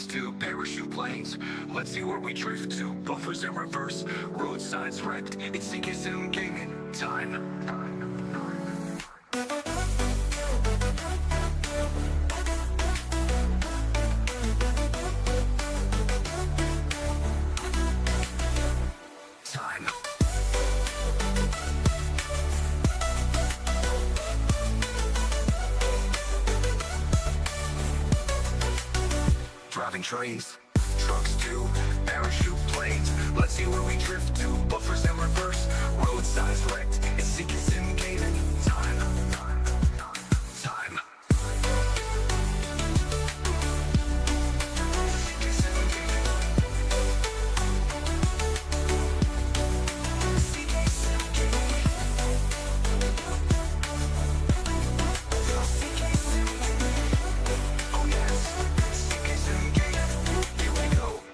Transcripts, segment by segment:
trucks to parachute planes. Let's see where we drift to. Buffers in reverse, road signs wrecked. It's CK gaming time. Driving trains, trucks to parachute planes. Let's see where we drift to. Buffers in reverse, road signs wrecked. It's CK gaming time.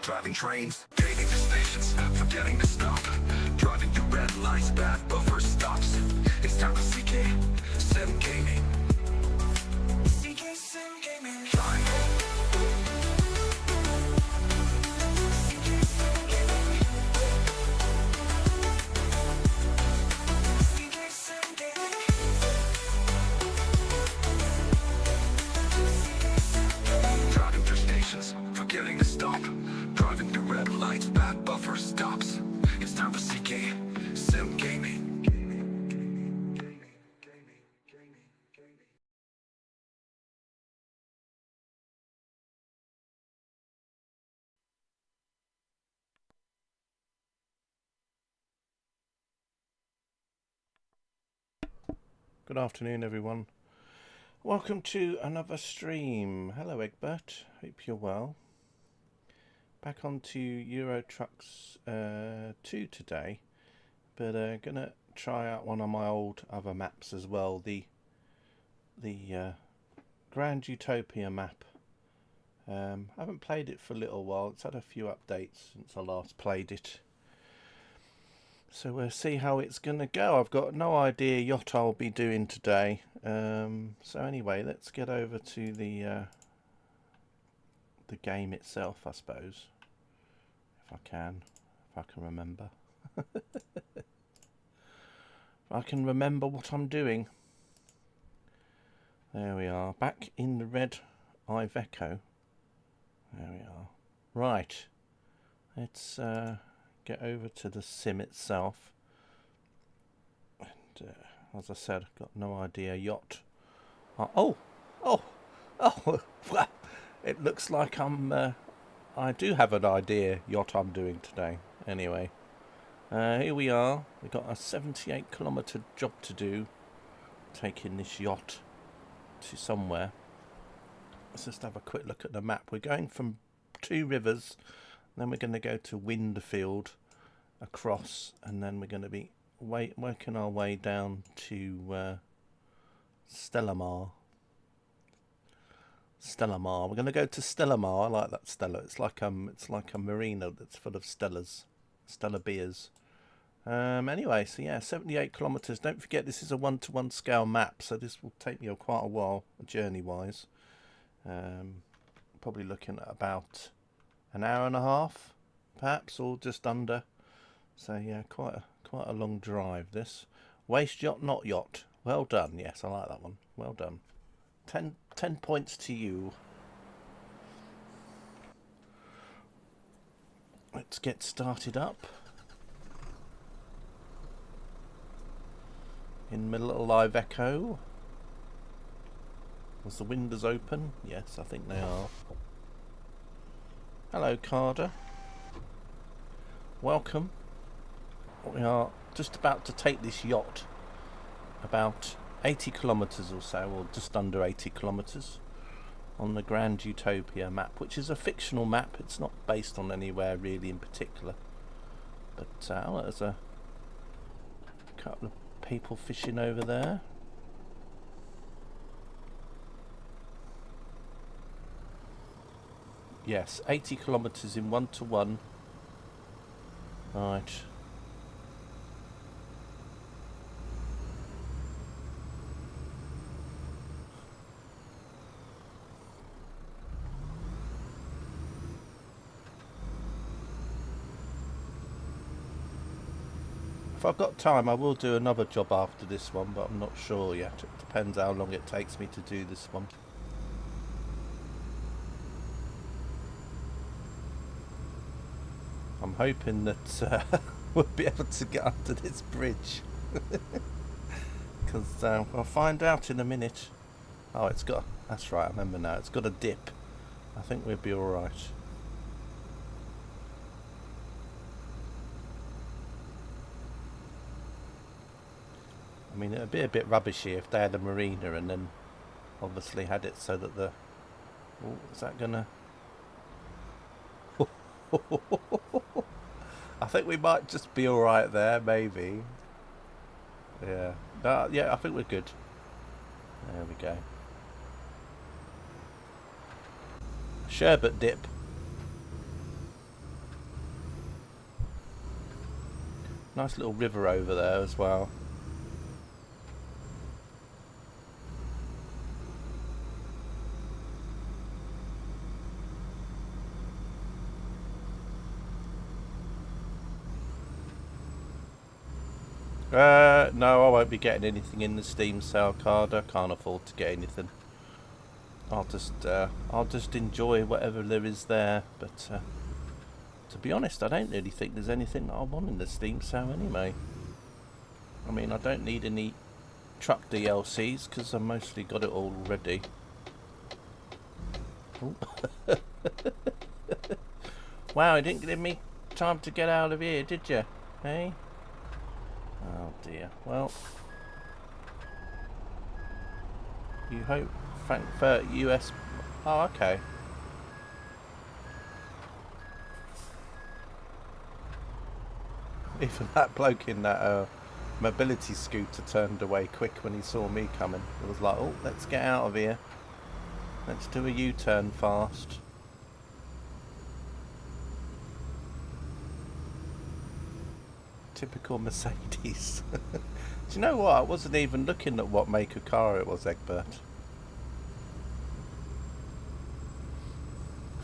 Driving trains, dating to stations, forgetting to stop. Driving through red lights, bad buffer stops. It's time for CK Sim Gaming. CK Sim Gaming. Time. CK Sim Gaming. CK Sim Gaming. Driving through stations, forgetting to stop. Driving through red lights, bad buffer stops. It's time for CK Sim Gaming. Good afternoon, everyone. Welcome to another stream. Hello, Egbert. Hope you're well. Back onto Euro Trucks 2 today, but gonna try out one of my old other maps as well. The Grand Utopia Map. I haven't played it for a little while. It's had a few updates since I last played it. So we'll see how it's going to go. I've got no idea yacht I'll be doing today. So anyway, let's get over to the game itself, I suppose. If I can remember. If I can remember what I'm doing. There we are. Back in the red Iveco. There we are. Right. Let's get over to the sim itself, and as I said, I've got no idea yacht. Oh, well, it looks like I do have an idea yacht I'm doing today. Anyway, here we are. We've got a 78-kilometre job to do, taking this yacht to somewhere. Let's just have a quick look at the map. We're going from two rivers. Then we're going to go to Winderfield across, and then we're going to be working our way down to Stellamar. We're going to go to Stellamar. I like that Stella. It's like a marina that's full of Stella beers. Anyway, so yeah, 78 kilometres. Don't forget, this is a 1-to-1 scale map, so this will take me quite a while, journey-wise. Probably looking at about an hour and a half, perhaps, or just under. So yeah, quite a long drive. This waste yacht, not yacht. Well done. Yes, I like that one. Well done. 10 points to you. Let's get started up. In my little Iveco. Was the windows open? Yes, I think they are. Hello, Carter. Welcome. We are just about to take this yacht about 80 kilometres or so, or just under 80 kilometres, on the Grand Utopia Map, which is a fictional map. It's not based on anywhere really in particular. But there's a couple of people fishing over there. Yes, 80 kilometres in 1-to-1. Right. if I've got time, I will do another job after this one, but I'm not sure yet. It depends how long it takes me to do this one. I'm hoping that we'll be able to get under this bridge. Because I'll find out in a minute. Oh, it's got... That's right, I remember now. It's got a dip. I think we'll be alright. I mean, it'd be a bit rubbishy if they had a marina and then obviously had it so that the... Oh, is that gonna... I think we might just be alright there, maybe. Yeah. Yeah, I think we're good. There we go. Sherbet dip. Nice little river over there as well. No, I won't be getting anything in the Steam sale card. I can't afford to get anything. I'll just enjoy whatever there is there. But to be honest, I don't really think there's anything that I want in the Steam sale anyway. I mean, I don't need any truck DLCs because I've mostly got it all already. Wow, you didn't give me time to get out of here, did you? Hey? Oh dear. Well, you hope Frankfurt US... Oh, okay. Even that bloke in that mobility scooter turned away quick when he saw me coming. It was like, oh, let's get out of here. Let's do a U-turn fast. Typical Mercedes. Do you know what? I wasn't even looking at what make of car it was, Egbert.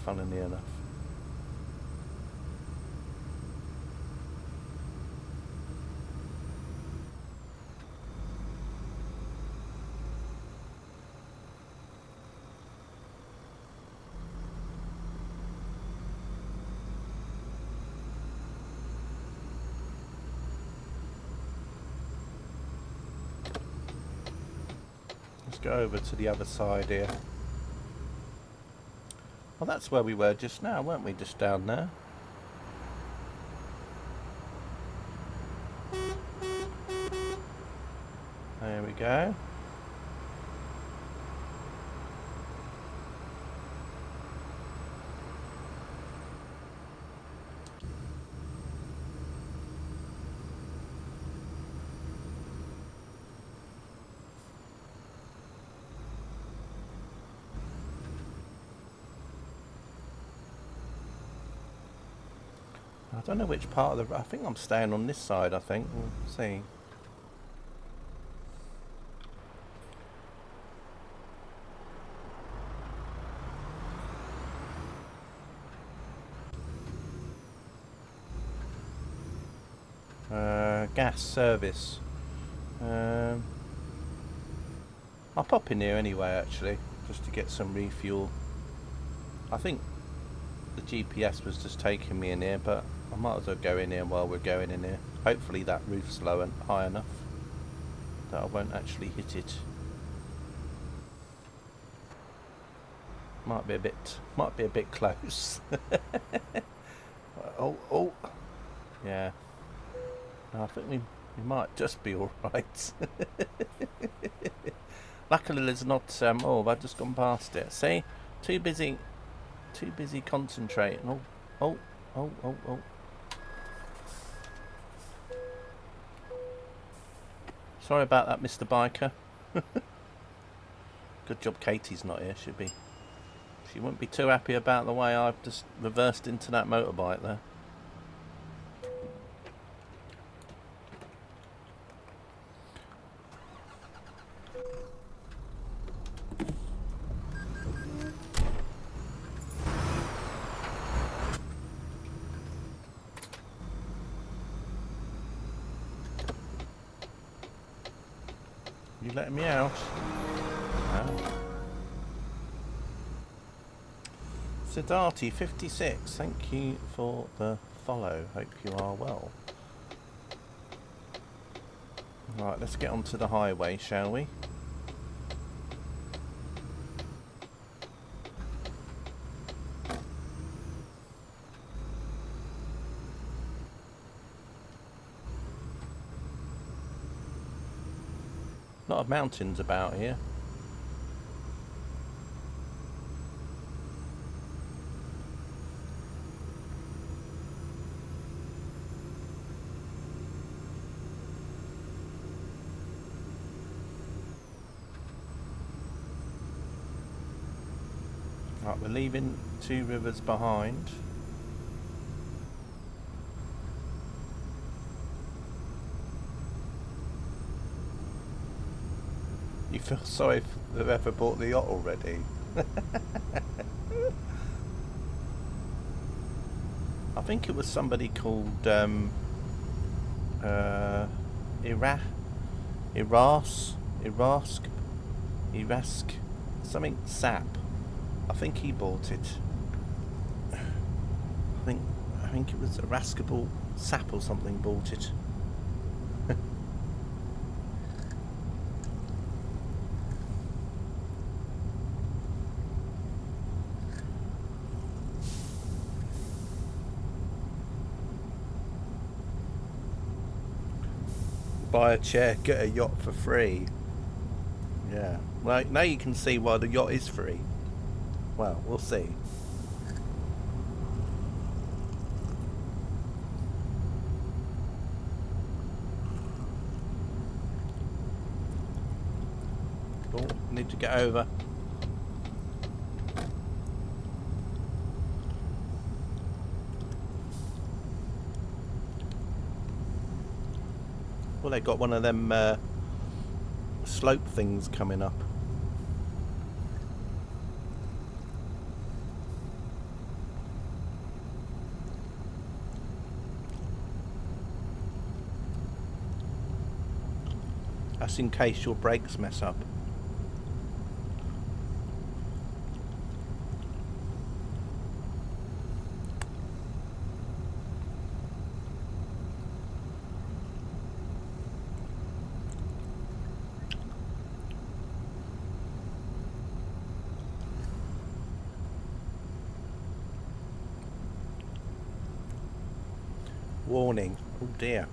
Funnily enough. Go over to the other side here. Well, that's where we were just now, weren't we? Just down there. There we go. I don't know which part of the... I think I'm staying on this side, I think. We'll see. Gas service. I'll pop in here anyway, actually, just to get some refuel. I think the GPS was just taking me in here, but I might as well go in here while we're going in here. Hopefully that roof's low and high enough that I won't actually hit it. Might be a bit close. oh, yeah. No, I think we might just be all right. Luckily, there's not. Oh, I've just gone past it. See, too busy concentrating. Oh. Sorry about that, Mr. Biker. Good job Katie's not here. She wouldn't be too happy about the way I've just reversed into that motorbike there. You letting me out? No. Siddharthi 56, thank you for the follow. Hope you are well. Right, let's get onto the highway, shall we? A lot of mountains about here. Right, we're leaving Two Rivers behind. You feel sorry for whoever bought the yacht already? I think it was somebody called Irask, something Sap. I think he bought it. I think it was Irascible Sap or something bought it. Buy a chair, get a yacht for free. Yeah. Well, now you can see why the yacht is free. Well, we'll see. Oh, need to get over. Well, they got one of them slope things coming up. That's in case your brakes mess up. Warning. Oh dear.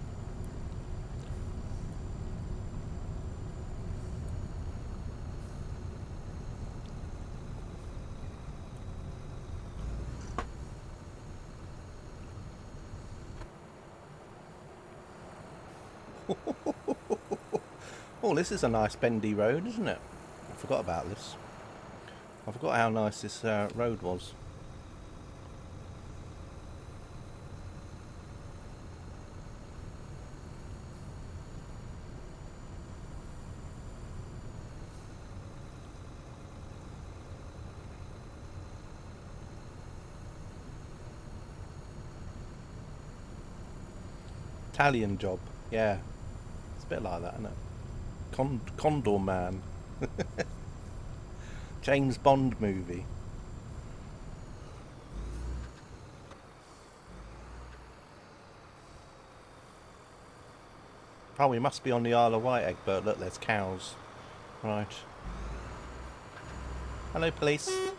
Oh, this is a nice bendy road, isn't it? I forgot about this. I forgot how nice this road was. Italian Job, yeah. It's a bit like that, isn't it? Condor Man. James Bond movie. Oh, we must be on the Isle of Wight, Egbert. Look, there's cows. Right. Hello, police. I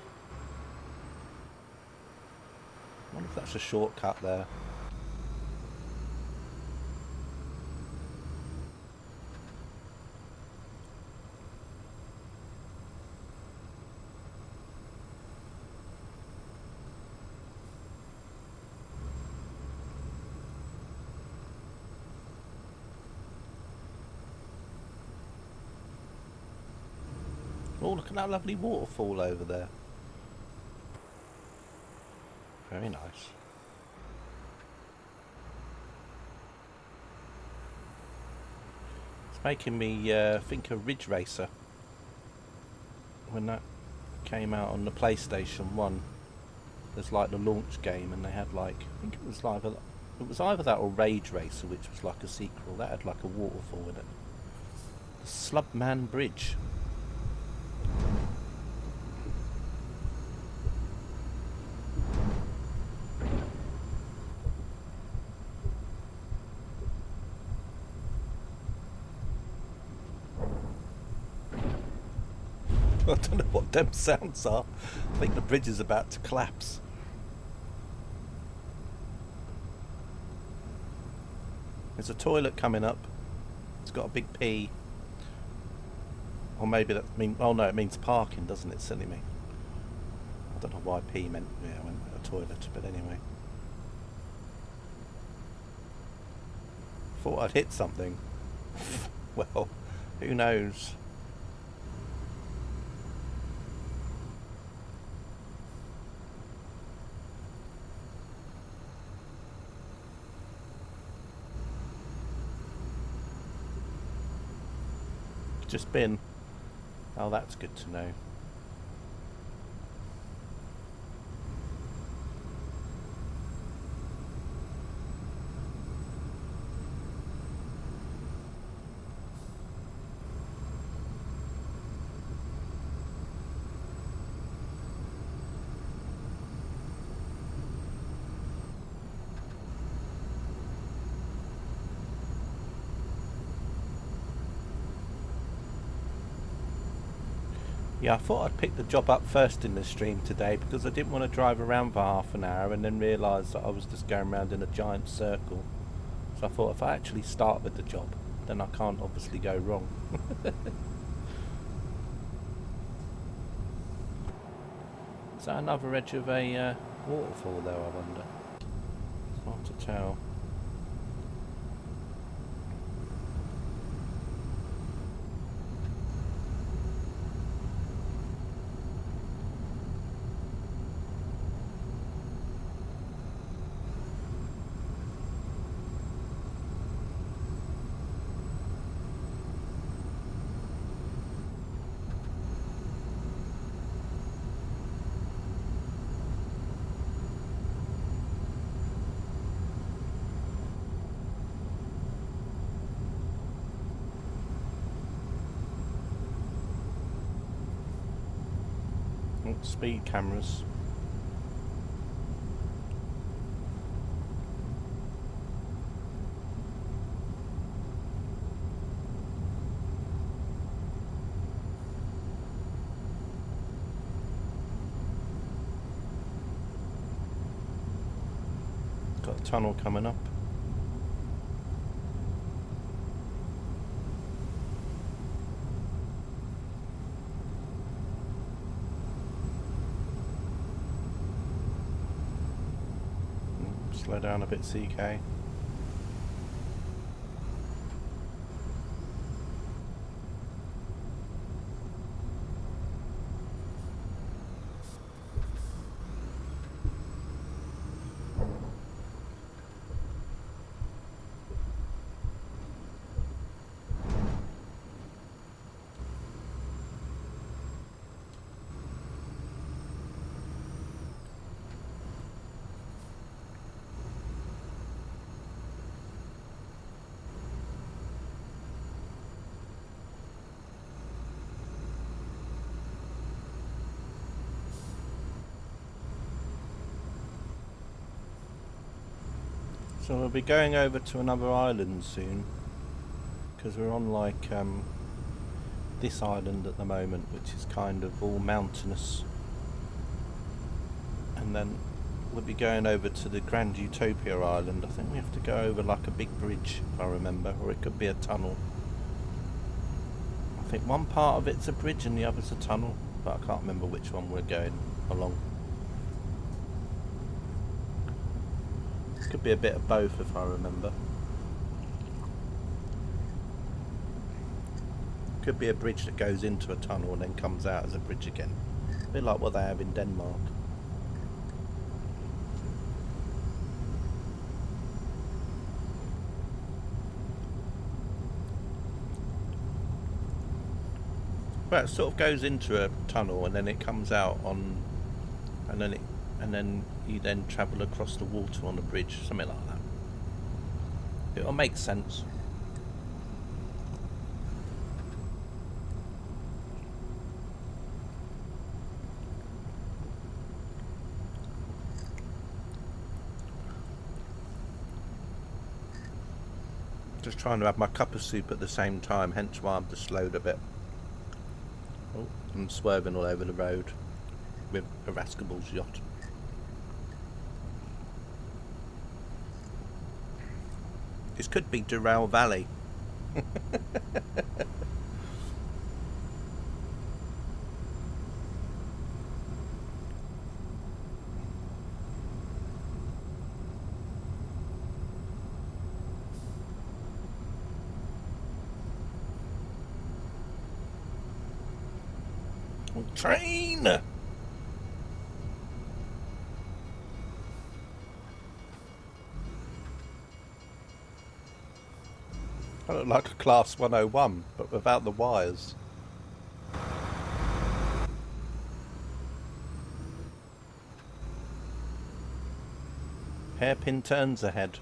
wonder if that's a shortcut there. Oh, look at that lovely waterfall over there. Very nice. It's making me think of Ridge Racer. When that came out on the PlayStation 1. There's like the launch game, and they had like, I think it was either that or Rage Racer, which was like a sequel. That had like a waterfall in it. Slubman Bridge. I don't know what them sounds are. I think the bridge is about to collapse. There's a toilet coming up. It's got a big P. Or maybe that means... Oh no, it means parking, doesn't it? Silly me. I don't know why P meant a toilet, but anyway. Thought I'd hit something. Well, who knows? Just been. Oh, that's good to know. Yeah, I thought I'd pick the job up first in the stream today because I didn't want to drive around for half an hour and then realise that I was just going around in a giant circle. So I thought if I actually start with the job, then I can't obviously go wrong. Is that another edge of a waterfall though, I wonder? It's hard to tell. Speed cameras. Got a tunnel coming up. Slow down a bit, CK. So we'll be going over to another island soon, because we're on like this island at the moment, which is kind of all mountainous, and then we'll be going over to the Grand Utopia Island. I think we have to go over like a big bridge, if I remember, or it could be a tunnel. I think one part of it's a bridge and the other's a tunnel, but I can't remember which one we're going along. Could be a bit of both, if I remember. Could be a bridge that goes into a tunnel and then comes out as a bridge again. A bit like what they have in Denmark. Well, it sort of goes into a tunnel and then it comes out on, and then you then travel across the water on a bridge, something like that. It'll make sense. Just trying to have my cup of soup at the same time, hence why I'm just slowed a bit. Oh, I'm swerving all over the road with Irascible's yacht. This could be Doral Valley. Train! I look like a Class 101, but without the wires. Hairpin turns ahead.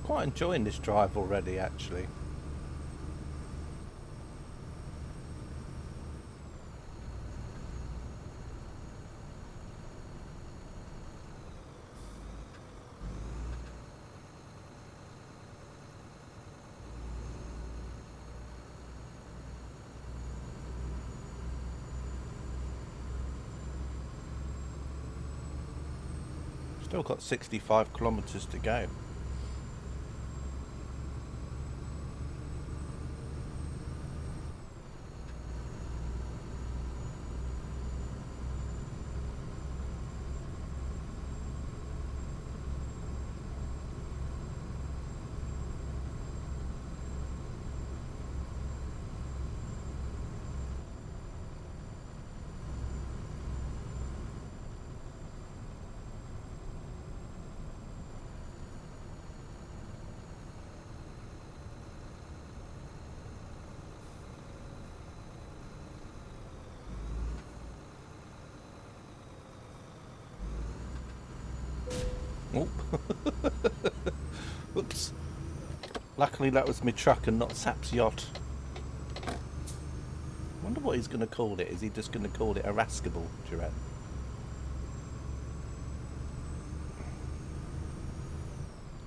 Quite enjoying this drive already, actually. Still got 65 kilometres to go. Oh. Oops. Luckily that was my truck and not Sap's yacht. Wonder what he's going to call it. Is he just going to call it Irascible, do you reckon?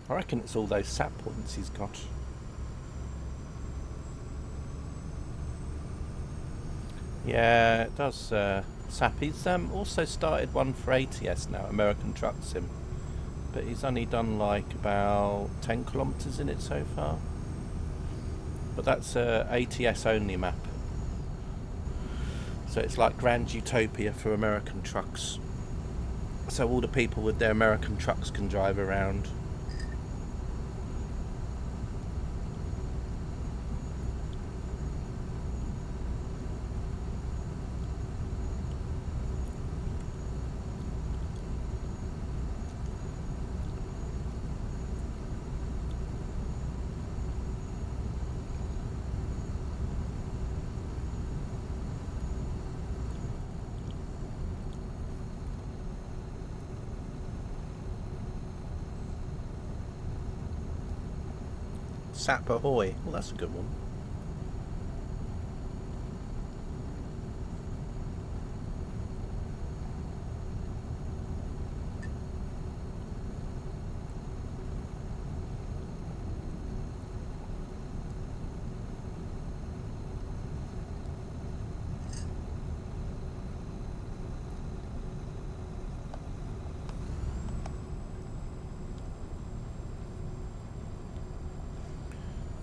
I reckon it's all those Sap points he's got. Yeah, it does. Sap. He's also started one for ATS now, American Truck Sim. But he's only done like about 10 kilometres in it so far. But that's a ATS only map. So it's like Grand Utopia for American trucks. So all the people with their American trucks can drive around. Sap Ahoy. Well, that's a good one.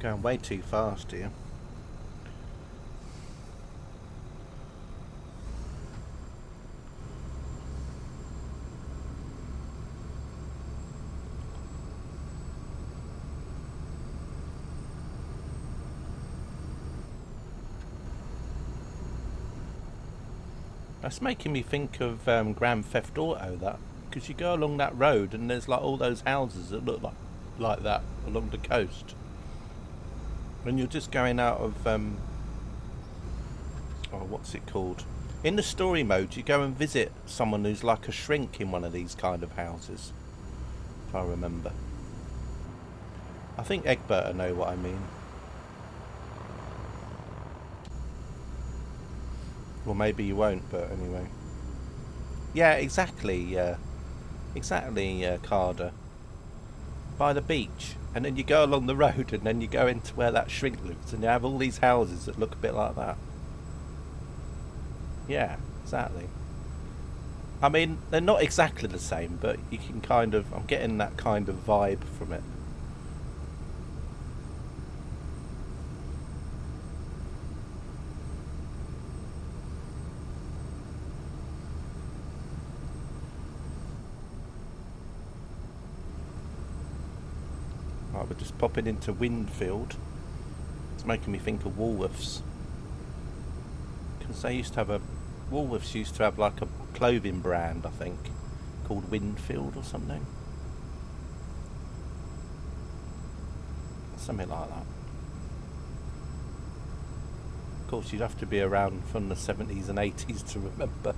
Going way too fast here. That's making me think of Grand Theft Auto, that, because you go along that road and there's like all those houses that look like like that along the coast. When you're just going out of what's it called? In the story mode, you go and visit someone who's like a shrink in one of these kind of houses, if I remember. I think Egbert will know what I mean. Well, maybe you won't, but anyway. Yeah, exactly, Carter. By the beach, and then you go along the road, and then you go into where that shrink lives, and you have all these houses that look a bit like that. Yeah, exactly. I mean, they're not exactly the same, but you can kind of... I'm getting that kind of vibe from it. Right, we're just popping into Windfield. It's making me think of Woolworths. Because they used to have a... Woolworths used to have like a clothing brand, I think, called Windfield or something. Something like that. Of course, you'd have to be around from the 70s and 80s to remember.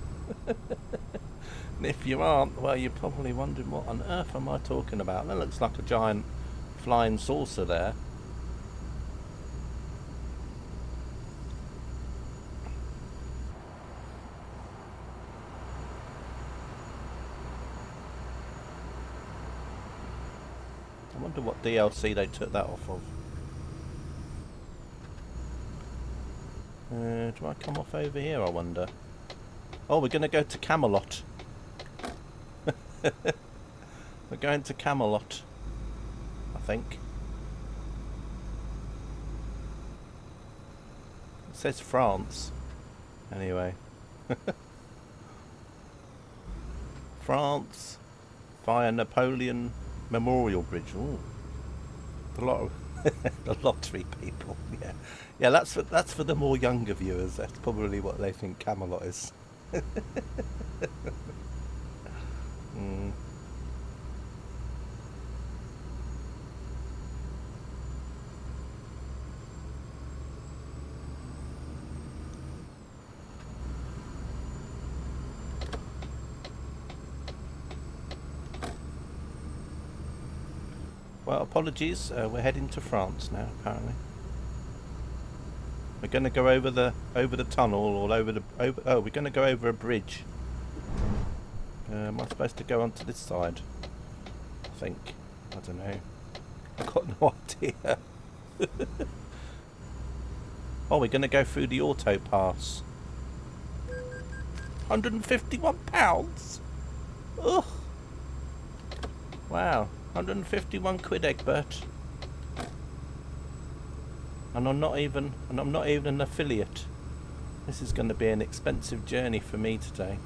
And if you aren't, well, you're probably wondering, what on earth am I talking about? That looks like a giant flying saucer there. I wonder what DLC they took that off of. Do I come off over here, I wonder? Oh, we're going to go to Camelot. We're going to Camelot, I think. It says France. Anyway. France via Napoleon Memorial Bridge. Ooh. The lottery people. Yeah. Yeah, that's for the more younger viewers. That's probably what they think Camelot is. Mm. Well, apologies. We're heading to France now. Apparently, we're going to go over the tunnel or oh, we're going to go over a bridge. Am I supposed to go onto this side? I think. I don't know. I've got no idea. Oh, we're going to go through the auto pass. £151. Ugh. Wow. 151 quid, Egbert. And I'm not even an affiliate. This is going to be an expensive journey for me today.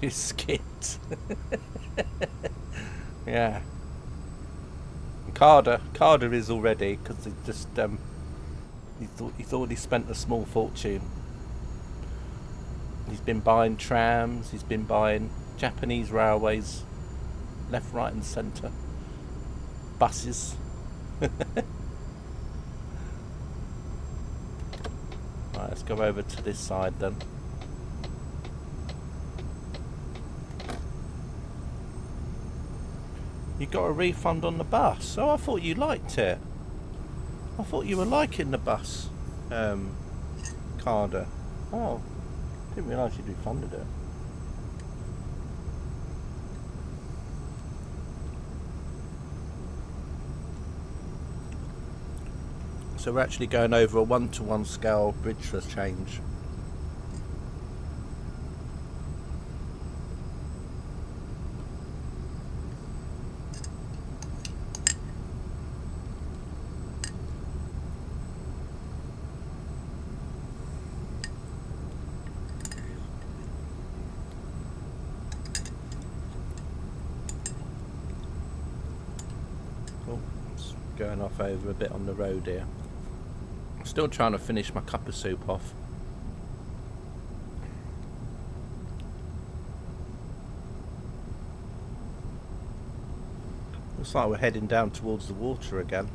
You skint. Yeah. And Carter is already, because he just he's already spent a small fortune. He's been buying trams, he's been buying Japanese railways, left, right and centre. Buses. Right, let's go over to this side then. You got a refund on the bus? Oh, I thought you liked it. I thought you were liking the bus, Carter. Oh. Didn't realise you'd refunded it. So we're actually going over a 1-to-1 scale bridge for change. Going off over a bit on the road here. Still trying to finish my cup of soup off. Looks like we're heading down towards the water again.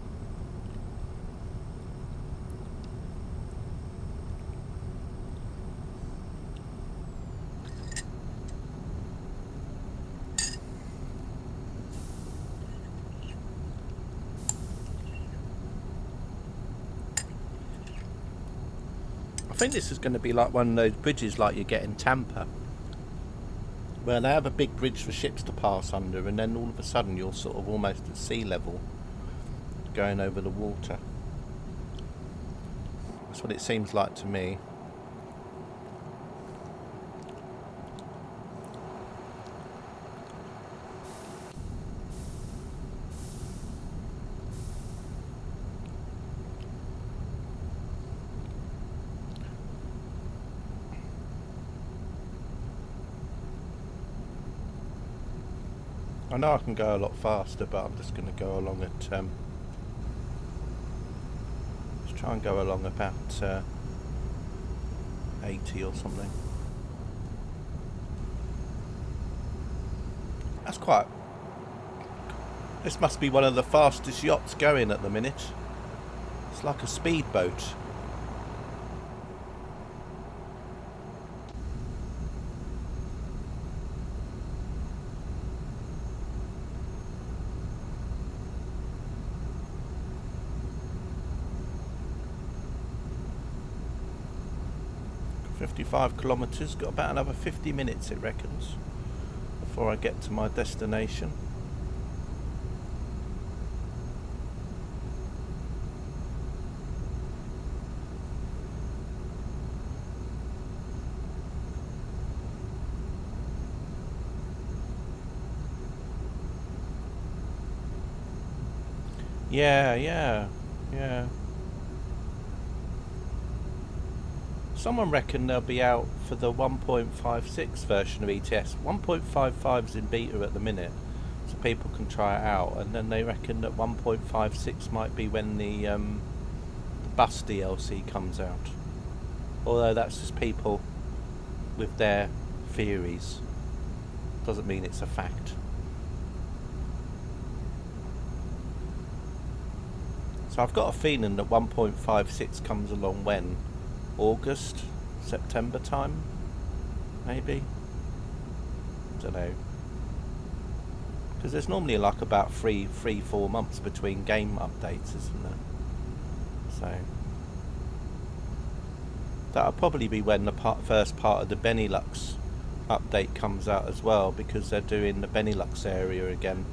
I think this is going to be like one of those bridges like you get in Tampa, where they have a big bridge for ships to pass under, and then all of a sudden you're sort of almost at sea level going over the water. That's what it seems like to me. I know I can go a lot faster, but I'm just going to go along at let's try and go along about 80 or something. That's quite... This must be one of the fastest yachts going at the minute. It's like a speedboat. .55 kilometres, got about another 50 minutes it reckons before I get to my destination. Yeah. Someone reckoned they'll be out for the 1.56 version of ETS. 1.55's in beta at the minute, so people can try it out, and then they reckon that 1.56 might be when the bus DLC comes out. Although that's just people with their theories. Doesn't mean it's a fact. So I've got a feeling that 1.56 comes along when? August, September time, maybe? Don't know. Because there's normally like about 4 months between game updates, isn't there? So that'll probably be when the first part of the Benelux update comes out as well, because they're doing the Benelux area again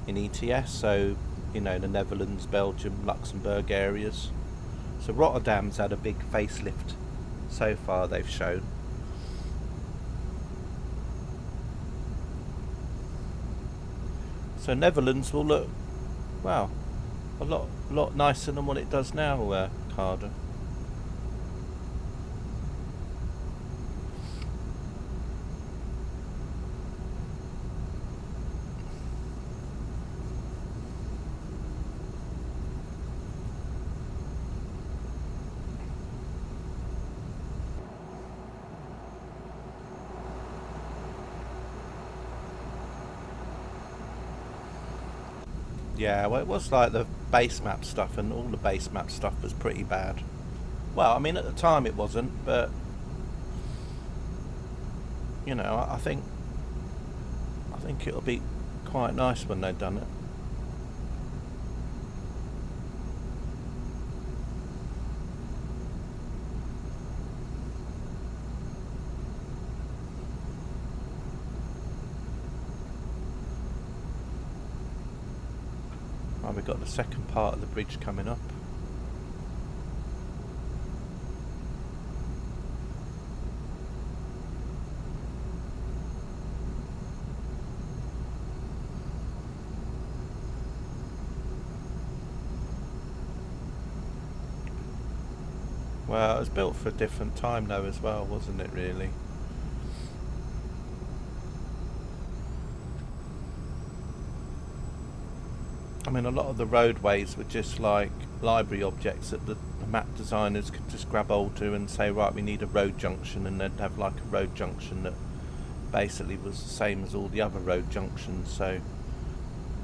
in ETS, so you know, the Netherlands, Belgium, Luxembourg areas. So Rotterdam's had a big facelift so far, they've shown. So Netherlands will look, wow, a lot nicer than what it does now, Carter. Yeah, well, it was like the base map stuff, and all the base map stuff was pretty bad. Well, I mean, at the time it wasn't, but you know, I think it'll be quite nice when they've done it. Right, we've got the second part of the bridge coming up. Well, it was built for a different time though as well, wasn't it really? I mean, a lot of the roadways were just like library objects that the map designers could just grab hold to and say, right, we need a road junction, and they'd have like a road junction that basically was the same as all the other road junctions. So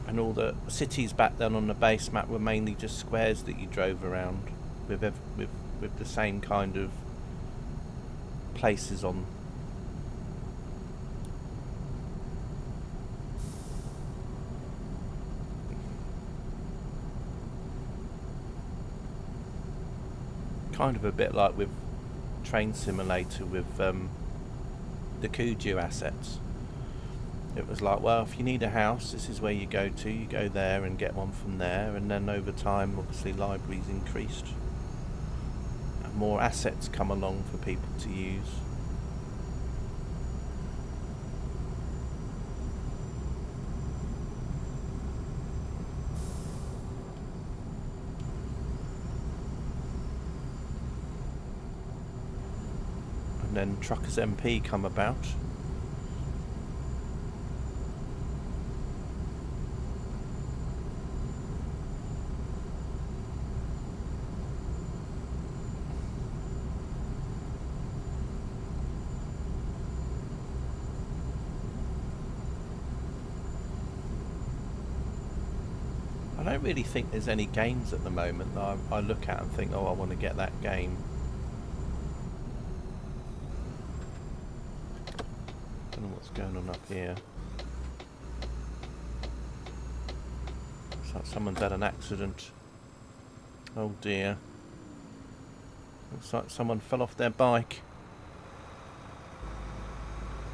And all the cities back then on the base map were mainly just squares that you drove around with the same kind of places on. Kind of a bit like with Train Simulator with the Kuju assets. It was like, well, if you need a house, this is where you go to. You go there and get one from there, and then over time, obviously, libraries increased. And more assets come along for people to use. And then Truckers MP come about. I don't really think there's any games at the moment that I look at and think, oh, I want to get that game. Don't know what's going on up here. Looks like someone's had an accident. Oh dear. Looks like someone fell off their bike.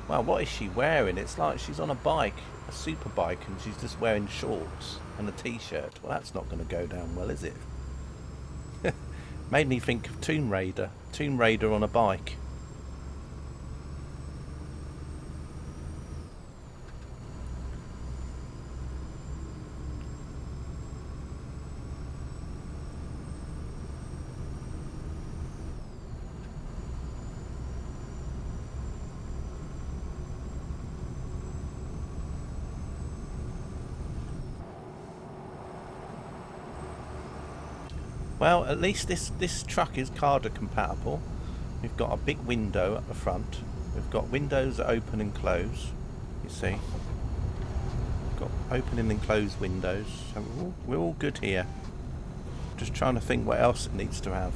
Wow, what is she wearing? It's like she's on a bike, a super bike, and she's just wearing shorts and a t-shirt. Well, that's not going to go down well, is it? Made me think of Tomb Raider. Tomb Raider on a bike. Well, at least this truck is Carder compatible. We've got a big window at the front. We've got windows that open and close. You see, we've got opening and closed windows. So we're all good here. Just trying to think what else it needs to have.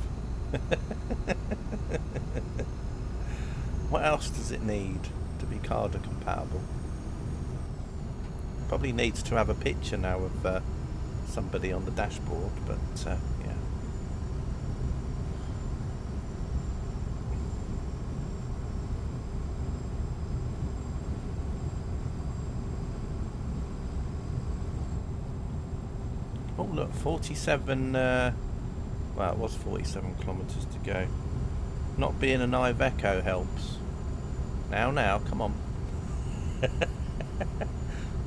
What else does it need to be Carder compatible? Probably needs to have a picture now of somebody on the dashboard, but yeah. Oh look, 47, well it was 47 kilometres to go. Not being an Iveco helps. Now, come on.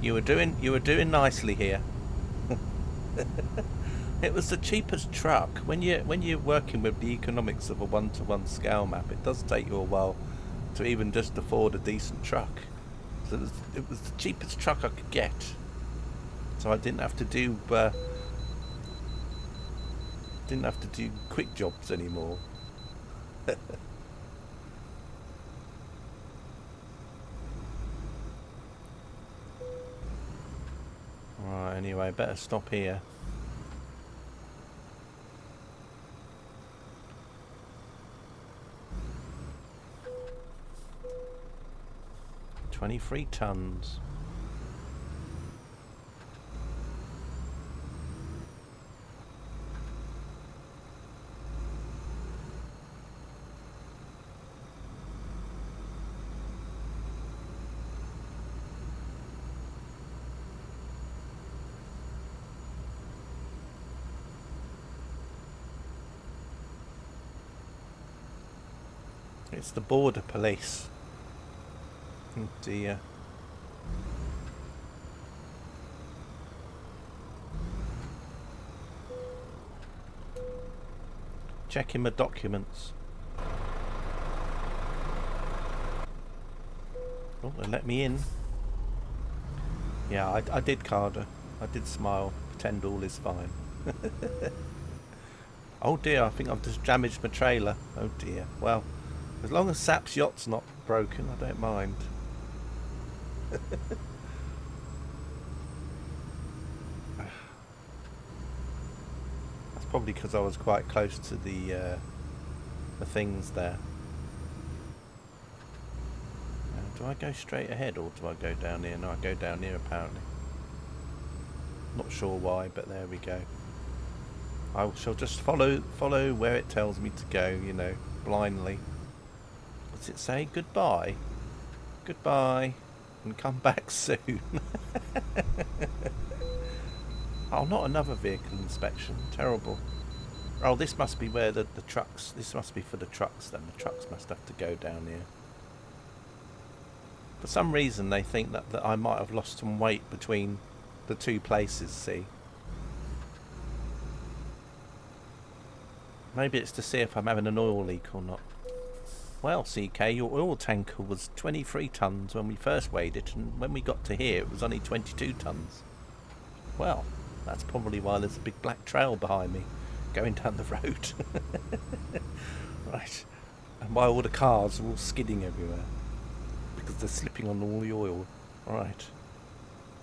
You were doing nicely here. It was the cheapest truck. When you're working with the economics of a 1-to-1 scale map, it does take you a while to even just afford a decent truck. So it was the cheapest truck I could get. So I didn't have to do quick jobs anymore. Right, anyway, better stop here. $23 tons. It's the border police. Oh dear. Checking my documents. Oh, they let me in. Yeah, I did, Carder. I did smile. Pretend all is fine. Oh dear, I think I've just damaged my trailer. Oh dear. Well, as long as Sap's yacht's not broken, I don't mind. probably because I was quite close to the things there. Do I go straight ahead or do I go down here? No, I go down here apparently. Not sure why, but there we go. I shall just follow where it tells me to go, you know, blindly. What's it say? Goodbye. Goodbye. And come back soon. Oh, not another vehicle inspection. Terrible. Oh, this must be where the trucks... This must be for the trucks then. The trucks must have to go down here. For some reason they think that I might have lost some weight between the two places, see? Maybe it's to see if I'm having an oil leak or not. Well, CK, your oil tanker was 23 tonnes when we first weighed it, and when we got to here it was only 22 tonnes. Well, that's probably why there's a big black trail behind me going down the road. Right. And why all the cars are all skidding everywhere. Because they're slipping on all the oil. Right.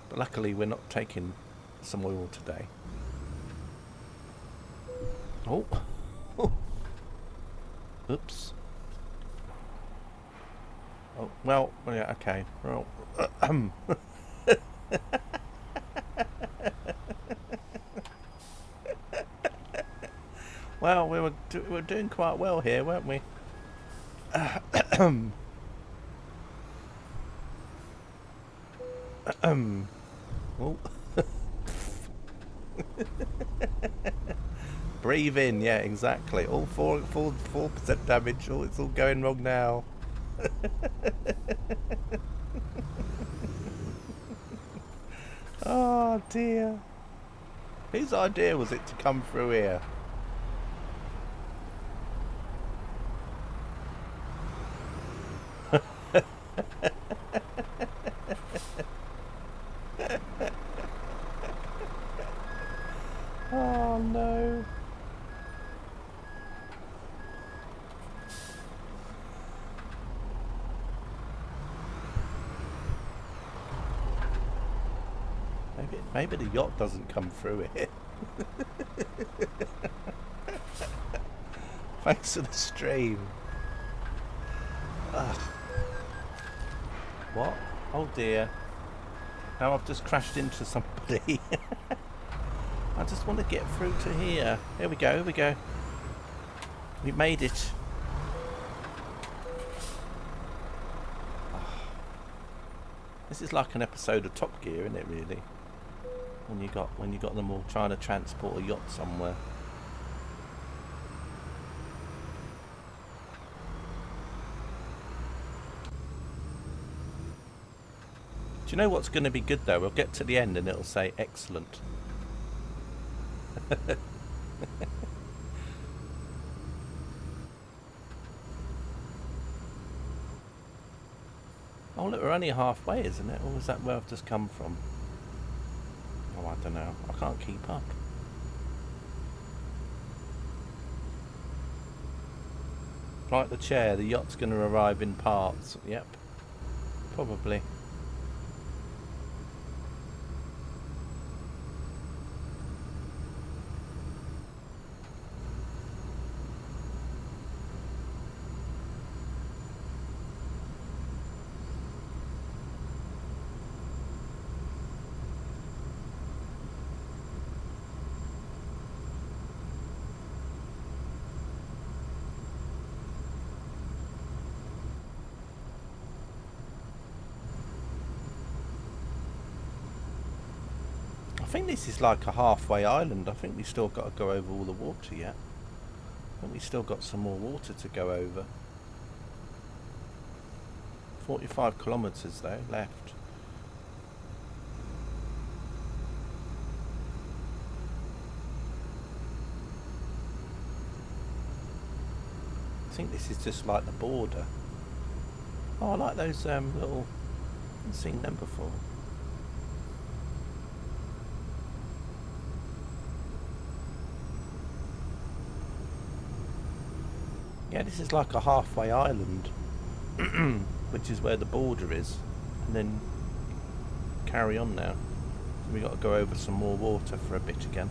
But luckily we're not taking some oil today. Oh. Oops. Oh, well, yeah, okay. Well, well, we were doing quite well here, weren't we? Oh. Breathe in, yeah, exactly. All 4% damage. Oh, it's all going wrong now. Oh dear. Whose idea was it to come through here? Oh no. Maybe the yacht doesn't come through it. Thanks for the stream. Ugh. What? Oh dear. Now I've just crashed into somebody. I just want to get through to here. Here we go, here we go. We made it. This is like an episode of Top Gear, isn't it, really? When you got them all trying to transport a yacht somewhere. Do you know what's going to be good though? We'll get to the end and it'll say excellent. Oh look, we're only halfway, isn't it? Or is that where I've just come from? Oh, I don't know. I can't keep up. Like the chair, the yacht's going to arrive in parts. Yep. Probably. I think this is like a halfway island. I think we've still got to go over all the water yet. I think we've still got some more water to go over. 45 kilometres though, left. I think this is just like the border. Oh, I like those little... I haven't seen them before. Yeah, this is like a halfway island, which is where the border is, and then carry on now. We got to go over some more water for a bit again.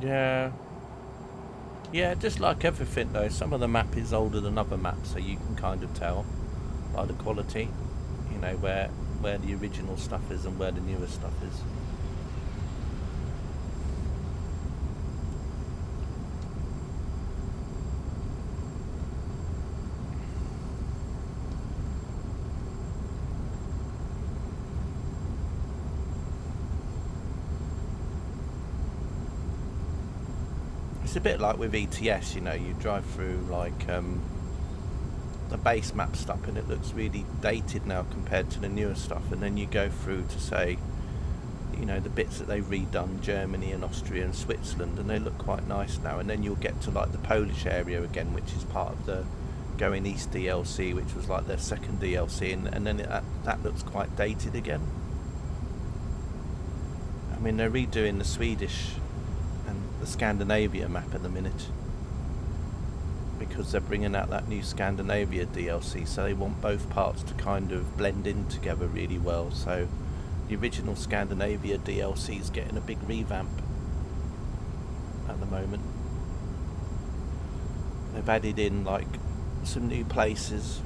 Yeah. Yeah, just like everything though, some of the map is older than other maps, so you can kind of tell by the quality, you know, where the original stuff is and where the newer stuff is. It's a bit like with ETS, you know, you drive through like the base map stuff and it looks really dated now compared to the newer stuff, and then you go through to say, you know, the bits that they've redone, Germany and Austria and Switzerland, and they look quite nice now, and then you'll get to like the Polish area again, which is part of the Going East DLC, which was like their second DLC, and then that looks quite dated again. I mean, they're redoing the Swedish and the Scandinavia map at the minute because they're bringing out that new Scandinavia DLC, so they want both parts to kind of blend in together really well. So the original Scandinavia DLC is getting a big revamp at the moment. They've added in like some new places.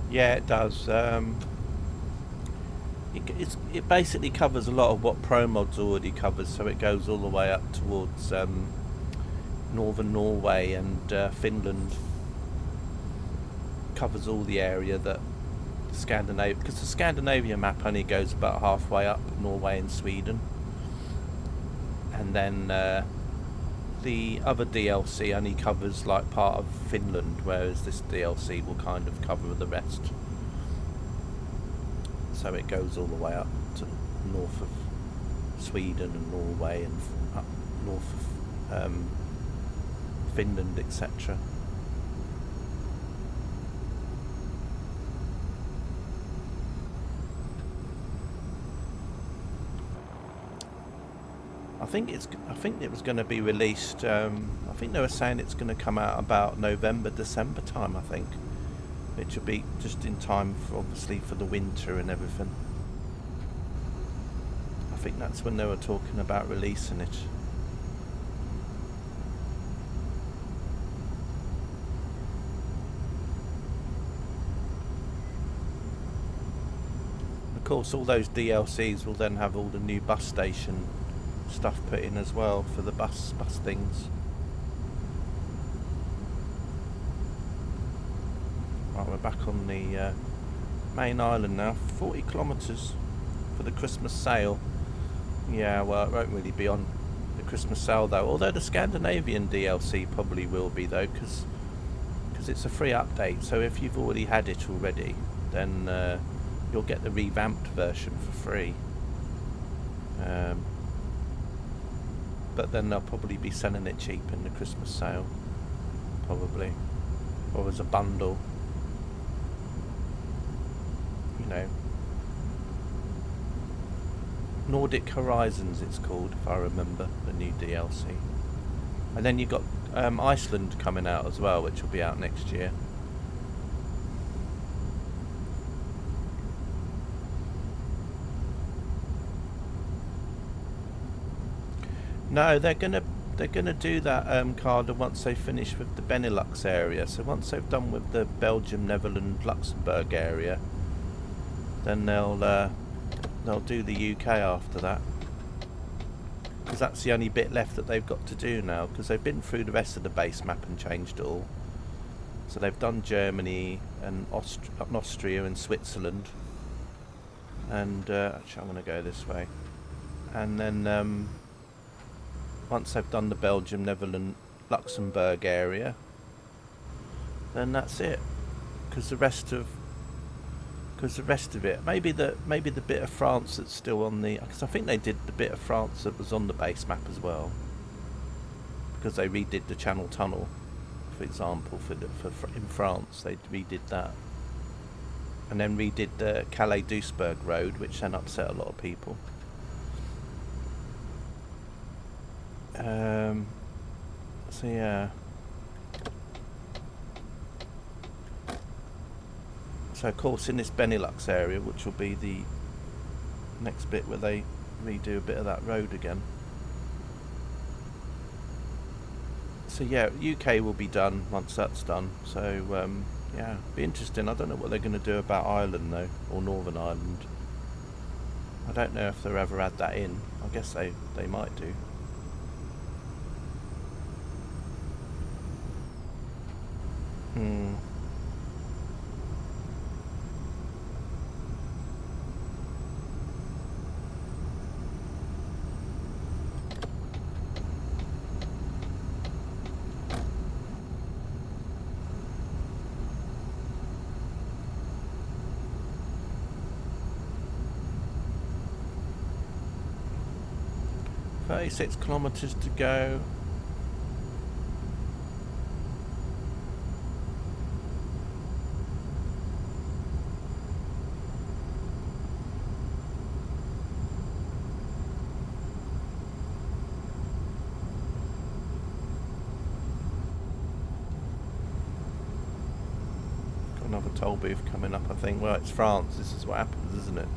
Yeah, it does. It basically covers a lot of what ProMods already covers, so it goes all the way up towards northern Norway and Finland. Covers all the area that Scandinavia, because the Scandinavia map only goes about halfway up Norway and Sweden, and then the other DLC only covers like part of Finland, whereas this DLC will kind of cover the rest. So it goes all the way up to north of Sweden and Norway and up north of Finland, etc. I think it was going to be released. I think they were saying it's going to come out about November, December time. I think, which will be just in time for obviously for the winter and everything. I think that's when they were talking about releasing it. Of course, all those DLCs will then have all the new bus station stuff put in as well for the bus things. Right, we're back on the main island now. 40 kilometres for the Christmas sale. Yeah, well, it won't really be on the Christmas sale though, although the Scandinavian DLC probably will be though, because it's a free update, so if you've already had it already, then you'll get the revamped version for free. But then they'll probably be selling it cheap in the Christmas sale, probably, or as a bundle, you know. Nordic Horizons it's called, if I remember, the new DLC. And then you've got Iceland coming out as well, which will be out next year. No, they're gonna do that card once they finish with the Benelux area. So once they've done with the Belgium, Netherlands, Luxembourg area, then they'll do the UK after that. Because that's the only bit left that they've got to do now. Because they've been through the rest of the base map and changed it all. So they've done Germany and Austria and Switzerland. And actually, I'm going to go this way. And then once they've done the Belgium, Netherlands, Luxembourg area, then that's it. Because the rest of it, maybe the bit of France that's still on the, because I think they did the bit of France that was on the base map as well, because they redid the Channel Tunnel, for example, in France they redid that. and then redid the Calais-Duisburg road, which then upset a lot of people. So yeah. So of course in this Benelux area, which will be the next bit where they redo a bit of that road again. So yeah, UK will be done once that's done. So yeah, be interesting. I don't know what they're going to do about Ireland though, or Northern Ireland. I don't know if they'll ever add that in. I guess they might do. Hmm. "36 kilometres to go." Got another toll booth coming up, I think. Well, it's France. This is what happens, isn't it?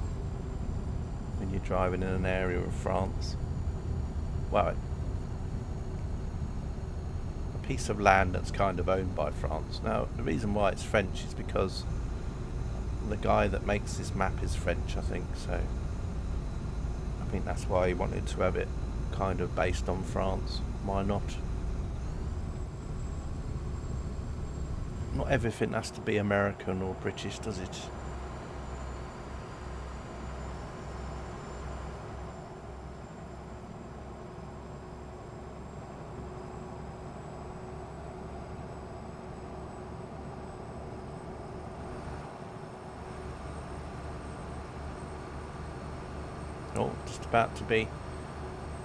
When you're driving in an area of France. Well, a piece of land that's kind of owned by France. Now, the reason why it's French is because the guy that makes this map is French, I think. So I think that's why he wanted to have it kind of based on France. Why not? Not everything has to be American or British, does it? Oh, just about to be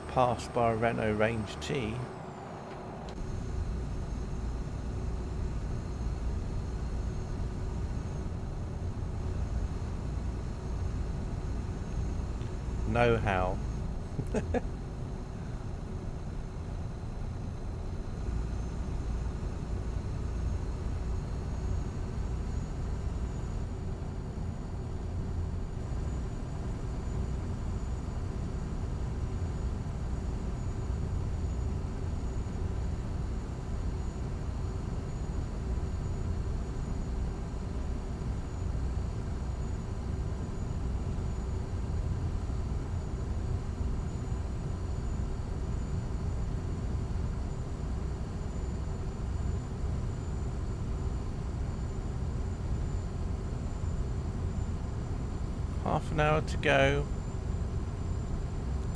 passed by a Renault Range T. Know how. Half an hour to go.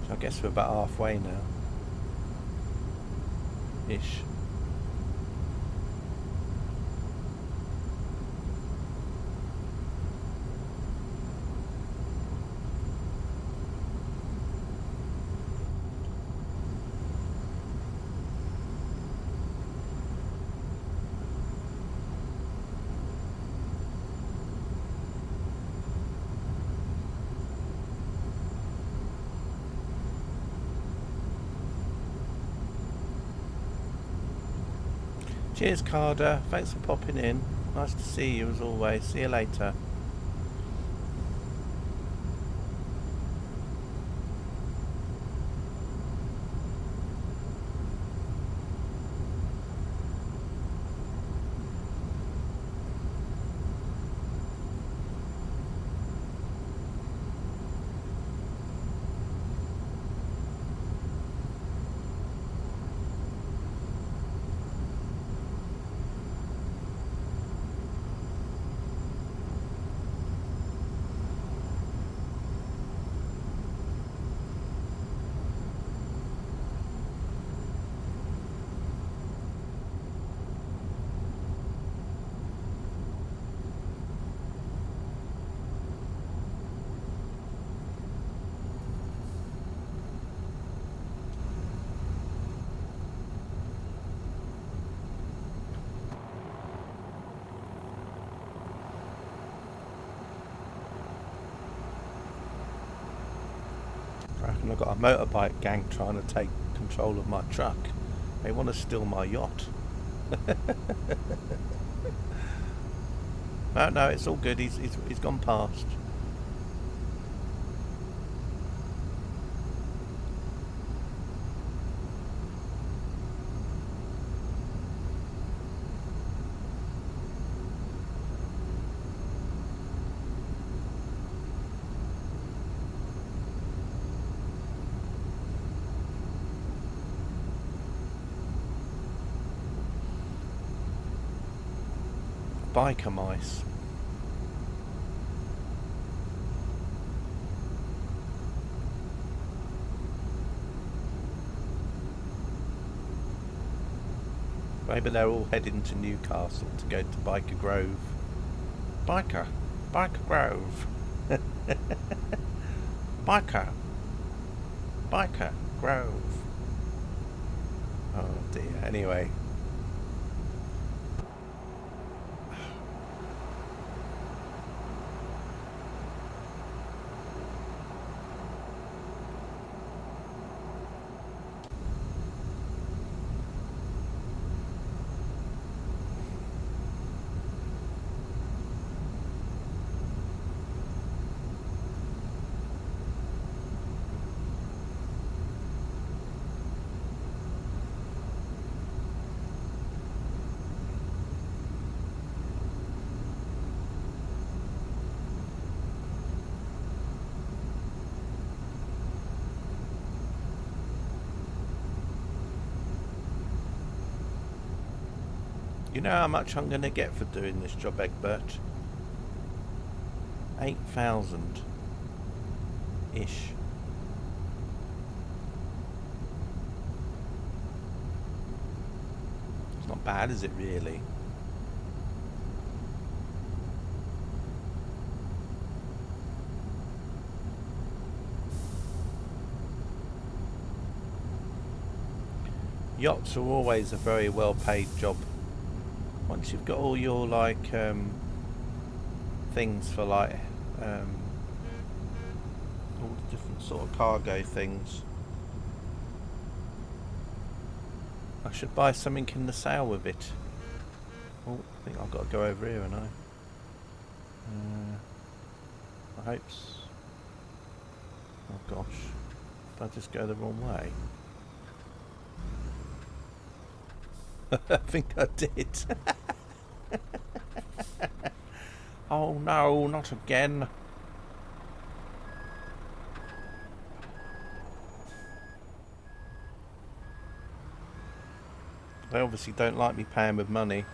So I guess we're about halfway now. Ish. Cheers, Carter. Thanks for popping in. Nice to see you as always. See you later. got a motorbike gang trying to take control of my truck. They want to steal my yacht. No, it's all good. He's gone past. Biker mice. Maybe they're all heading to Newcastle to go to Biker Grove. Biker Grove. Biker Grove. Oh dear, anyway. You know how much I'm going to get for doing this job, Egbert? 8,000 ish. It's not bad, is it really? Yachts are always a very well paid job. Once you've got all your like things for like all the different sort of cargo things. I should buy something in the sale with it. Oh, I think I've got to go over here, and I hope. Oh gosh, did I just go the wrong way? I think I did. Oh no, not again. They obviously don't like me paying with money.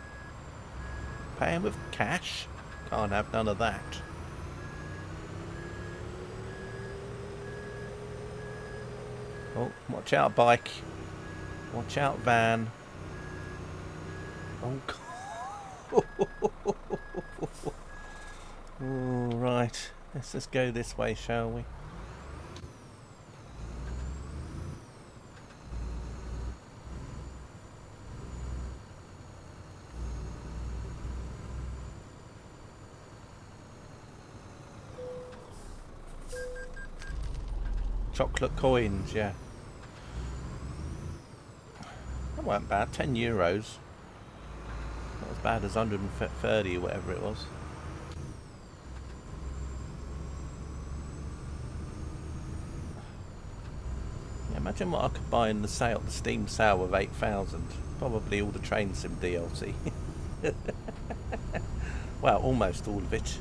Paying with cash? Can't have none of that. Oh, watch out, bike. Watch out, van. Oh, all right. Let's just go this way, shall we? Chocolate coins, yeah. That weren't bad. 10 euros. Not as bad as 130 or whatever it was. Yeah, imagine what I could buy in the sale, the Steam sale of 8,000. Probably all the Train Sim DLC. Well, almost all of it.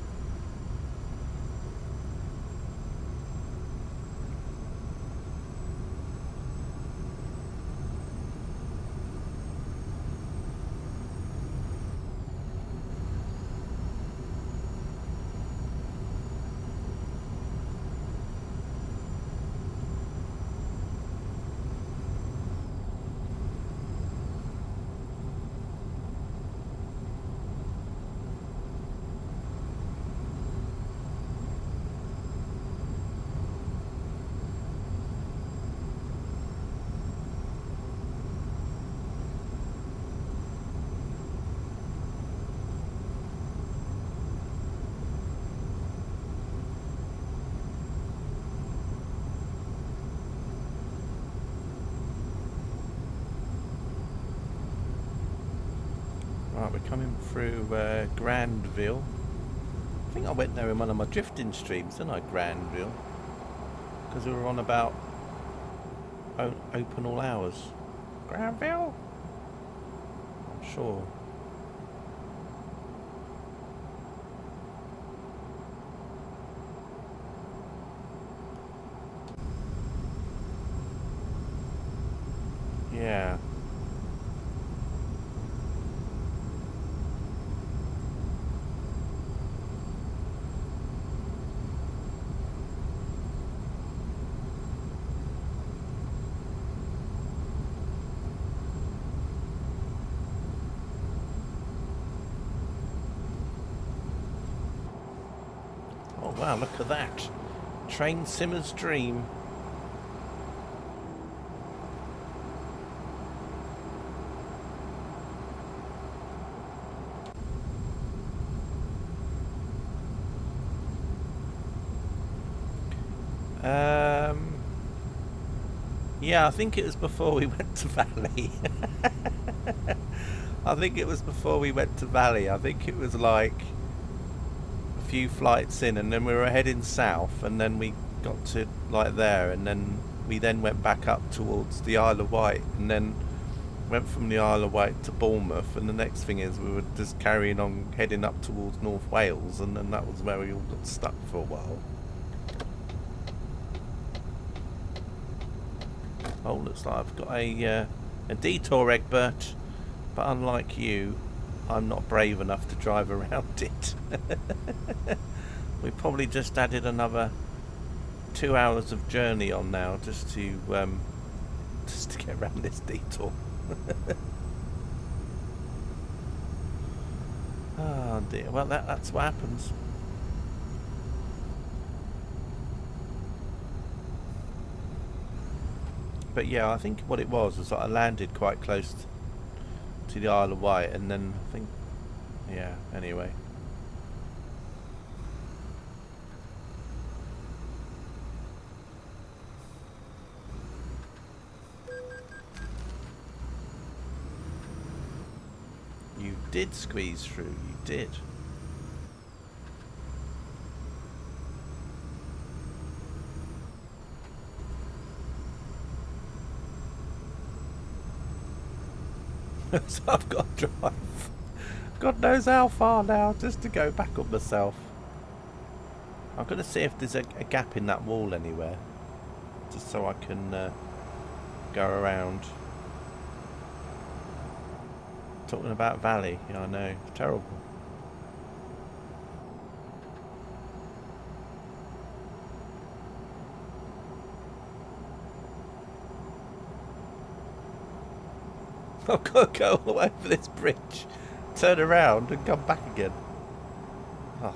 Right, we're coming through Grandville. I think I went there in one of my drifting streams, didn't I, Grandville? Because we were on about open all hours. Grandville? I'm sure. Yeah. Oh wow, look at that. Train Simmer's Dream. Yeah, I think it was before we went to Valley. I think it was before we went to Valley. I think it was like a few flights in, and then we were heading south, and then we got to like there, and then we then went back up towards the Isle of Wight, and then went from the Isle of Wight to Bournemouth, and the next thing is we were just carrying on heading up towards North Wales, and then that was where we all got stuck for a while. Oh, looks like I've got a detour, Egbert, but unlike you, I'm not brave enough to drive around it. We probably just added another 2 hours of journey on now just to get around this detour. Oh dear. Well, that's what happens. But yeah, I think what it was that I landed quite close to the Isle of Wight, and then I think, yeah. Anyway. You did squeeze through. You did. So I've got to drive God knows how far now just to go back on myself. I'm going to see if there's a gap in that wall anywhere, just so I can go around. Talking about Valley, yeah, I know, it's terrible. I've got to go all the way over this bridge, turn around and come back again. Oh.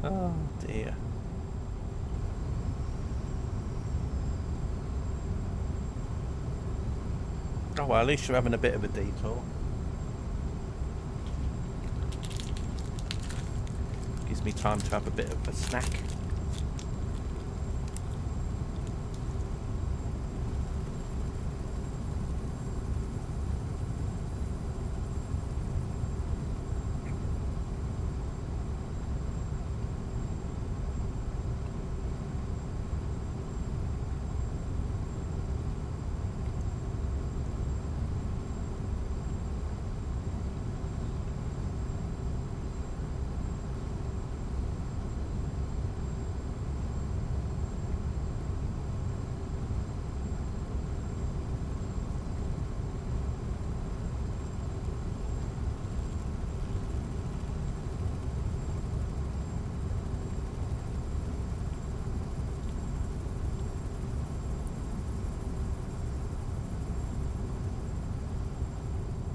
Oh dear. Oh well, at least you're having a bit of a detour. Gives me time to have a bit of a snack.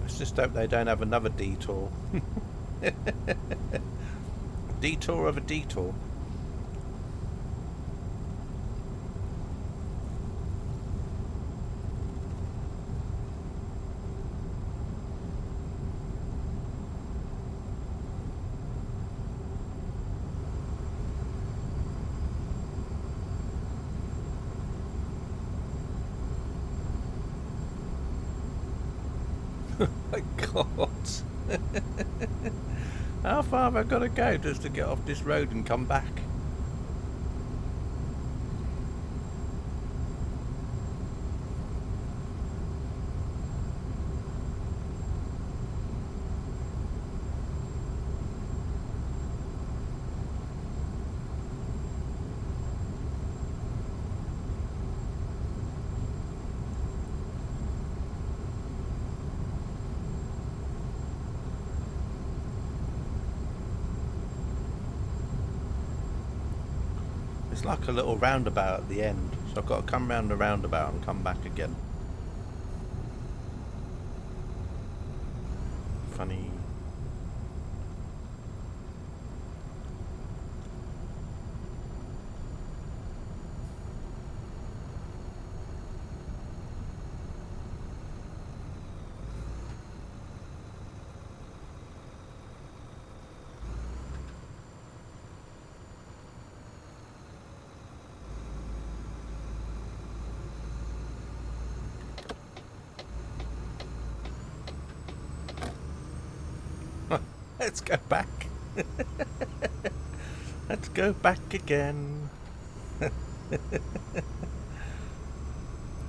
Let's just hope they don't have another detour. Detour of a detour. My God. How far have I got to go just to get off this road and come back? It's like a little roundabout at the end, so I've got to come round the roundabout and come back again. Funny. Let's go back. Let's go back again.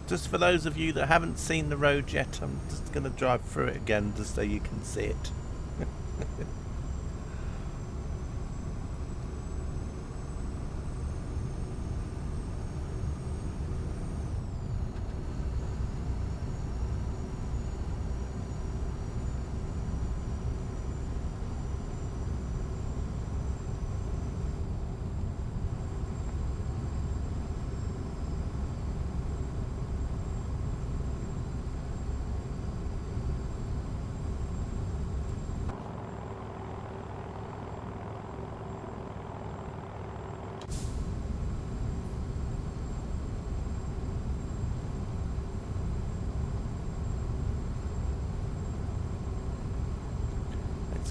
Just for those of you that haven't seen the road yet, I'm just going to drive through it again just so you can see it.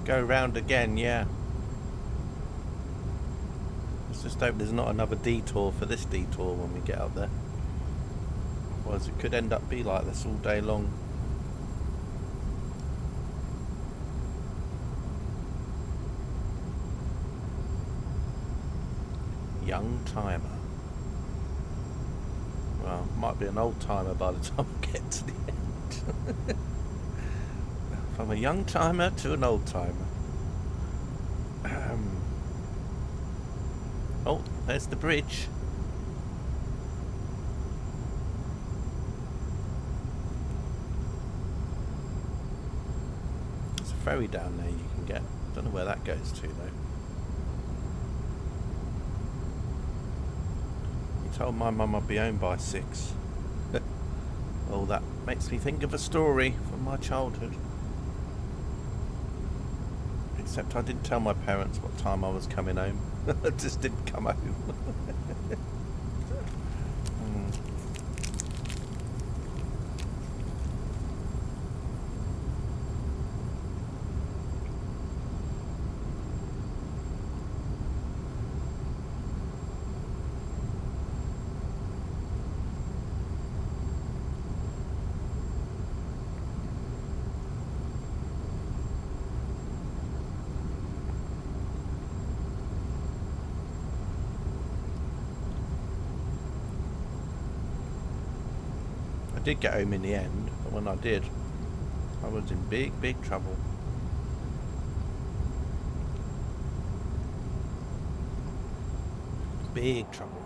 Go round again, yeah. Let's just hope there's not another detour for this detour when we get up there. Otherwise it could end up be like this all day long. Young timer. Well, might be an old timer by the time we get to the end. From a young timer to an old timer. Oh, there's the bridge. There's a ferry down there you can get. Don't know where that goes to though. He told my mum I'd be home by 6. Oh, that makes me think of a story from my childhood. Except I didn't tell my parents what time I was coming home. I just didn't come home. I did get home in the end, but when I did, I was in big trouble. Big trouble.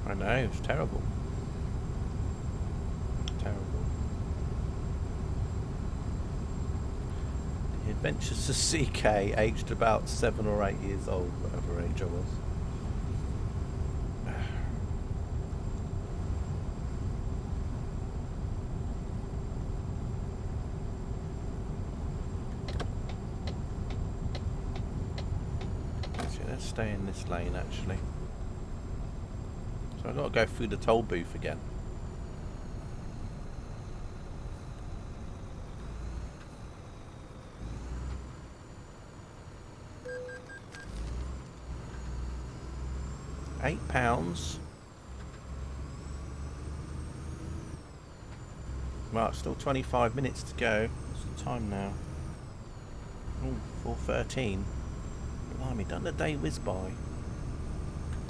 I know, it's terrible. Terrible. The Adventures of CK, aged about 7 or 8 years old, whatever age I was. So let's stay in this lane actually. So I've got to go through the toll booth again. £8. Right, still 25 minutes to go. What's the time now? Oh, 4:13. Blimey, don't the day whiz by.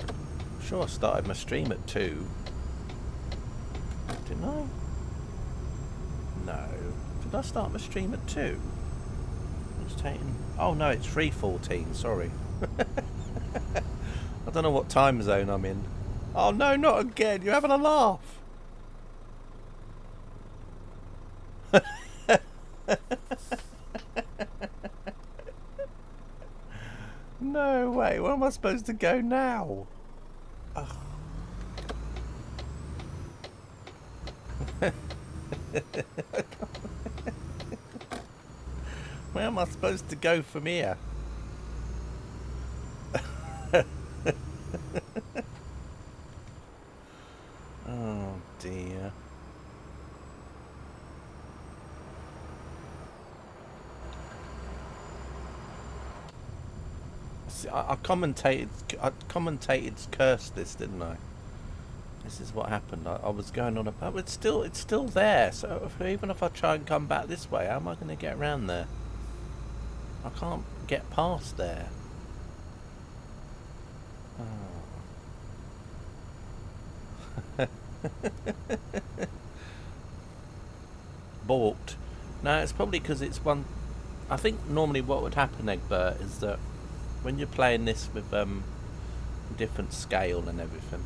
I'm sure I started my stream at 2. Didn't I? No. Did I start my stream at 2? It's taking... Oh no, it's 3:14, sorry. I don't know what time zone I'm in. Oh no, not again. You're having a laugh. No way. Where am I supposed to go now? Oh. Where am I supposed to go from here? Oh dear. See, I commentated Curse this, didn't I? This is what happened. I was going on about, but it's still there. So even if I try and come back this way, how am I going to get around there? I can't get past there. Oh. Balked. No, it's probably because it's one. I think normally what would happen, Egbert, is that when you're playing this with different scale and everything.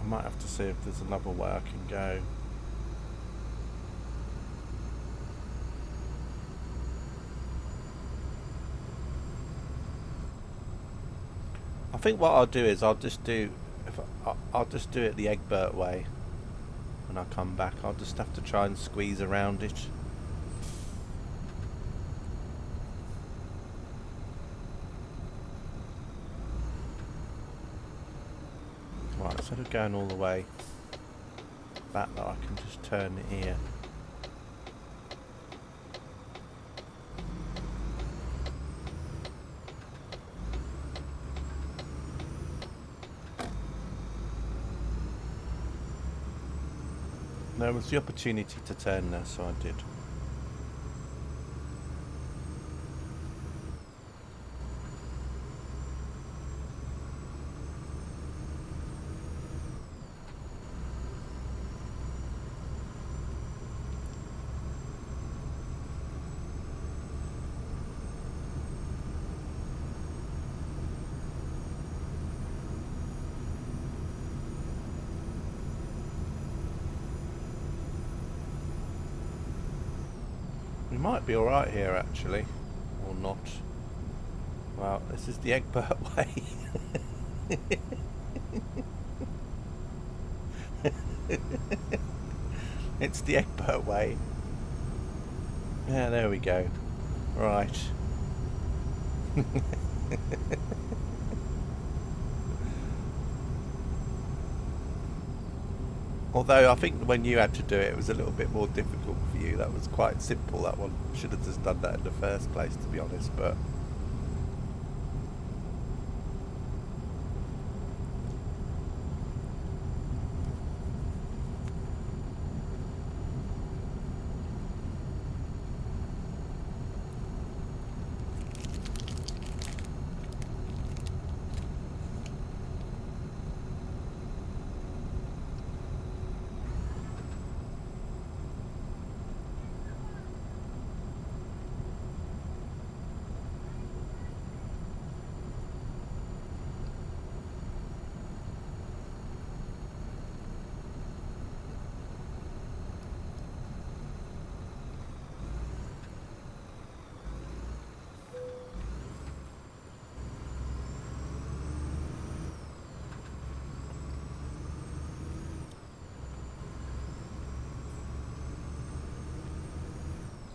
I might have to see if there's another way I can go. I think what I'll do is I'll just do it the Egbert way. When I come back, I'll just have to try and squeeze around it. Right, instead of going all the way back, though, I can just turn it here. There was the opportunity to turn there, so I did. We might be alright here, actually. Or not. Well, this is the Egbert way. It's the Egbert way. Yeah, there we go. Right. Although I think when you had to do it, it was a little bit more difficult for you. That was quite simple, that one. Should have just done that in the first place, to be honest, but...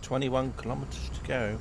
...21 kilometres to go.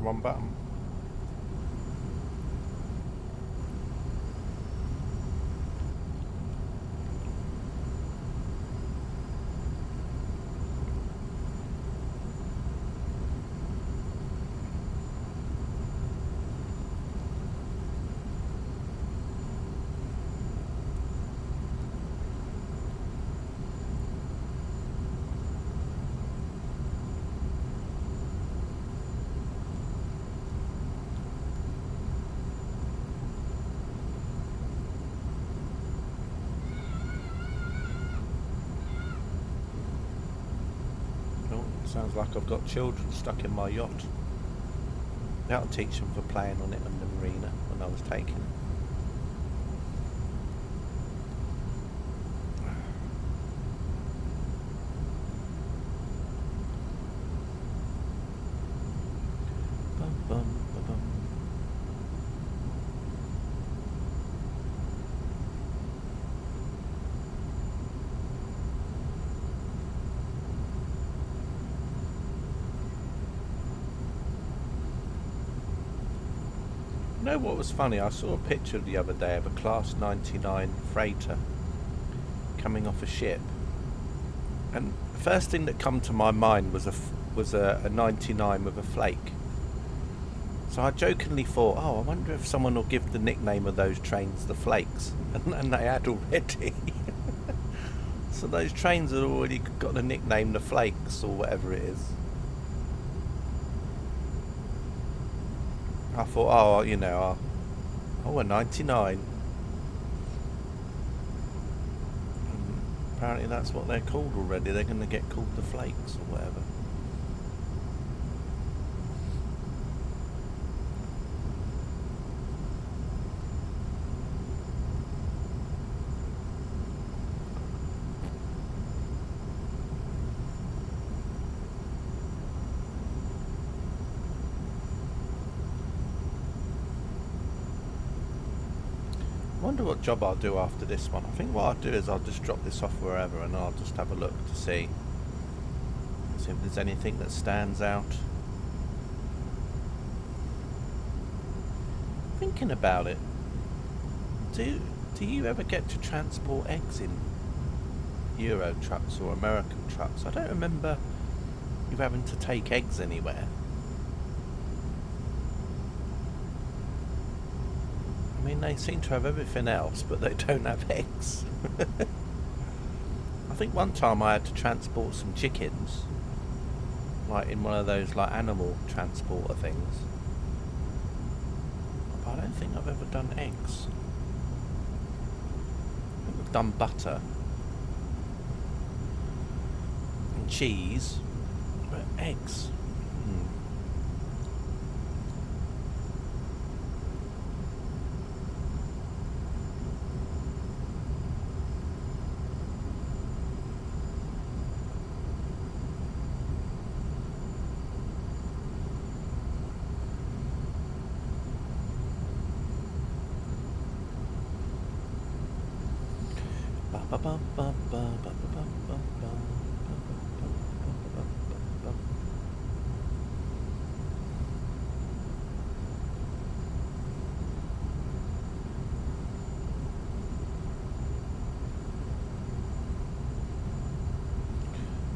wrong button. Sounds like I've got children stuck in my yacht. That'll teach them for playing on it in the marina when I was taking it. Bum, bum, ba, bum. You know what was funny? I saw a picture the other day of a Class 99 freighter coming off a ship, and the first thing that come to my mind was a 99 with a flake. So I jokingly thought, oh, I wonder if someone will give the nickname of those trains the Flakes, and they had already. So those trains had already got the nickname the Flakes or whatever it is. I thought, oh, you know, a 99. And apparently that's what they're called already. They're going to get called the Flakes or whatever. I wonder what job I'll do after this one. I think what I'll do is I'll just drop this off wherever and I'll just have a look to see if there's anything that stands out. Thinking about it, do you ever get to transport eggs in Euro trucks or American trucks? I don't remember you having to take eggs anywhere. I mean, they seem to have everything else, but they don't have eggs. I think one time I had to transport some chickens, like in one of those like animal transporter things. But I don't think I've ever done eggs. I think I've done butter and cheese, but eggs.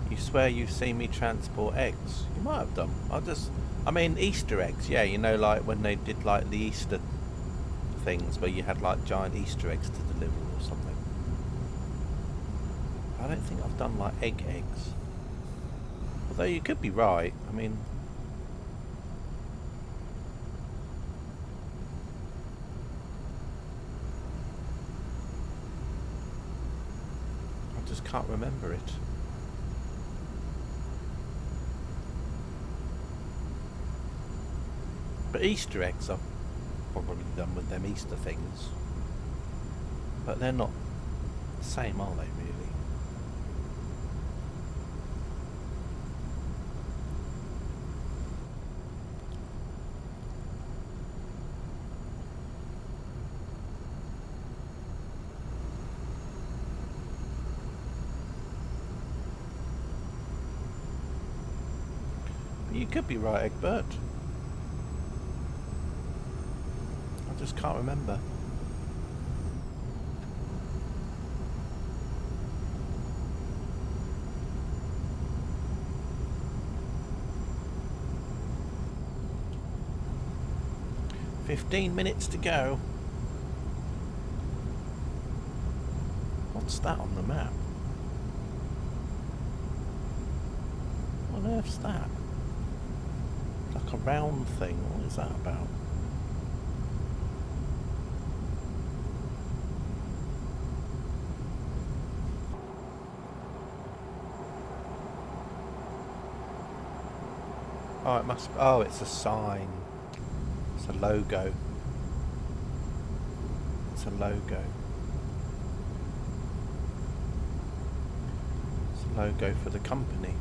You swear you've seen me transport eggs? You might have done. I mean, Easter eggs, yeah, you know, like when they did like the Easter things where you had like giant Easter eggs to deliver or something. I don't think I've done like eggs. Although you could be right. I mean, I just can't remember it. But Easter eggs I've probably done with them Easter things. But they're not the same, are they, really? But you could be right, Egbert. just can't remember. "15 minutes to go." What's that on the map? What on earth's that? It's like a round thing. What is that about? Oh, it must. Oh, it's a sign. It's a logo. It's a logo. It's a logo for the company.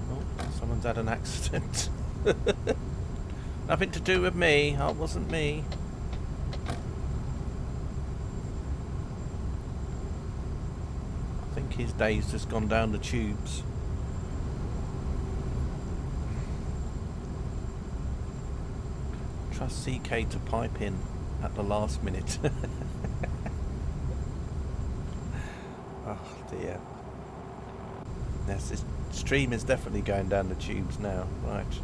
Oh, someone's had an accident. Nothing to do with me. Oh, it wasn't me. I think his day's just gone down the tubes. Trust CK to pipe in at the last minute. Oh dear. Yes, this stream is definitely going down the tubes now. Right.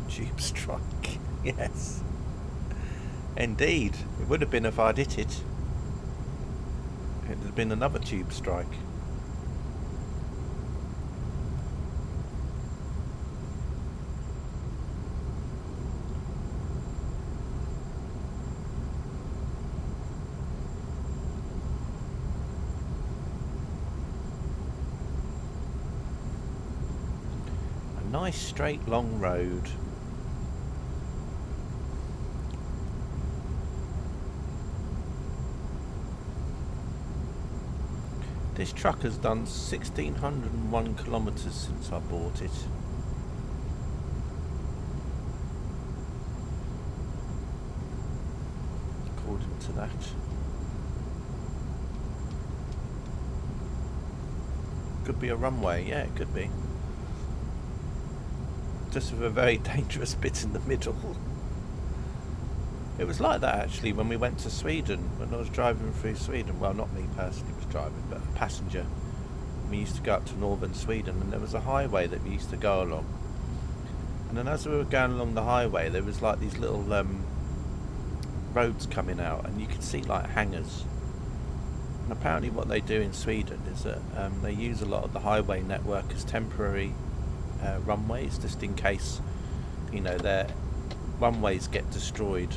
Tube strike. Yes. Indeed. It would have been if I'd hit it. It would have been another tube strike. A nice straight long road. This truck has done 1,601 kilometres since I bought it. According to that. Could be a runway, yeah, it could be. Just with a very dangerous bit in the middle. It was like that actually when we went to Sweden, when I was driving through Sweden. Well, not me personally was driving, but a passenger. We used to go up to northern Sweden and there was a highway that we used to go along. And then as we were going along the highway, there was like these little roads coming out and you could see like hangars. And apparently what they do in Sweden is that they use a lot of the highway network as temporary runways, just in case, you know, their runways get destroyed.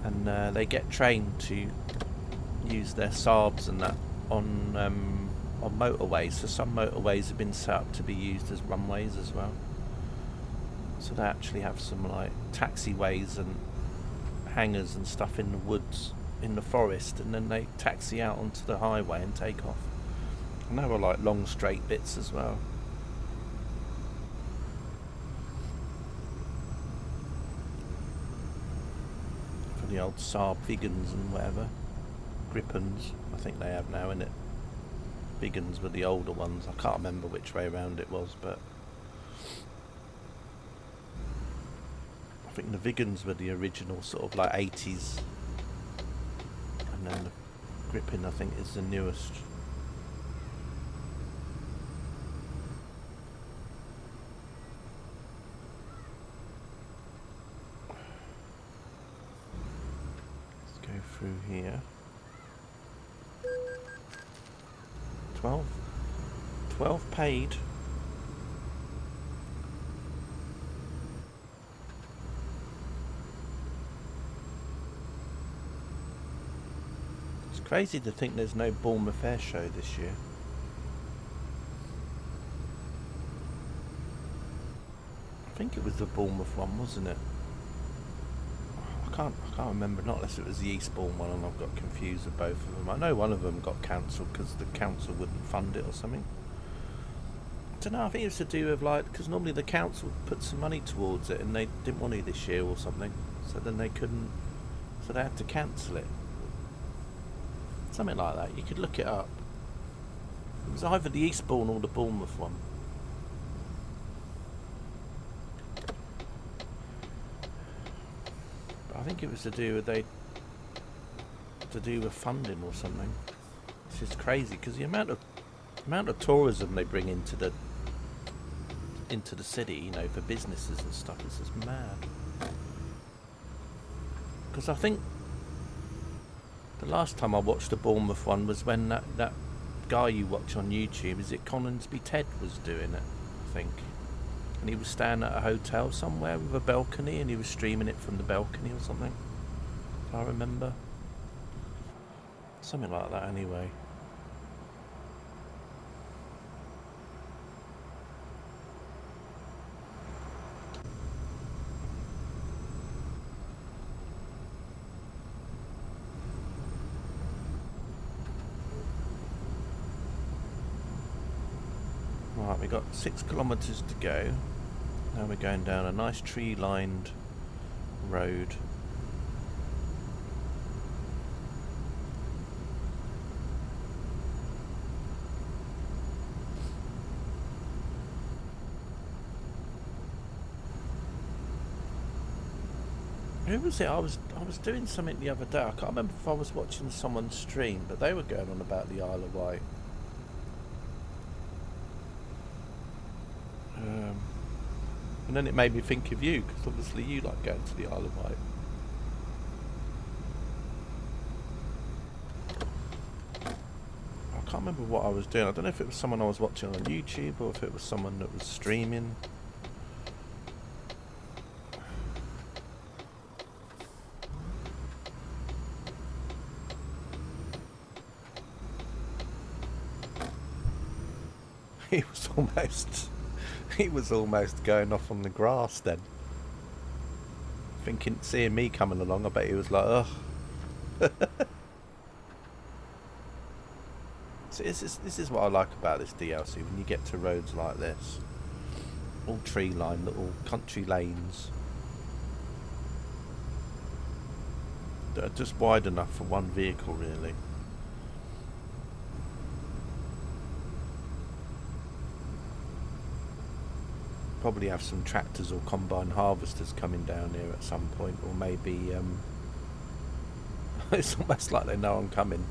And they get trained to use their Saabs and that on motorways. So some motorways have been set up to be used as runways as well. So they actually have some like taxiways and hangars and stuff in the woods, in the forest, and then they taxi out onto the highway and take off. And they were like long straight bits as well. The old Saab Vigans and whatever. Gripens, I think they have now, innit? Vigans were the older ones. I can't remember which way around it was, but I think the Vigans were the original sort of like 80s. And then the Gripen, I think, is the newest. Through here. 12 paid. It's crazy to think there's no Bournemouth Air Show this year. I think it was the Bournemouth one, wasn't it? I can't remember, not unless it was the Eastbourne one and I've got confused with both of them. I know one of them got cancelled because the council wouldn't fund it or something. I don't know, I think it was to do with like, because normally the council would put some money towards it and they didn't want to this year or something, so then they couldn't, so they had to cancel it. Something like that, you could look it up. It was either the Eastbourne or the Bournemouth one. But I think it was to do with funding or something. It's just crazy because the amount of tourism they bring into the city, you know, for businesses and stuff, is just mad. Because I think the last time I watched the Bournemouth one was when that guy you watch on YouTube, is it Coningsby Ted, was doing it, I think. And he was staying at a hotel somewhere with a balcony and he was streaming it from the balcony or something. If I remember. Something like that anyway. Right, we've got 6 kilometres to go. Now we're going down a nice tree-lined road. Who was it? I was doing something the other day. I can't remember if I was watching someone's stream, but they were going on about the Isle of Wight. And then it made me think of you, because obviously you like going to the Isle of Wight. I can't remember what I was doing. I don't know if it was someone I was watching on YouTube or if it was someone that was streaming. He was almost going off on the grass then. Seeing me coming along, I bet he was like, ugh. So this is what I like about this DLC, when you get to roads like this. All tree-lined little country lanes. That are just wide enough for one vehicle, really. Probably have some tractors or combine harvesters coming down here at some point, or maybe it's almost like they know I'm coming.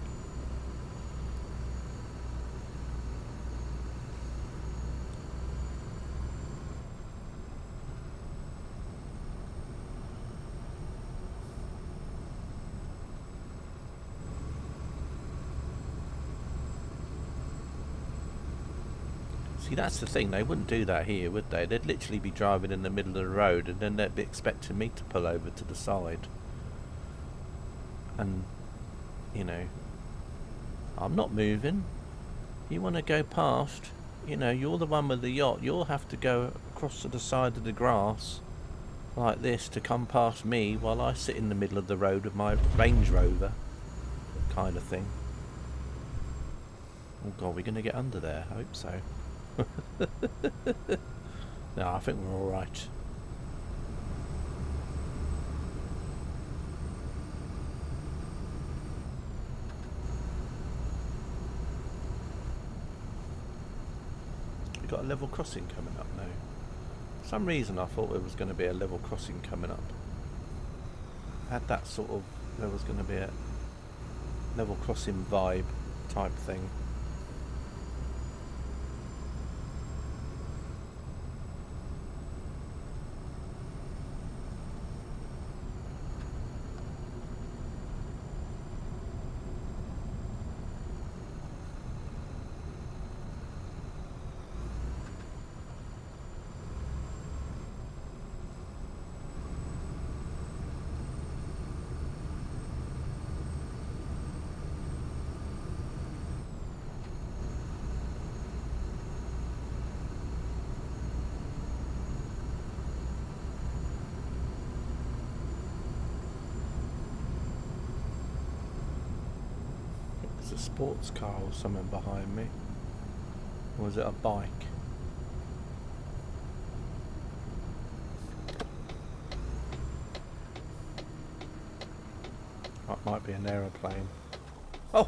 See, that's the thing, they wouldn't do that here, would they? They'd literally be driving in the middle of the road and then they'd be expecting me to pull over to the side. And, you know, I'm not moving. You want to go past, you know, you're the one with the yacht, you'll have to go across to the side of the grass like this to come past me while I sit in the middle of the road with my Range Rover, kind of thing. Oh god, we're going to get under there, I hope so. No, I think we're alright. We've got a level crossing coming up now. For some reason I thought there was going to be a level crossing coming up. I had that sort of, there was going to be a level crossing vibe type thing. A sports car or something behind me, or was it a bike? That might be an aeroplane. Oh,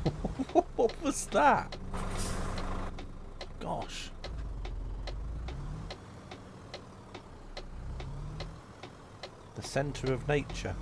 what was that? gosh. The centre of nature.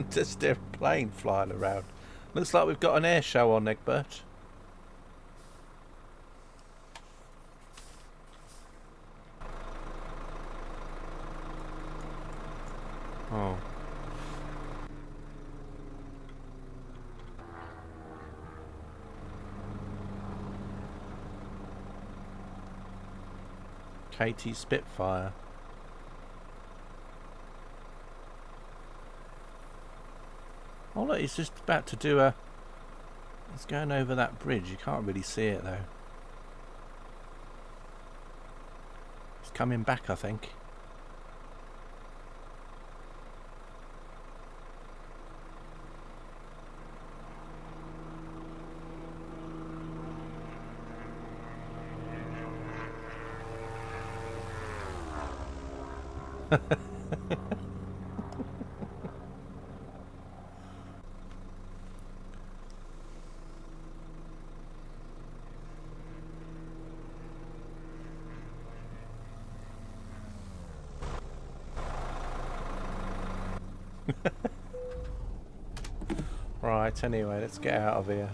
Just a plane flying around. Looks like we've got an air show on, Egbert. Oh. Katie Spitfire. Oh look, he's just about to do a... He's going over that bridge. You can't really see it though. He's coming back, I think. Right, anyway, let's get out of here.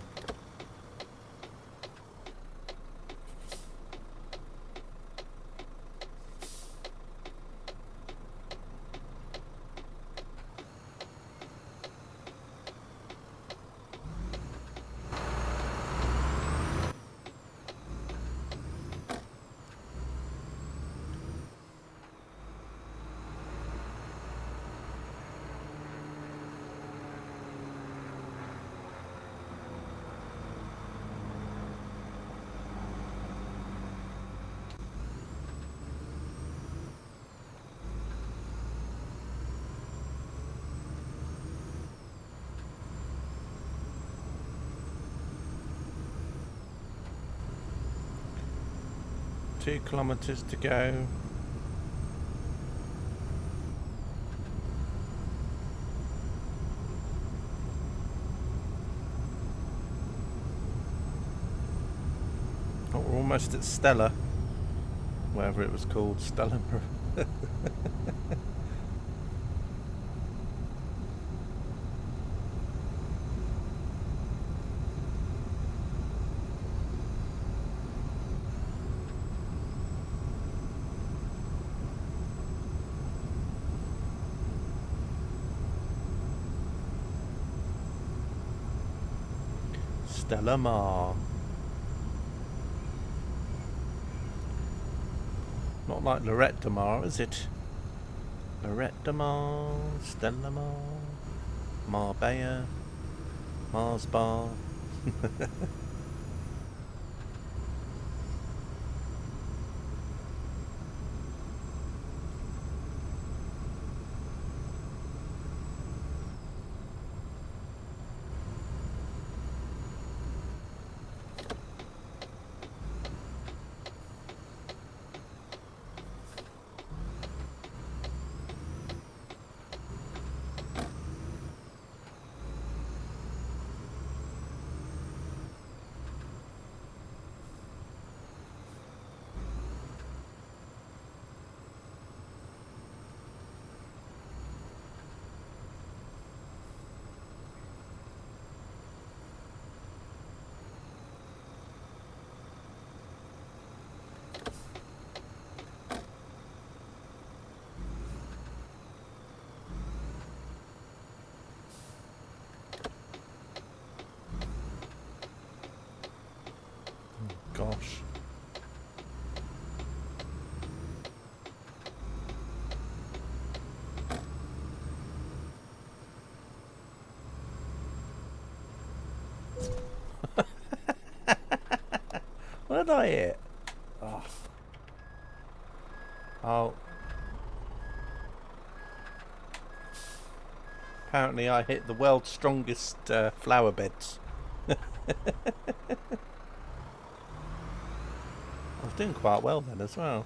Two kilometres to go. Oh, we're almost at Stella. Whatever it was called, Stella. Stella Mar. Not like Lorette de Mar, is it? Lorette de Mar, Stella Mar, Marbella, Mars Bar. Gosh. What did I hit? Oh. Oh. Apparently I hit the world's strongest flower beds. I was doing quite well then as well.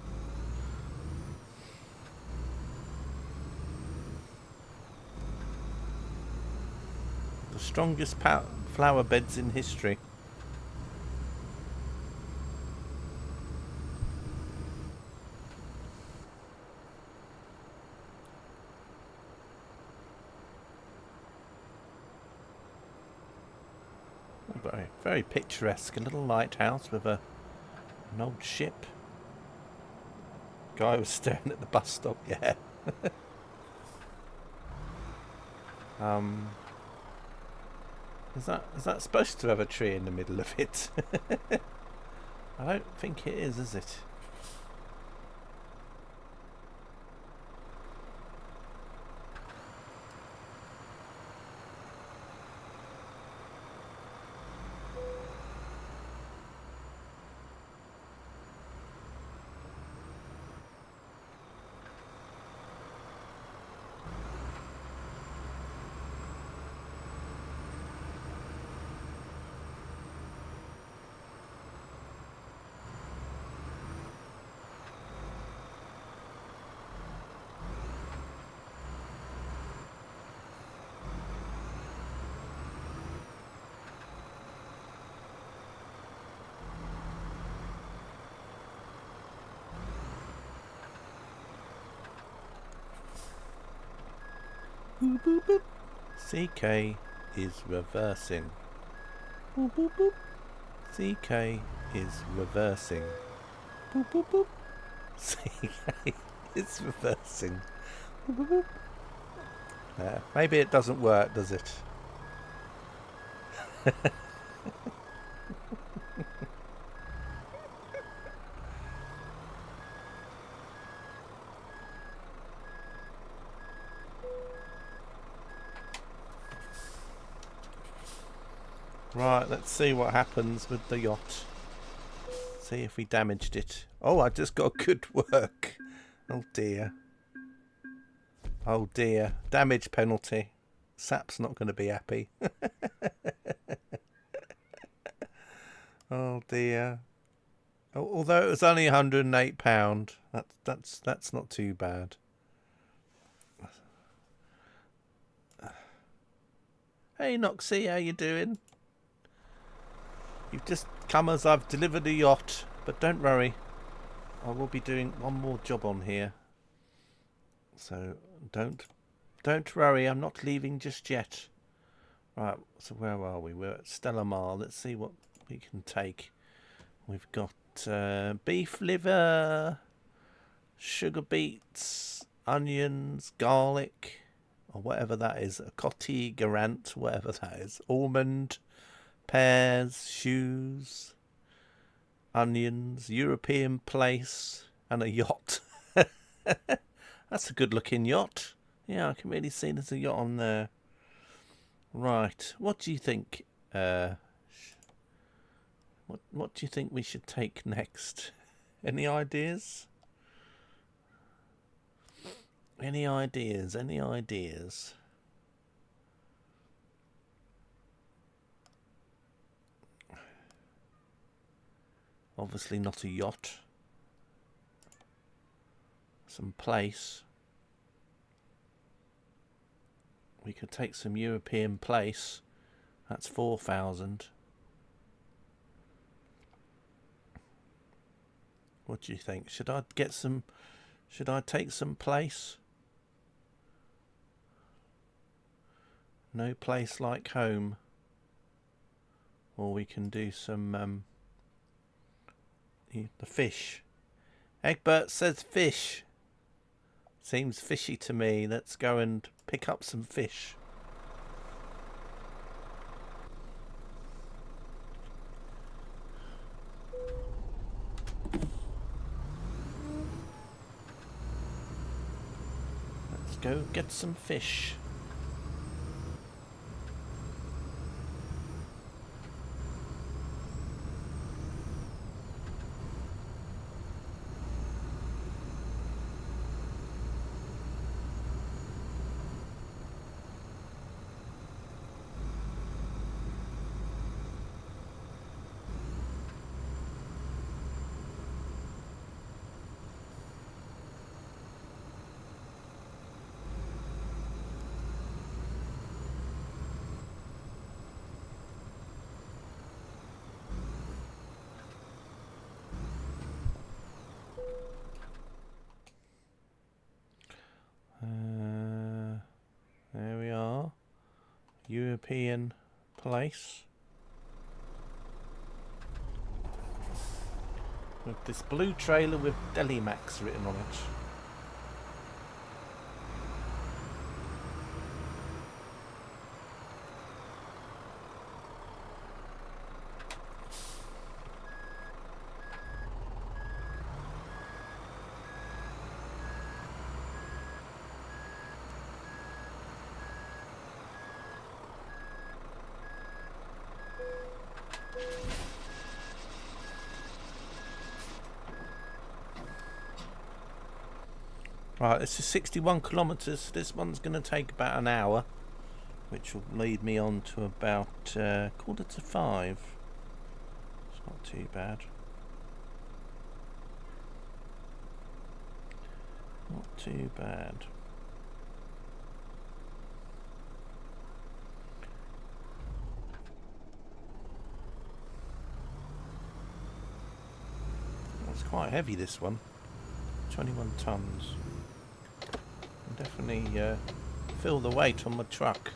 The strongest flower beds in history. Very, very picturesque. A little lighthouse with an old ship. Guy was staring at the bus stop. Yeah. Is that supposed to have a tree in the middle of it? I don't think it is it? Boop, boop, boop. CK is reversing. Boop, boop, boop. CK is reversing. Boop, boop, boop. CK is reversing. Boop, boop, boop. Maybe it doesn't work, does it? Right, let's see what happens with the yacht. See if we damaged it. Oh, I just got good work. Oh dear. Oh dear. Damage penalty. Sap's not going to be happy. Oh dear. Although it was only £108, that's not too bad. Hey Noxie, how you doing? You've just come as I've delivered a yacht, but don't worry, I will be doing one more job on here. So don't worry, I'm not leaving just yet. Right, so where are we? We're at Stella Mar. Let's see what we can take. We've got beef liver, sugar beets, onions, garlic, or whatever that is, a cotti garant, whatever that is, almond, pears, shoes, onions, European place, and a yacht. That's a good looking yacht. Yeah, I can really see there's a yacht on there. Right, what do you think? What do you think we should take next? Any ideas? Any ideas? Any ideas? Obviously not a yacht. Some place. We could take some European place. That's 4,000. What do you think? Should I take some place? No place like home. Or we can do some the fish. Egbert says fish. Seems fishy to me. Let's go and pick up some fish. Let's go get some fish. European place. With this blue trailer with Delimax written on it. Right, this is 61 kilometres. This one's going to take about an hour, which will lead me on to about 4:45. It's not too bad. Not too bad. It's quite heavy, this one. 21 tonnes. Definitely feel the weight on my truck.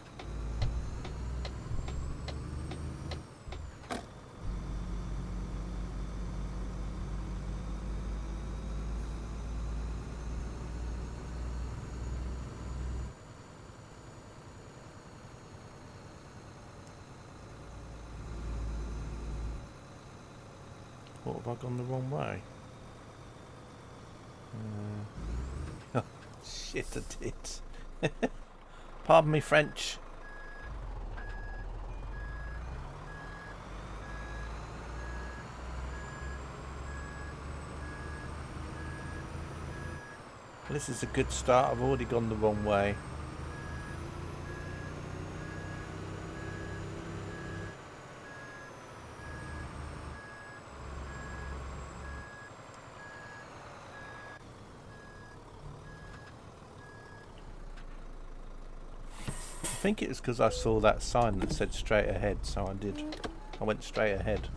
What, have I gone the wrong way? Oh, shit, I did. Pardon me, French. This is a good start. I've already gone the wrong way. I think it was because I saw that sign that said straight ahead, so I did. I went straight ahead.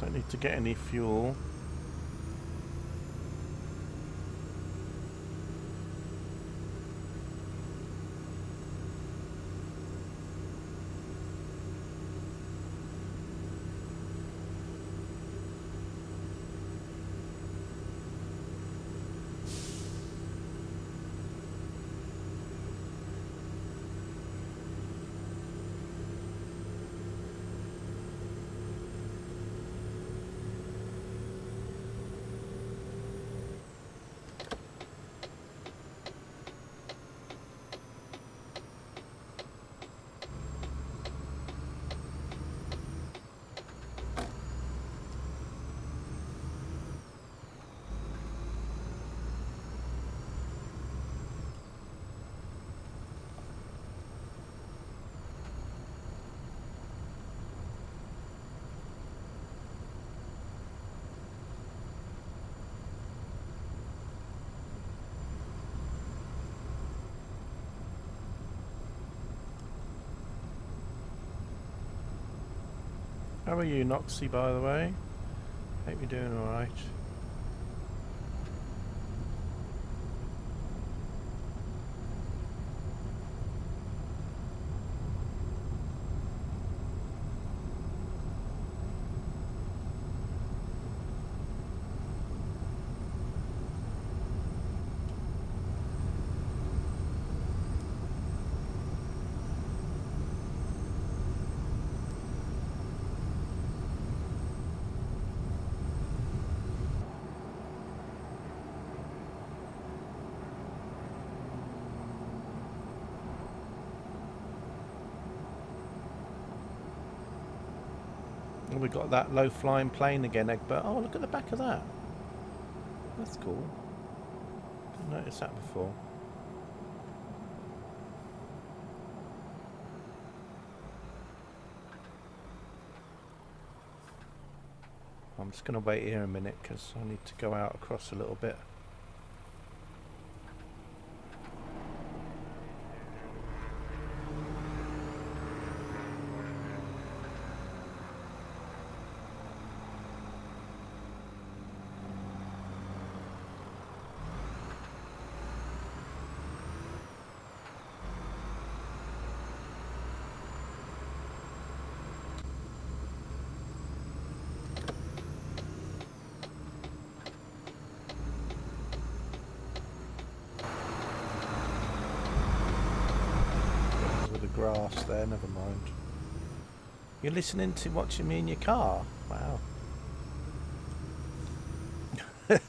Don't need to get any fuel. How are you, Noxie, by the way? Hope you're doing alright. Oh, we got that low flying plane again, Egbert. Oh, look at the back of that. That's cool. Didn't notice that before. I'm just going to wait here a minute because I need to go out across a little bit. Grass there, never mind. You're listening to watching me in your car? Wow.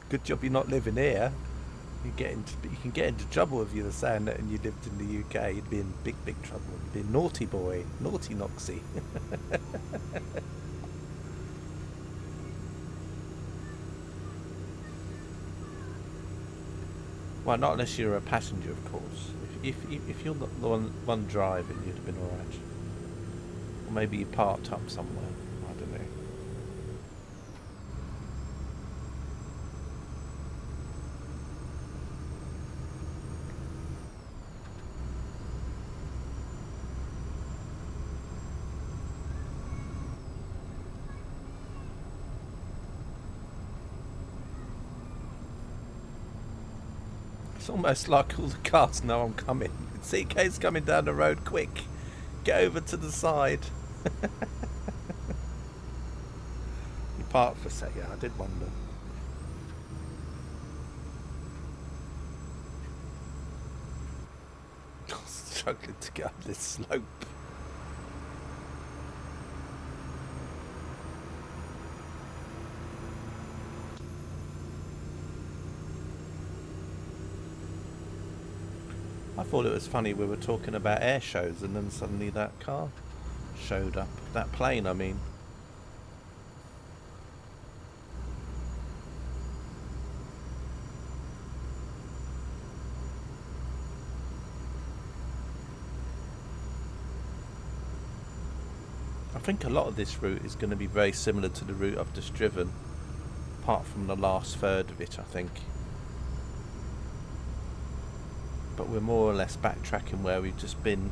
Good job you're not living here. You can get into trouble if you were saying that and you lived in the UK. You'd be in big trouble. You'd be a naughty boy, naughty Noxy. Well, not unless you're a passenger, of course. If you're not the one driving, you'd have been alright. Or maybe you parked up somewhere. I don't know. It's almost like all the cars know I'm coming. CK's coming down the road, quick. Get over to the side. You parked for a sec, yeah, I did wonder. I'm struggling to get up this slope. I thought it was funny we were talking about air shows and then suddenly that car showed up. That plane, I mean. I think a lot of this route is going to be very similar to the route I've just driven, apart from the last third of it, I think. But we're more or less backtracking where we've just been.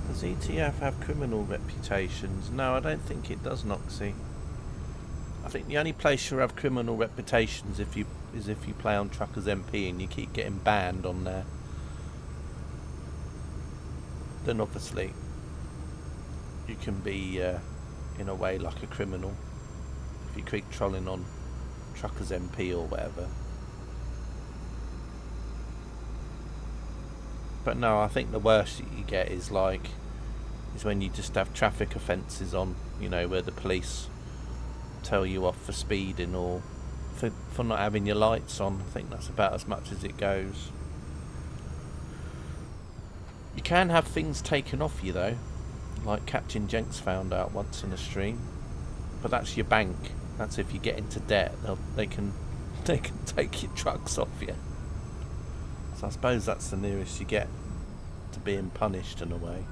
Does ETF have criminal reputations? No, I don't think it does, Noxy. I think the only place you'll have criminal reputations is if you play on Truckers MP and you keep getting banned on there. Then obviously you can be in a way like a criminal if you keep trolling on Truckers MP or whatever. But no, I think the worst you get is when you just have traffic offences on, you know, where the police tell you off for speeding or for not having your lights on. I think that's about as much as it goes. You can have things taken off you though, like Captain Jenks found out once in a stream. But that's your bank. That's if you get into debt, they can take your trucks off you. So I suppose that's the nearest you get to being punished in a way.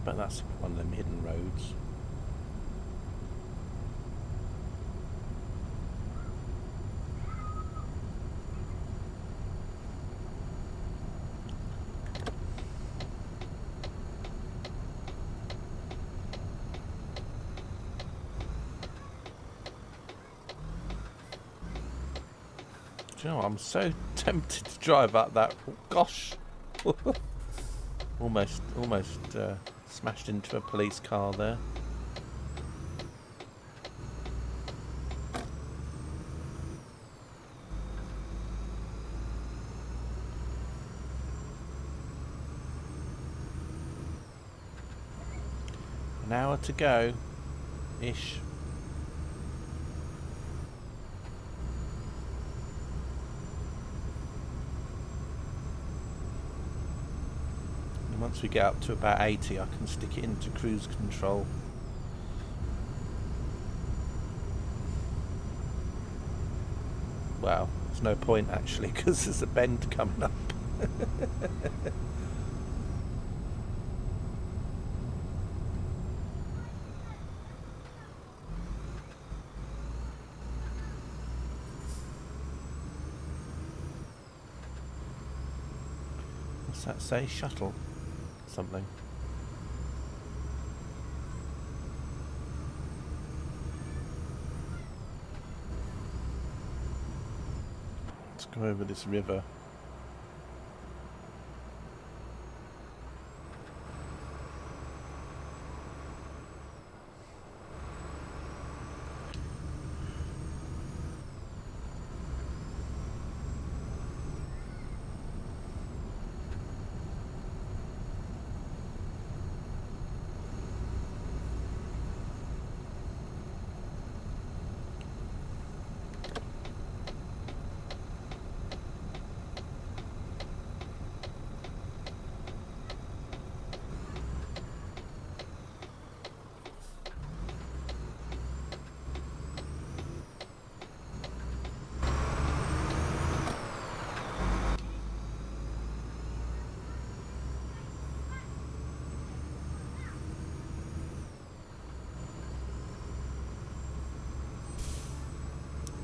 But that's one of them hidden roads. You know, I'm so tempted to drive up that. Gosh, almost smashed into a police car there. An hour to go, ish. Once we get up to about 80, I can stick it into cruise control. Well, There's no point actually because there's a bend coming up. What's that say? Shuttle? Something. Let's go over this river.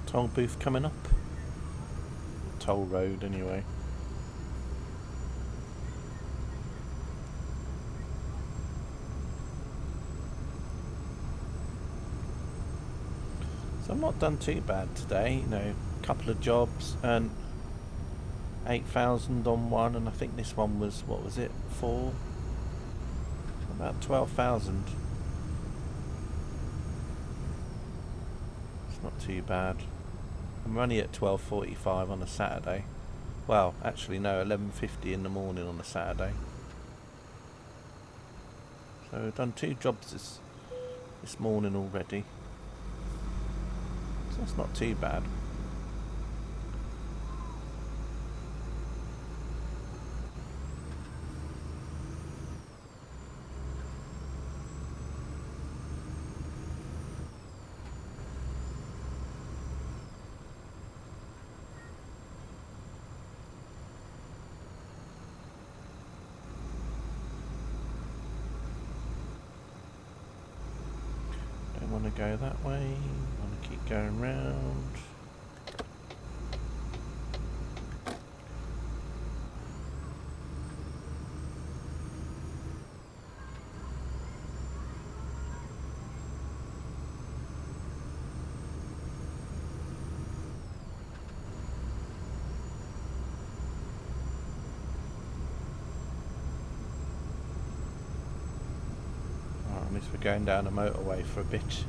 Toll booth coming up. Toll road anyway. So I'm not done too bad today, you know, a couple of jobs and 8,000 on one, and I think this one was, what was it, 4? About 12,000. It's not too bad. I'm running at 12:45 on a Saturday. Well, actually no, 11:50 in the morning on a Saturday. So I've done 2 jobs this morning already. So that's not too bad. Want to go that way, want to keep going round. At least we're going down a motorway for a bit.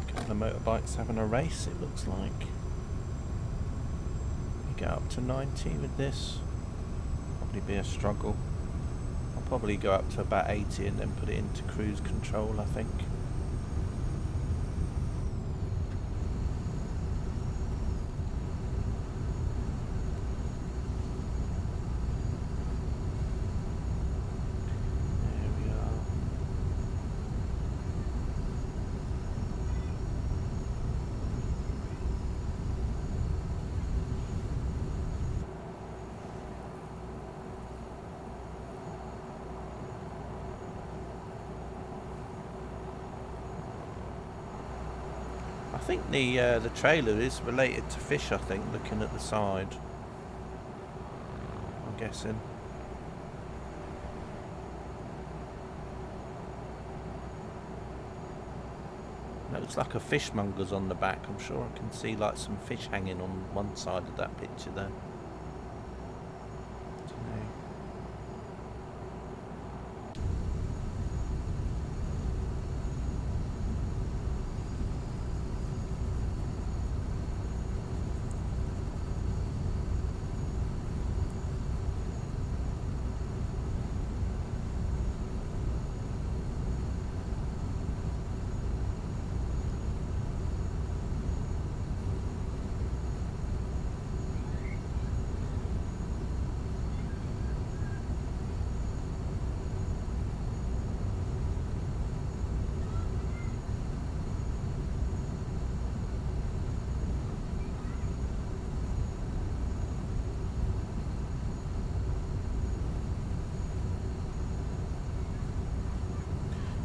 A couple of motorbikes having a race, it looks like. We get up to 90 with this. Probably be a struggle. I'll probably go up to about 80 and then put it into cruise control, I think. I think the trailer is related to fish, I think, looking at the side. I'm guessing. Looks like a fishmonger's on the back. I'm sure I can see like some fish hanging on one side of that picture there.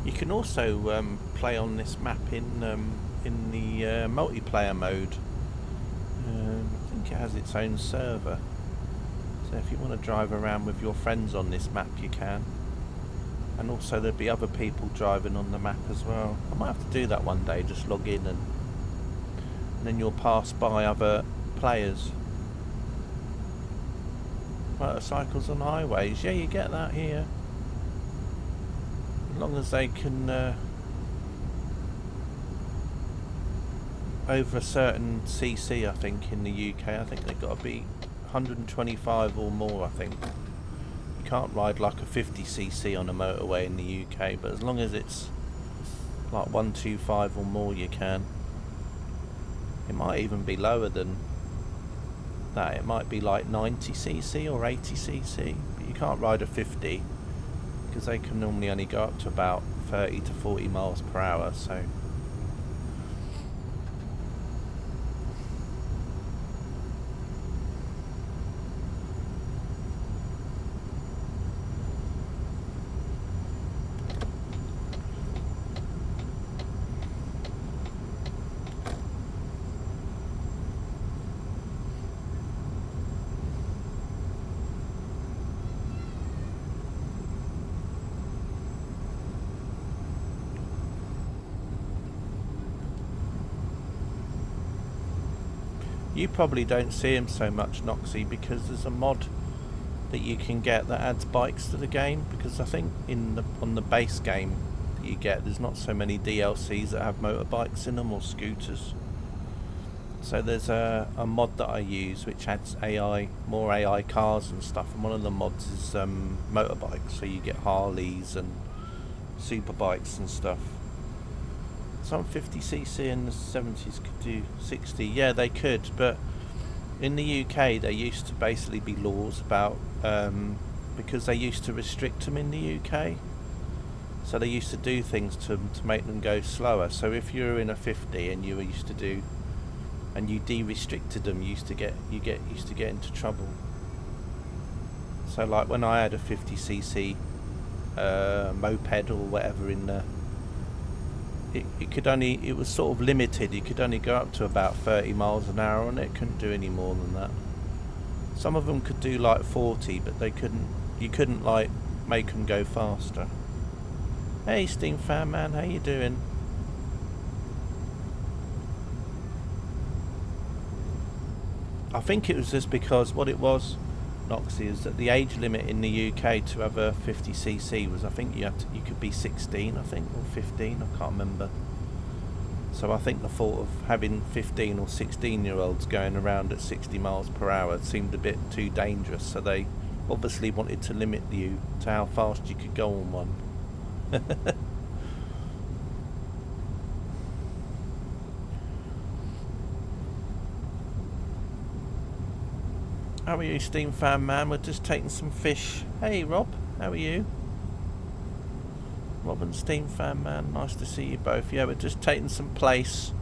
You can also play on this map in the multiplayer mode. I think it has its own server. So if you want to drive around with your friends on this map, you can. And also there'll be other people driving on the map as well. I might have to do that one day, just log in and then you'll pass by other players. Motorcycles on highways, yeah, you get that here. As long as they can over a certain cc, I think, in the UK. I think they've got to be 125 or more, I think. You can't ride like a 50cc on a motorway in the UK, but as long as it's like 125 or more, you can. It might even be lower than that. It might be like 90cc or 80cc, but you can't ride a 50 because they can normally only go up to about 30 to 40 miles per hour, so you probably don't see him so much, Noxie, because there's a mod that you can get that adds bikes to the game, because I think on the base game that you get, there's not so many DLCs that have motorbikes in them or scooters. So there's a mod that I use which adds more AI cars and stuff, and one of the mods is motorbikes, so you get Harleys and super bikes and stuff. Some 50cc in the 70s could do 60. Yeah, they could, but in the UK there used to basically be laws about because they used to restrict them in the UK, so they used to do things to make them go slower. So if you were in a 50 and you used to do and you de-restricted them, you used to get into trouble. So like when I had a 50cc moped or whatever in the it was sort of limited. You could only go up to about 30 miles an hour and it couldn't do any more than that. Some of them could do like 40, but you couldn't like make them go faster. Hey Steam Fan Man, how you doing? I think it was just because what it was, Noxie, is that the age limit in the UK to have a 50cc was, I think you could be 16, I think, or 15, I can't remember. So I think the thought of having 15 or 16-year-olds going around at 60 miles per hour seemed a bit too dangerous, so they obviously wanted to limit you to how fast you could go on one. How are you, Steam Fan Man? We're just taking some fish. Hey Rob, how are you? Rob and Steam Fan Man, nice to see you both. Yeah, we're just taking some place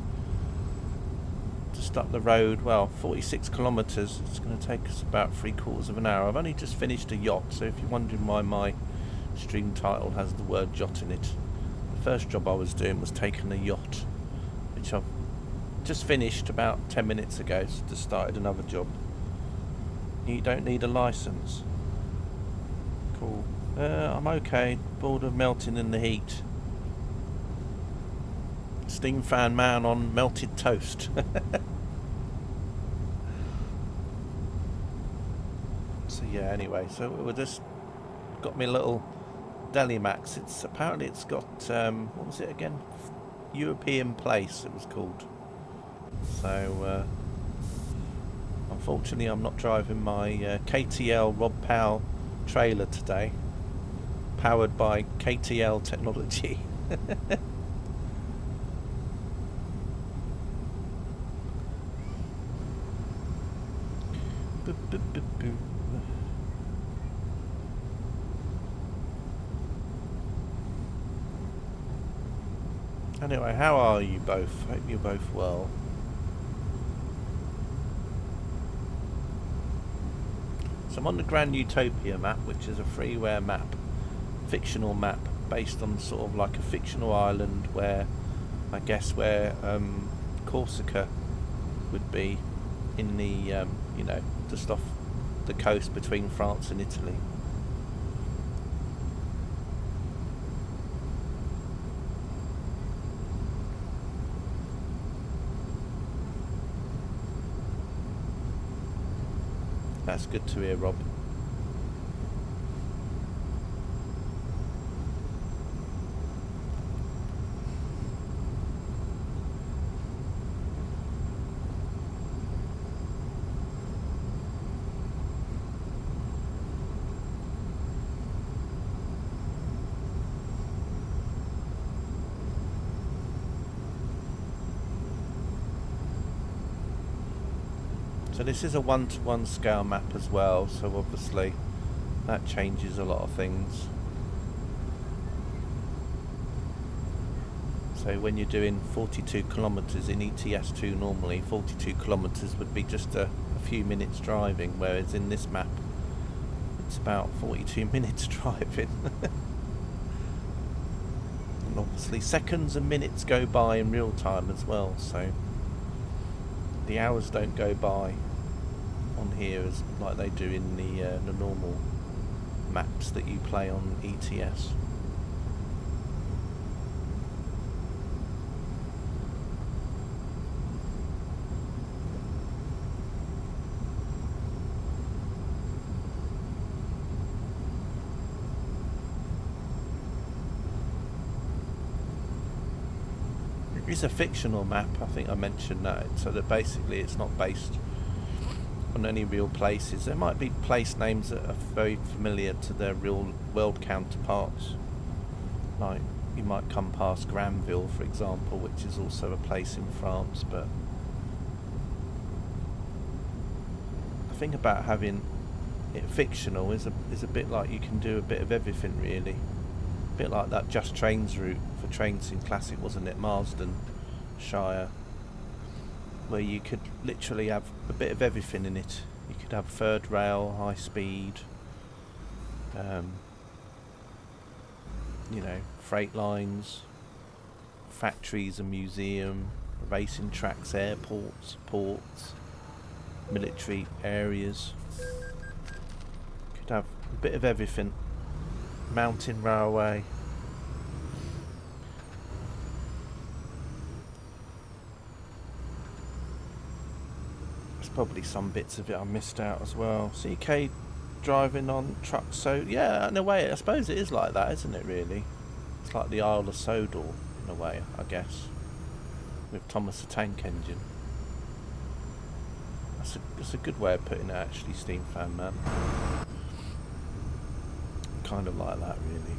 just up the road. Well, 46 kilometres. It's going to take us about 3/4 of an hour. I've only just finished a yacht, so if you're wondering why my stream title has the word yacht in it, the first job I was doing was taking a yacht, which I've just finished about 10 minutes ago, so just started another job. You don't need a license. Cool. I'm okay. Bored of melting in the heat. Steam Fan Man on melted toast. So yeah, anyway, so we just got me a little Deli Max. Apparently it's got what was it again? European Place it was called. So unfortunately, I'm not driving my KTL Rob Powell trailer today, powered by KTL technology. Boop, boop, boop, boop. Anyway, how are you both? Hope you're both well. So I'm on the Grand Utopia Map, which is a freeware map, fictional map based on sort of like a fictional island where, I guess, where Corsica would be in the, you know, just off the coast between France and Italy. That's good to hear, Rob. So this is a 1-to-1 scale map as well, so obviously that changes a lot of things. So when you're doing 42 kilometres in ETS2 normally, 42 kilometres would be just a few minutes driving, whereas in this map it's about 42 minutes driving. And obviously seconds and minutes go by in real time as well, so the hours don't go by on here as like they do in the normal maps that you play on ETS. It's a fictional map, I think I mentioned that, so that basically it's not based on any real places. There might be place names that are very familiar to their real world counterparts, like you might come past Granville, for example, which is also a place in France, but the thing about having it fictional is a bit like you can do a bit of everything, really. A bit like that Just Trains route for Train Sim Classic, wasn't it? Marsden Shire, where you could literally have a bit of everything in it. You could have third rail, high speed, you know, freight lines, factories, a museum, racing tracks, airports, ports, military areas. You could have a bit of everything. Mountain railway. There's probably some bits of it I missed out as well. CK driving on trucks, so yeah, in a way I suppose it is like that, isn't it, really? It's like the Isle of Sodor in a way, I guess, with Thomas the Tank Engine. That's a good way of putting it, actually, Steam Fan Man. Kind of like that, really.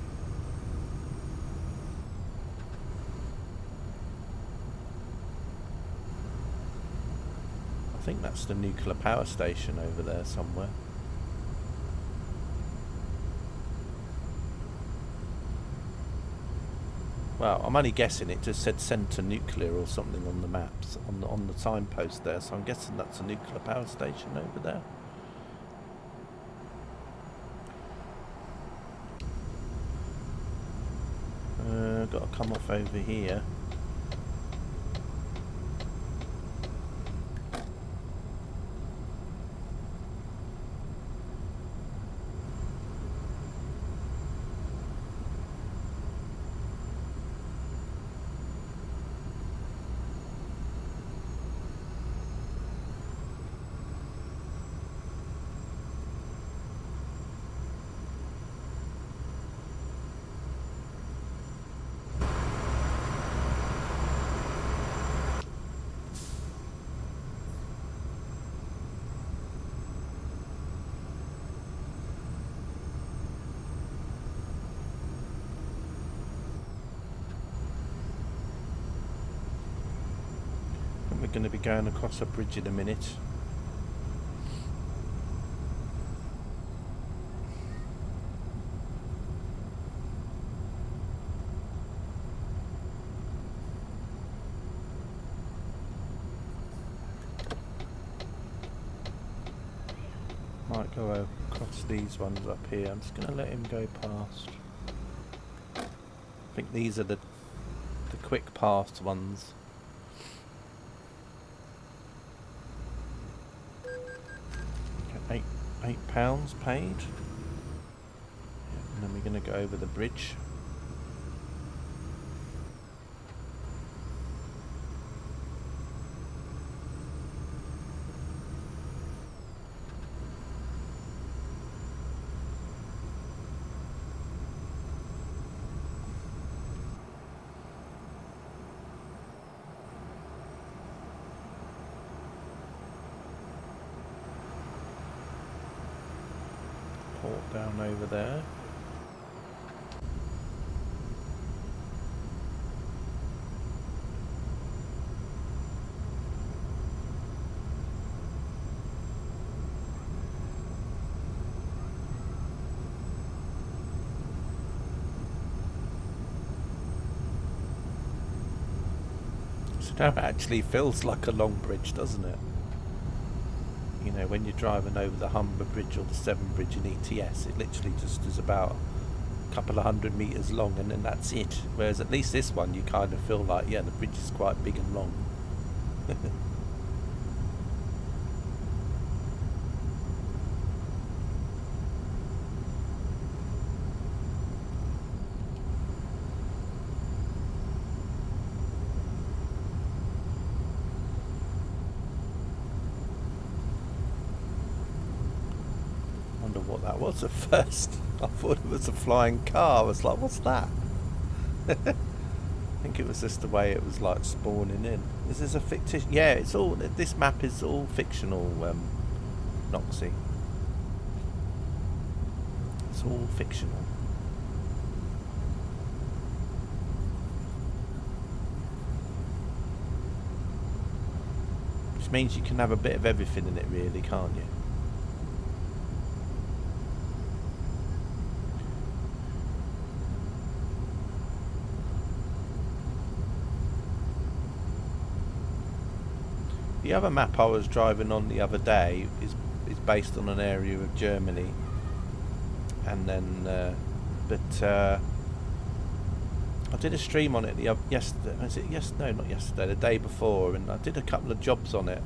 I think that's the nuclear power station over there somewhere. Well, I'm only guessing. It just said Centre Nuclear or something on the maps, on the signpost there, so I'm guessing that's a nuclear power station over there. Got to come off over here. We're going to be going across a bridge in a minute. Might go across these ones up here. I'm just going to let him go past. I think these are the quick pass ones. £8 paid. And then we're going to go over the bridge. Port down over there. So now it actually feels like a long bridge, doesn't it? You know, when you're driving over the Humber Bridge or the Severn Bridge in ETS, it literally just is about a couple of 100 metres long and then that's it. Whereas at least this one, you kind of feel like, yeah, the bridge is quite big and long. What that was at first. I thought it was a flying car. I was like, what's that? I think it was just the way it was like spawning in. Is this a fictitious? Yeah, it's all. This map is all fictional, Noxy. It's all fictional. Which means you can have a bit of everything in it, really, can't you? The other map I was driving on the other day is based on an area of Germany, and then I did a stream on it yesterday. Is it no, not yesterday, the day before, and I did a couple of jobs on it,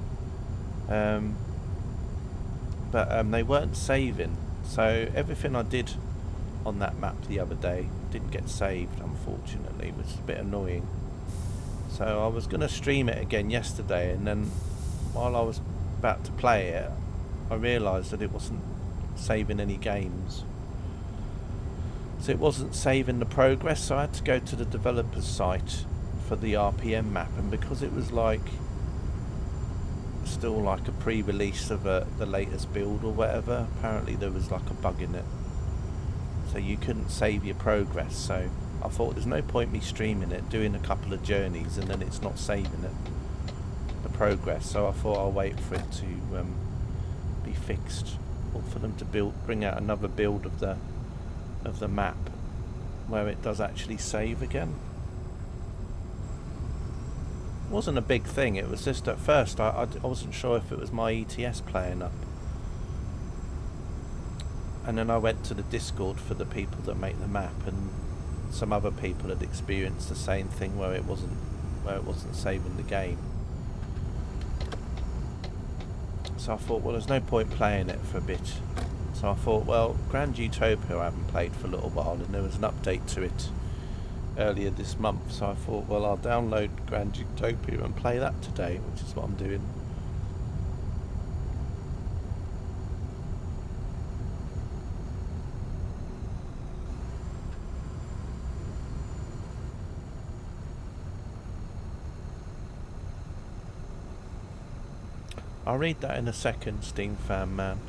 but they weren't saving, so everything I did on that map the other day didn't get saved, unfortunately, which is a bit annoying. So I was going to stream it again yesterday, and then while I was about to play it, I realised that it wasn't saving any games. So it wasn't saving the progress, so I had to go to the developer's site for the RPM map, and because it was like still like a pre-release of the latest build or whatever, apparently there was like a bug in it. So you couldn't save your progress, so I thought there's no point me streaming it, doing a couple of journeys, and then it's not saving it, the progress. So I thought I'll wait for it to be fixed, or for them to bring out another build of the map where it does actually save again. It wasn't a big thing. It was just at first I wasn't sure if it was my ETS playing up. And then I went to the Discord for the people that make the map, and some other people had experienced the same thing where it wasn't saving the game. So I thought, well, there's no point playing it for a bit. So I thought, well, Grand Utopia I haven't played for a little while, and there was an update to it earlier this month. So I thought, well, I'll download Grand Utopia and play that today, which is what I'm doing. I'll read that in a second, Steam Fan Man.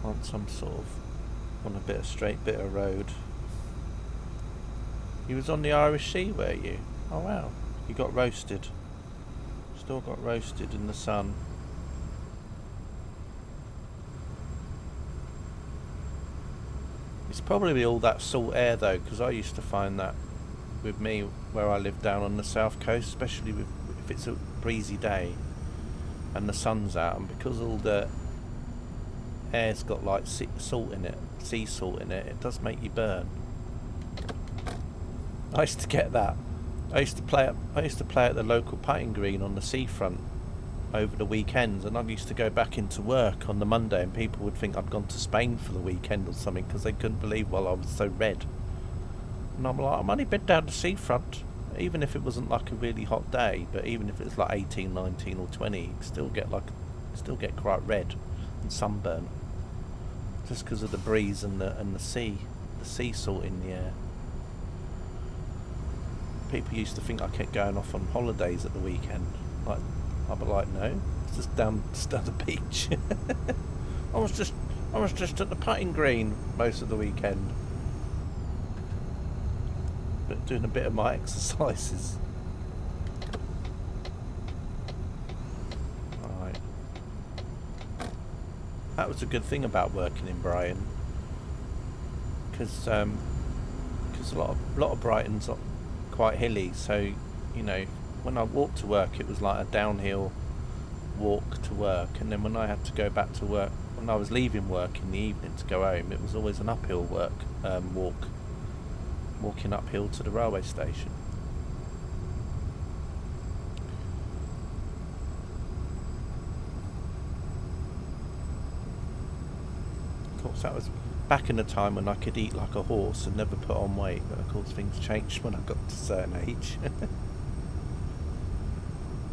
Once I'm sort of on a straight bit of road. You was on the Irish Sea, were you? Oh wow. You got roasted. Still got roasted in the sun. It's probably all that salt air though, because I used to find that with me where I live down on the south coast, especially if it's a breezy day and the sun's out, and because all the air's got like salt in it, sea salt in it, it does make you burn. I used to get that. I used to play at the local putting green on the seafront over the weekends, and I used to go back into work on the Monday, and people would think I'd gone to Spain for the weekend or something because they couldn't believe I was so red. And I'm like, I'm only been down the seafront, even if it wasn't like a really hot day, but even if it's like 18, 19 or 20, you still get quite red and sunburnt, just because of the breeze and the sea salt in the air. People used to think I kept going off on holidays at the weekend. Like, I'd be like, no, it's just down the beach. I was just at the putting green most of the weekend, but doing a bit of my exercises. Right. That was a good thing about working in Brighton, because a lot of Brighton's quite hilly, so you know, when I walked to work it was like a downhill walk to work, and then when I had to go back to work, when I was leaving work in the evening to go home, it was always an uphill walking uphill to the railway station. Of course, that was back in the time when I could eat like a horse and never put on weight, but of course things changed when I got to a certain age.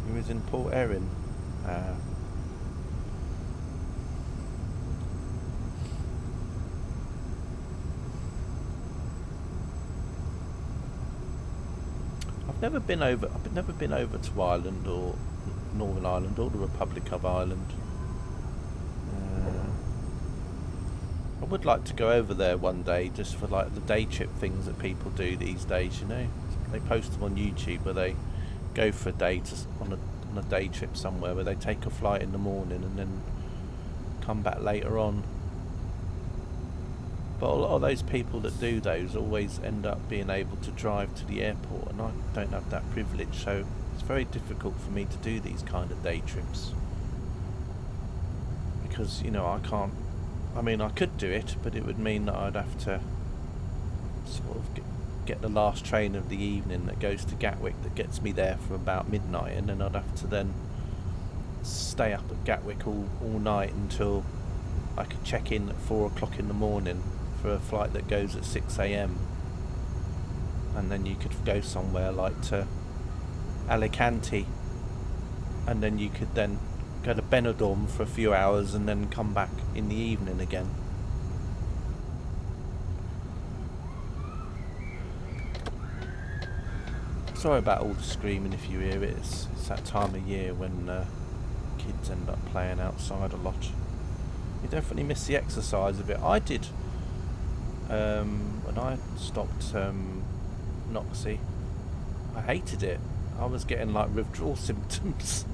He was in Port Erin. I've never been over to Ireland or Northern Ireland or the Republic of Ireland. I would like to go over there one day, just for like the day trip things that people do these days. You know, they post them on YouTube where they go for a day on a day trip somewhere, where they take a flight in the morning and then come back later on. But a lot of those people that do those always end up being able to drive to the airport, and I don't have that privilege, so it's very difficult for me to do these kind of day trips, because you know, I can't. I mean, I could do it, but it would mean that I'd have to sort of get the last train of the evening that goes to Gatwick, that gets me there for about midnight, and then I'd have to then stay up at Gatwick all night until I could check in at 4 o'clock in the morning for a flight that goes at 6 a.m. and then you could go somewhere like to Alicante, and then you could then go to Benidorm for a few hours and then come back in the evening again. Sorry about all the screaming if you hear it. It's that time of year when kids end up playing outside a lot. You definitely miss the exercise of it. I did when I stopped Noxie. I hated it. I was getting like withdrawal symptoms.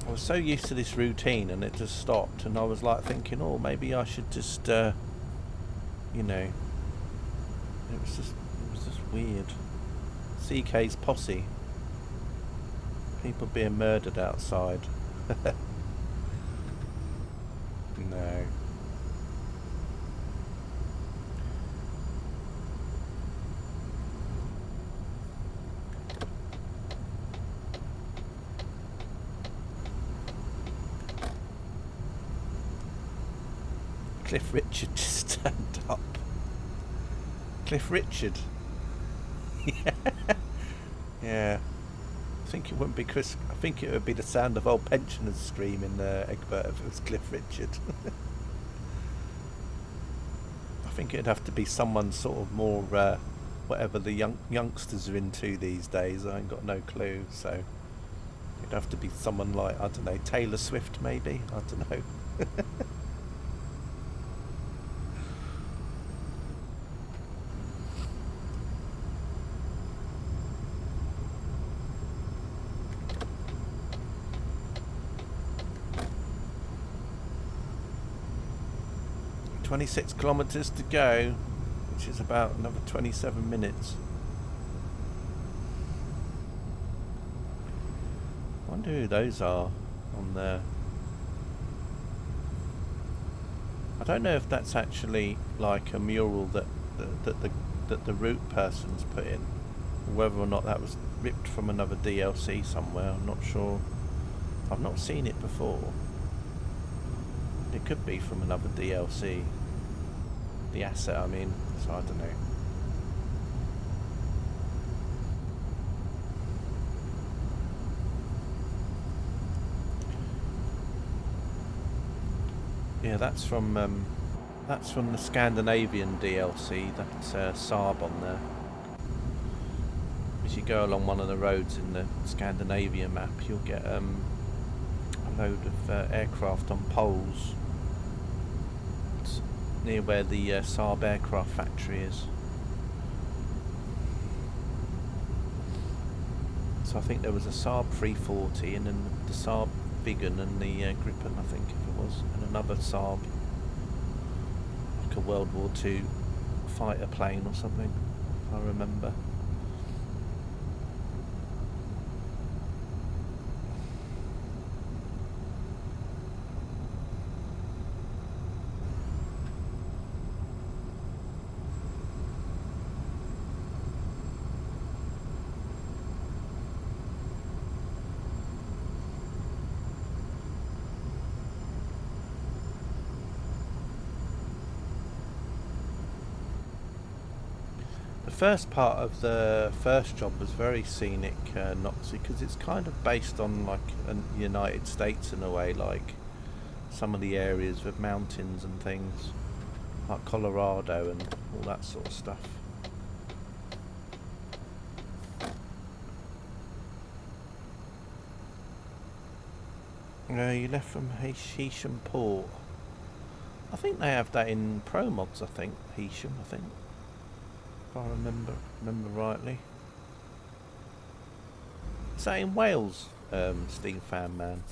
I was so used to this routine, and it just stopped, and I was like thinking, oh, maybe I should just you know, it was just weird. CK's posse, people being murdered outside. No. Cliff Richard just turned up. Cliff Richard. Yeah. I think it wouldn't be Chris. I think it would be the sound of old pensioners screaming, Egbert, if it was Cliff Richard. I think it'd have to be someone sort of more, whatever the youngsters are into these days. I ain't got no clue. So it'd have to be someone like, I don't know, Taylor Swift maybe. I don't know. 26 kilometres to go, which is about another 27 minutes. I wonder who those are on there. I don't know if that's actually like a mural that that the route person's put in. Whether or not that was ripped from another DLC somewhere, I'm not sure. I've not seen it before. It could be from another DLC. The asset, I mean, so I don't know. Yeah, that's from the Scandinavian DLC. That's Saab on there. As you go along one of the roads in the Scandinavia map, you'll get a load of aircraft on poles. It's near where the Saab aircraft factory is. So I think there was a Saab 340 and then the Saab Viggen and the Gripen, I think if it was, and another Saab, like a World War II fighter plane or something, if I remember. The first part of the first job was very scenic, Noxie, because it's kind of based on like the United States in a way, like some of the areas with mountains and things, like Colorado and all that sort of stuff. You left from Hesham Port. I think they have that in Pro Mods, I think. Hesham, I think. If I remember rightly. Is that in Wales, Steam Fan Man?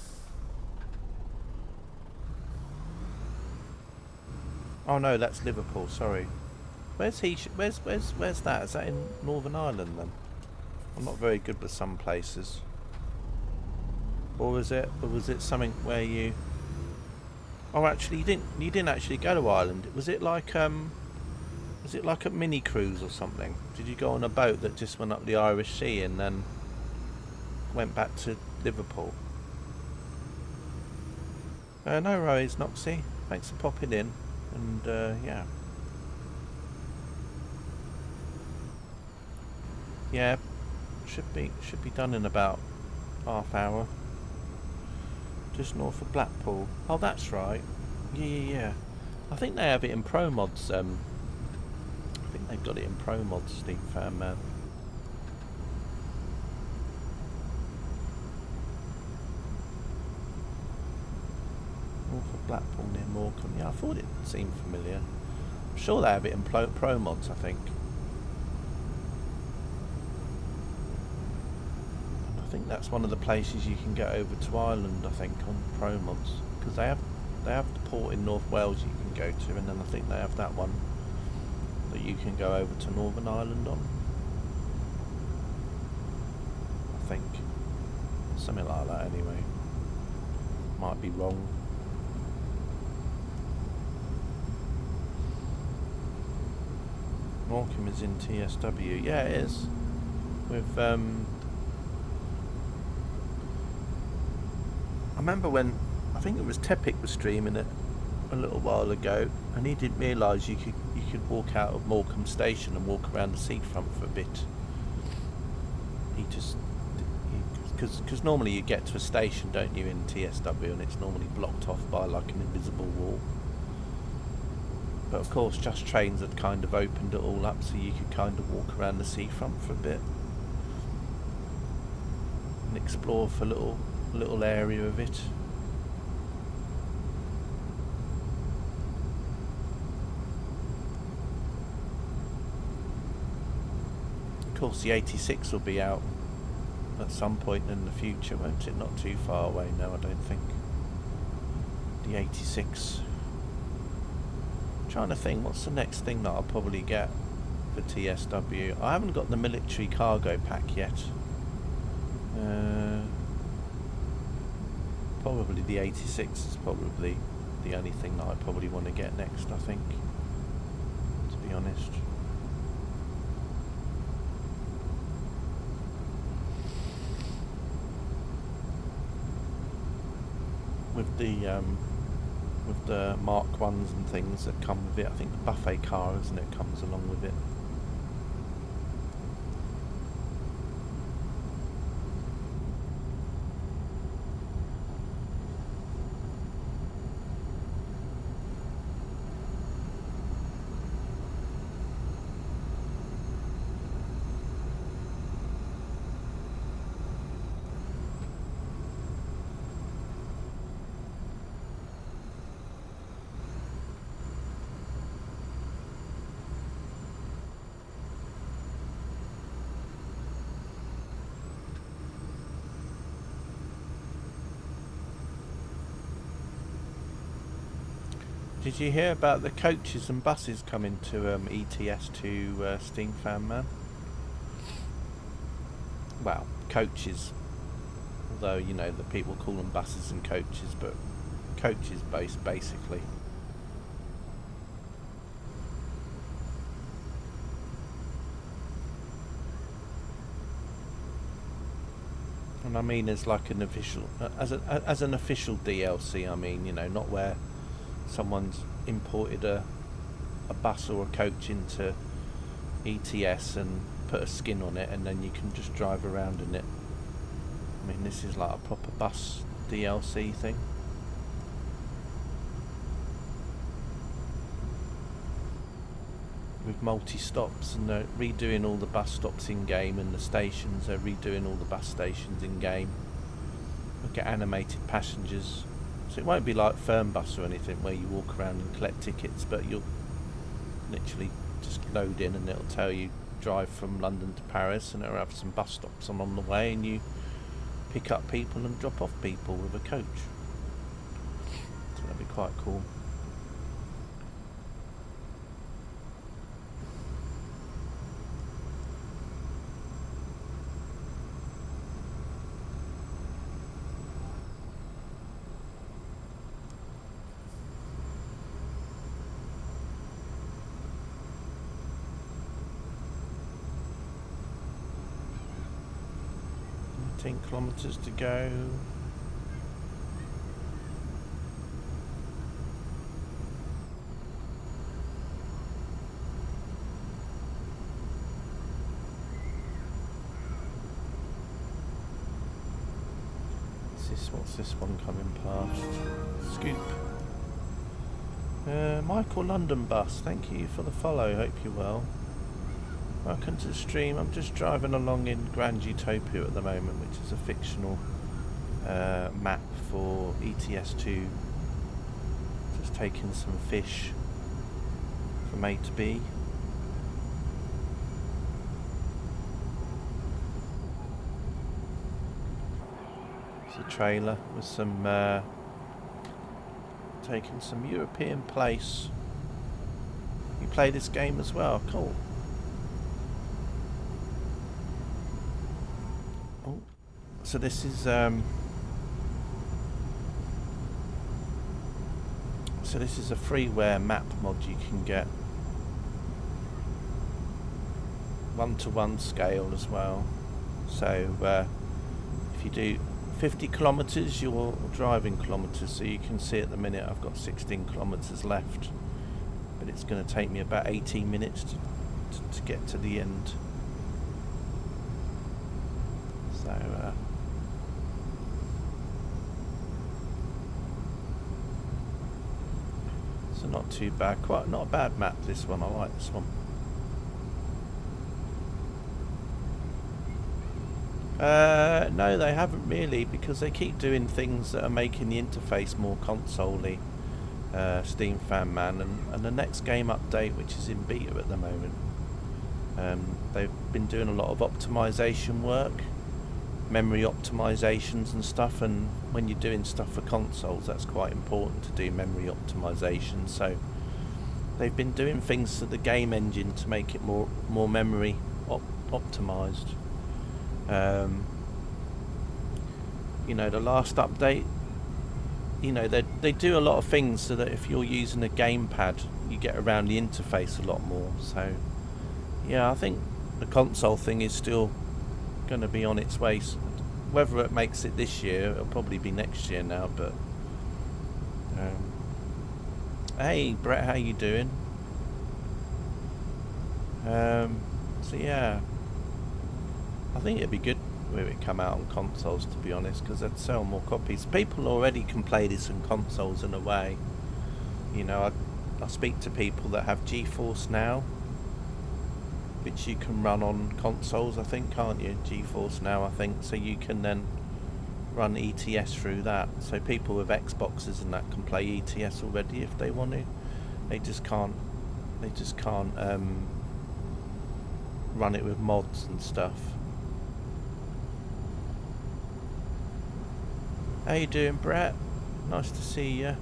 Oh no, that's Liverpool, sorry. Where's that? Is that in Northern Ireland then? I'm not very good with some places. Or was it something where you... Oh, actually, you didn't actually go to Ireland. Was it like a mini cruise or something? Did you go on a boat that just went up the Irish Sea and then went back to Liverpool? No worries, Noxie. Thanks for popping in. And yeah. Yeah, should be done in about half hour. Just north of Blackpool. Oh, that's right. Yeah. I think they have it in Pro Mods. I think they've got it in Pro Mods, Steam Fan Man. North of Blackpool near Morecambe. Yeah, I thought it seemed familiar. I'm sure they have it in Pro Mods, I think. I think that's one of the places you can get over to Ireland, I think, on Pro Mods, because they have the port in North Wales you can go to, and then I think they have that one that you can go over to Northern Ireland on. I think something like that anyway. Might be wrong. Morecambe is in TSW. Yeah, it is. With I remember when, I think it was Tepic was streaming it a little while ago, and he didn't realise you could walk out of Morecambe Station and walk around the seafront for a bit. Because normally you get to a station, don't you, in TSW, and it's normally blocked off by like an invisible wall. But of course, Just Trains had kind of opened it all up, so you could kind of walk around the seafront for a bit and explore for a little area of it. Of course, the 86 will be out at some point in the future, won't it? Not too far away now, I don't think. The 86. I'm trying to think, what's the next thing that I'll probably get for TSW? I haven't got the military cargo pack yet. Probably the 86 is probably the only thing that I probably want to get next, I think, to be be honest. With the Mark 1s and things that come with it, I think the buffet car, isn't it, comes along with it. Did you hear about the coaches and buses coming to ETS to Steam Fan Man? Well, coaches, although you know the people call them buses and coaches, but coaches basically. And I mean, as like an official, as an official DLC. I mean, you know, not where someone's imported a bus or a coach into ETS and put a skin on it and then you can just drive around in it. I mean, this is like a proper bus DLC thing. With multi-stops, and they're redoing all the bus stops in game, and the stations, they're redoing all the bus stations in game. Look at animated passengers. So it won't be like Fernbus or anything where you walk around and collect tickets, but you'll literally just load in and it'll tell you drive from London to Paris, and it'll have some bus stops on the way, and you pick up people and drop off people with a coach. So that'd be quite cool. Kilometers to go. What's this one coming past? Scoop. Michael London Bus, thank you for the follow, hope you're well. Welcome to the stream. I'm just driving along in Grand Utopia at the moment, which is a fictional map for ETS2. Just taking some fish from A to B. It's a trailer with some taking some European place. You play this game as well, cool. So this is a freeware map mod you can get. 1-to-1 scale as well. So if you do 50 kilometers, you're driving kilometers. So you can see at the minute I've got 16 kilometers left, but it's going to take me about 18 minutes to get to the end. So not too bad. Quite not a bad map, this one. I like this one. No, they haven't really, because they keep doing things that are making the interface more console-y. Steam Fan Man, and the next game update, which is in beta at the moment, they've been doing a lot of optimization work, memory optimizations and stuff, and when you're doing stuff for consoles, that's quite important to do memory optimization. So they've been doing things to the game engine to make it more memory optimized. You know, the last update, you know, they do a lot of things so that if you're using a gamepad, you get around the interface a lot more. So yeah, I think the console thing is still going to be on its way. Whether it makes it this year, it'll probably be next year now. But hey Brett, how you doing? So yeah, I think it'd be good if it come out on consoles, to be honest, because they'd sell more copies. People already can play this on consoles in a way. You know, I speak to people that have GeForce Now, which you can run on consoles, I think, can't you? GeForce Now, I think, so you can then run ETS through that. So people with Xboxes and that can play ETS already if they want to. They just can't run it with mods and stuff. How you doing, Brett? Nice to see you.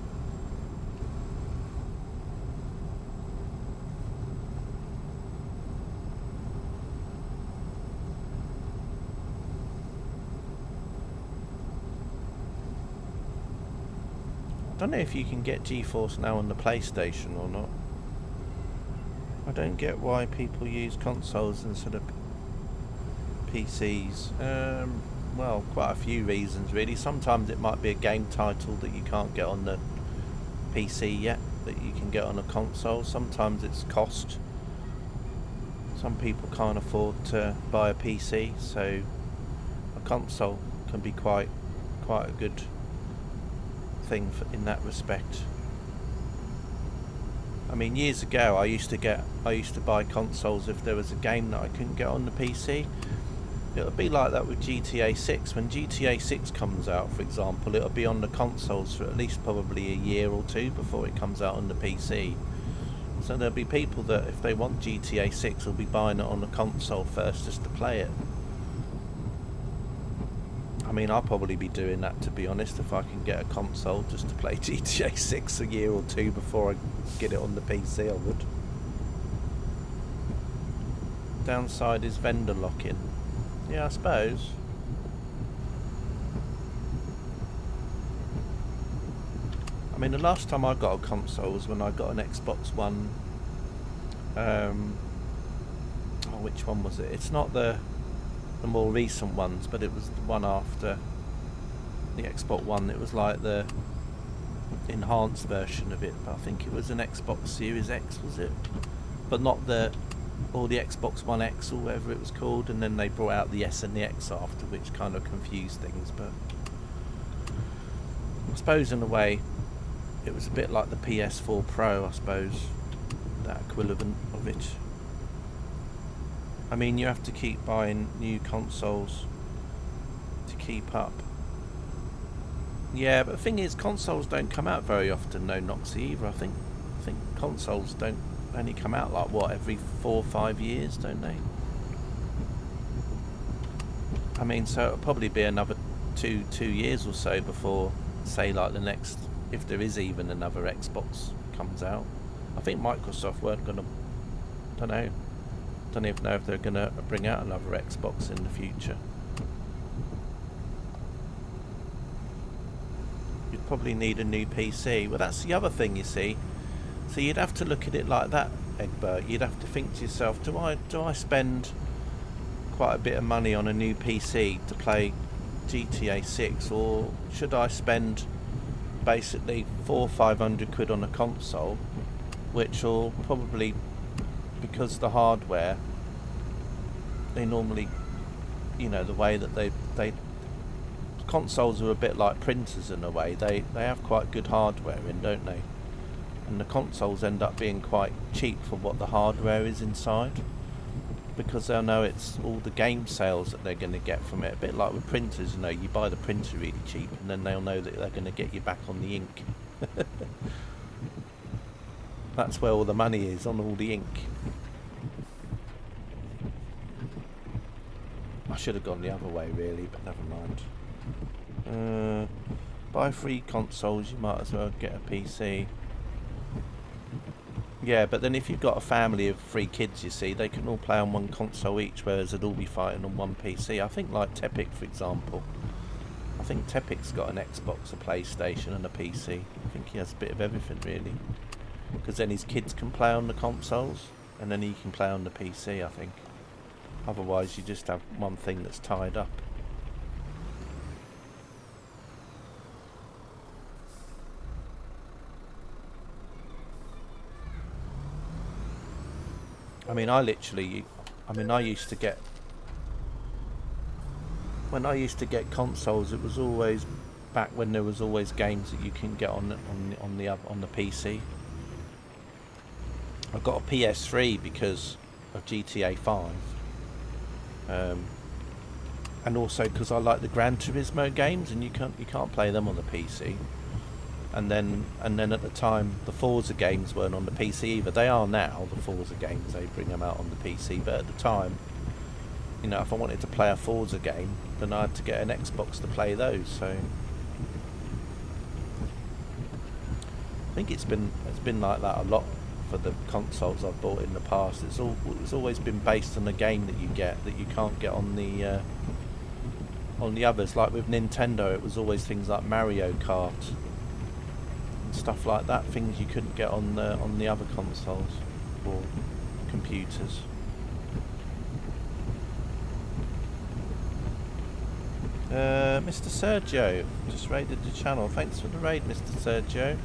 I don't know if you can get GeForce Now on the PlayStation or not. I don't get why people use consoles instead of PCs. Well, quite a few reasons really. Sometimes it might be a game title that you can't get on the PC yet, that you can get on a console. Sometimes it's cost. Some people can't afford to buy a PC, so a console can be quite a good thing in that respect. I mean, years ago I used to buy consoles if there was a game that I couldn't get on the PC. It'll be like that with GTA 6. When GTA 6 comes out, for example, it'll be on the consoles for at least probably a year or two before it comes out on the PC. So there'll be people that, if they want GTA 6, will be buying it on the console first just to play it. I mean, I'll probably be doing that, to be honest, if I can get a console just to play GTA 6 a year or two before I get it on the PC, I would. Downside is vendor lock-in. Yeah, I suppose. I mean, the last time I got a console was when I got an Xbox One. Which one was it? It's not the more recent ones, but it was the one after the Xbox One. It was like the enhanced version of it, but I think it was an Xbox Series X, was it? But not the Xbox One X or whatever it was called, and then they brought out the S and the X after, which kind of confused things. But I suppose in a way it was a bit like the PS4 Pro, I suppose, that equivalent of it. I mean, you have to keep buying new consoles to keep up. Yeah, but the thing is, consoles don't come out very often, no Noxy either. I think consoles don't only come out like, what, every 4 or 5 years, don't they? I mean, so it'll probably be another two years or so before, say, like the next, if there is even another Xbox comes out. I think Microsoft weren't going to, don't even know if they're going to bring out another Xbox in the future. You'd probably need a new PC. Well, that's the other thing, you see. So you'd have to look at it like that, Egbert. You'd have to think to yourself, do I spend quite a bit of money on a new PC to play GTA 6, or should I spend basically 400 or 500 quid on a console, which will probably, because the hardware, they normally, you know, the way that they consoles are a bit like printers in a way. They have quite good hardware in, don't they? And the consoles end up being quite cheap for what the hardware is inside, because they'll know it's all the game sales that they're going to get from it. A bit like with printers, you know, you buy the printer really cheap and then they'll know that they're going to get you back on the ink. That's where all the money is, on all the ink. I should have gone the other way really, but never mind. Buy 3 consoles, you might as well get a PC. Yeah, but then if you've got a family of 3 kids, you see, they can all play on one console each, whereas they'd all be fighting on one PC. I think like Tepic, for example. I think Tepic's got an Xbox, a PlayStation and a PC. I think he has a bit of everything, really. because then his kids can play on the consoles, and then he can play on the PC, I think. Otherwise, you just have one thing that's tied up. I mean, I used to get... When I used to get consoles, it was always back when there was always games that you can get on the PC. I got a PS3 because of GTA 5, and also because I like the Gran Turismo games, and you can't play them on the PC. And then at the time, the Forza games weren't on the PC either. They are now, the Forza games. They bring them out on the PC, but at the time, you know, if I wanted to play a Forza game, then I had to get an Xbox to play those. So I think it's been like that a lot for the consoles I've bought in the past. It's always been based on a game that you get that you can't get on the others. Like with Nintendo, it was always things like Mario Kart and stuff like that. Things you couldn't get on the other consoles or computers. Mr. Sergio just raided the channel. Thanks for the raid, Mr. Sergio.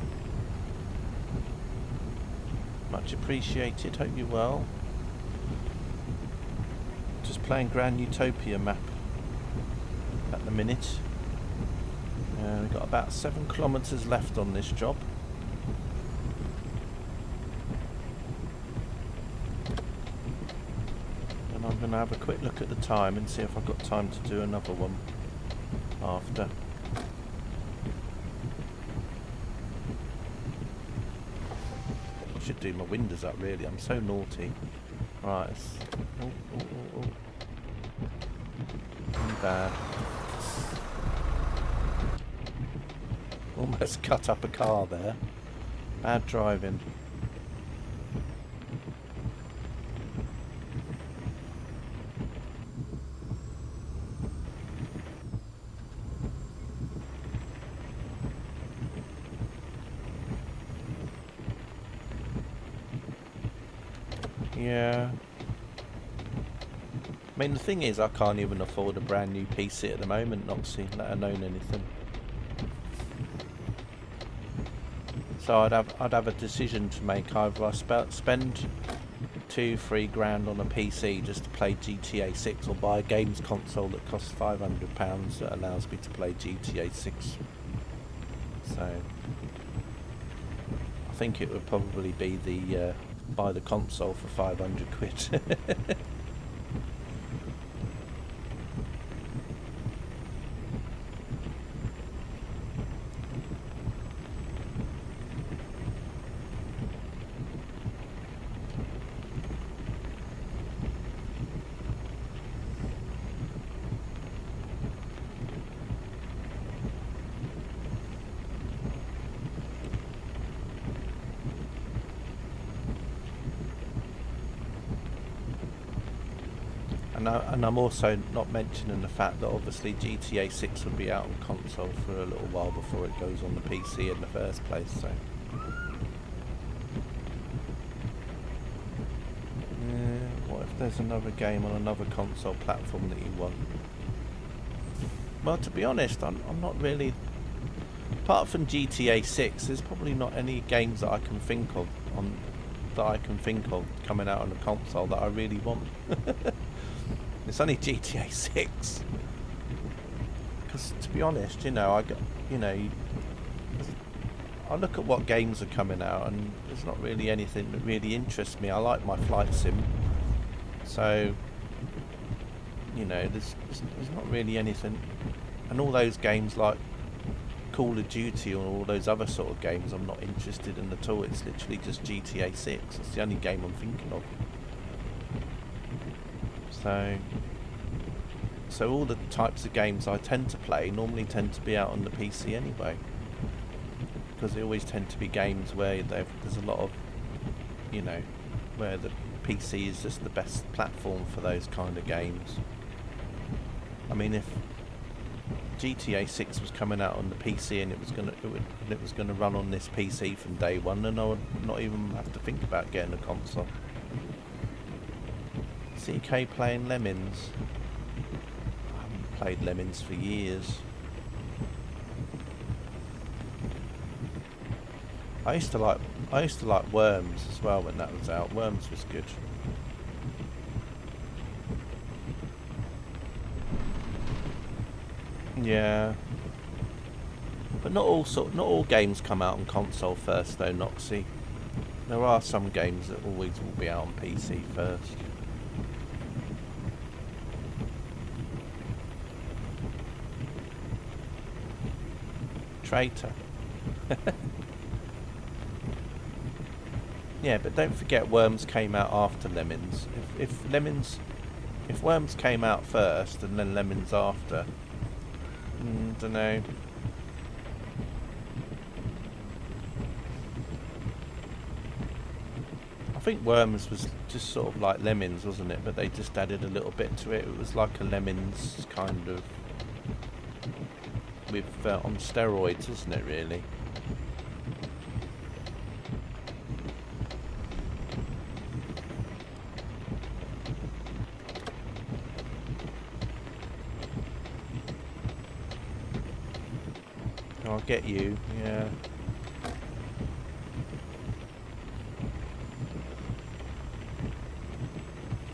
Much appreciated. Hope you're well. Just playing Grand Utopia Map at the minute. We've got about 7 kilometres left on this job. And I'm going to have a quick look at the time and see if I've got time to do another one after. I should do my windows up, really. I'm so naughty. Right. Bad. Almost cut up a car there. Bad driving. Yeah. I mean, the thing is, I can't even afford a brand new PC at the moment, Noxie, let alone anything. So I'd have a decision to make. Either I spend 2-3 grand on a PC just to play GTA 6, or buy a games console that costs £500 that allows me to play GTA 6. So I think it would probably be the buy the console for 500 quid. And I'm also not mentioning the fact that obviously GTA 6 would be out on console for a little while before it goes on the PC in the first place. So what if there's another game on another console platform that you want? Well, to be honest, I'm not really. Apart from GTA 6, there's probably not any games that I can think of coming out on a console that I really want. It's only GTA 6. Because to be honest, I look at what games are coming out, and there's not really anything that really interests me. I like my flight sim, so there's not really anything. And all those games like Call of Duty and all those other sort of games, I'm not interested in at all. It's literally just GTA 6. It's the only game I'm thinking of. So all the types of games I tend to play normally tend to be out on the PC anyway, because they always tend to be games where there's a lot of, where the PC is just the best platform for those kind of games. I mean, GTA 6 was coming out on the PC and it was gonna run on this PC from day one, and I would not even have to think about getting a console. CK playing Lemmings. I haven't played Lemmings for years. I used to like Worms as well when that was out. Worms was good. Yeah, but not all games come out on console first though, Noxie. There are some games that always will be out on PC first. Traitor. Yeah, but don't forget Worms came out after Lemmings. If Worms came out first and then Lemmings after, don't know. I think Worms was just sort of like Lemmings, wasn't it? But they just added a little bit to it. It was like a Lemmings kind of with on steroids, wasn't it? Really. I'll get you, yeah.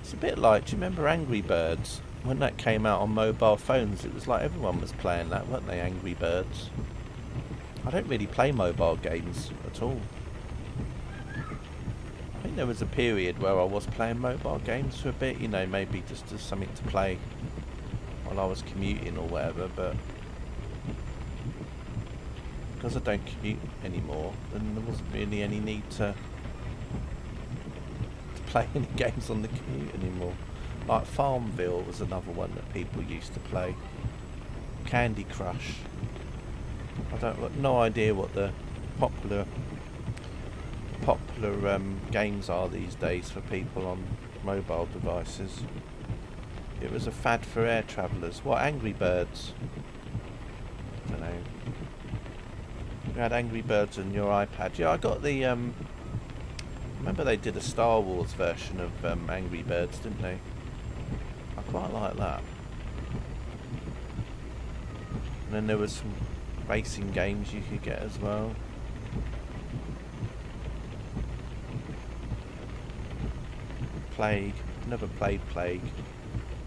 It's a bit like, do you remember Angry Birds? When that came out on mobile phones, it was like everyone was playing that, weren't they, Angry Birds? I don't really play mobile games at all. I think there was a period where I was playing mobile games for a bit, you know, maybe just as something to play while I was commuting or whatever, but because I don't commute anymore, then there wasn't really any need to play any games on the commute anymore. Like Farmville was another one that people used to play. Candy Crush. No idea what the popular games are these days for people on mobile devices. It was a fad for air travellers. What, Angry Birds? I don't know. You had Angry Birds on your iPad. Yeah, I got the remember they did a Star Wars version of Angry Birds, didn't they? I quite like that. And then there was some racing games you could get as well. Plague. Never played Plague.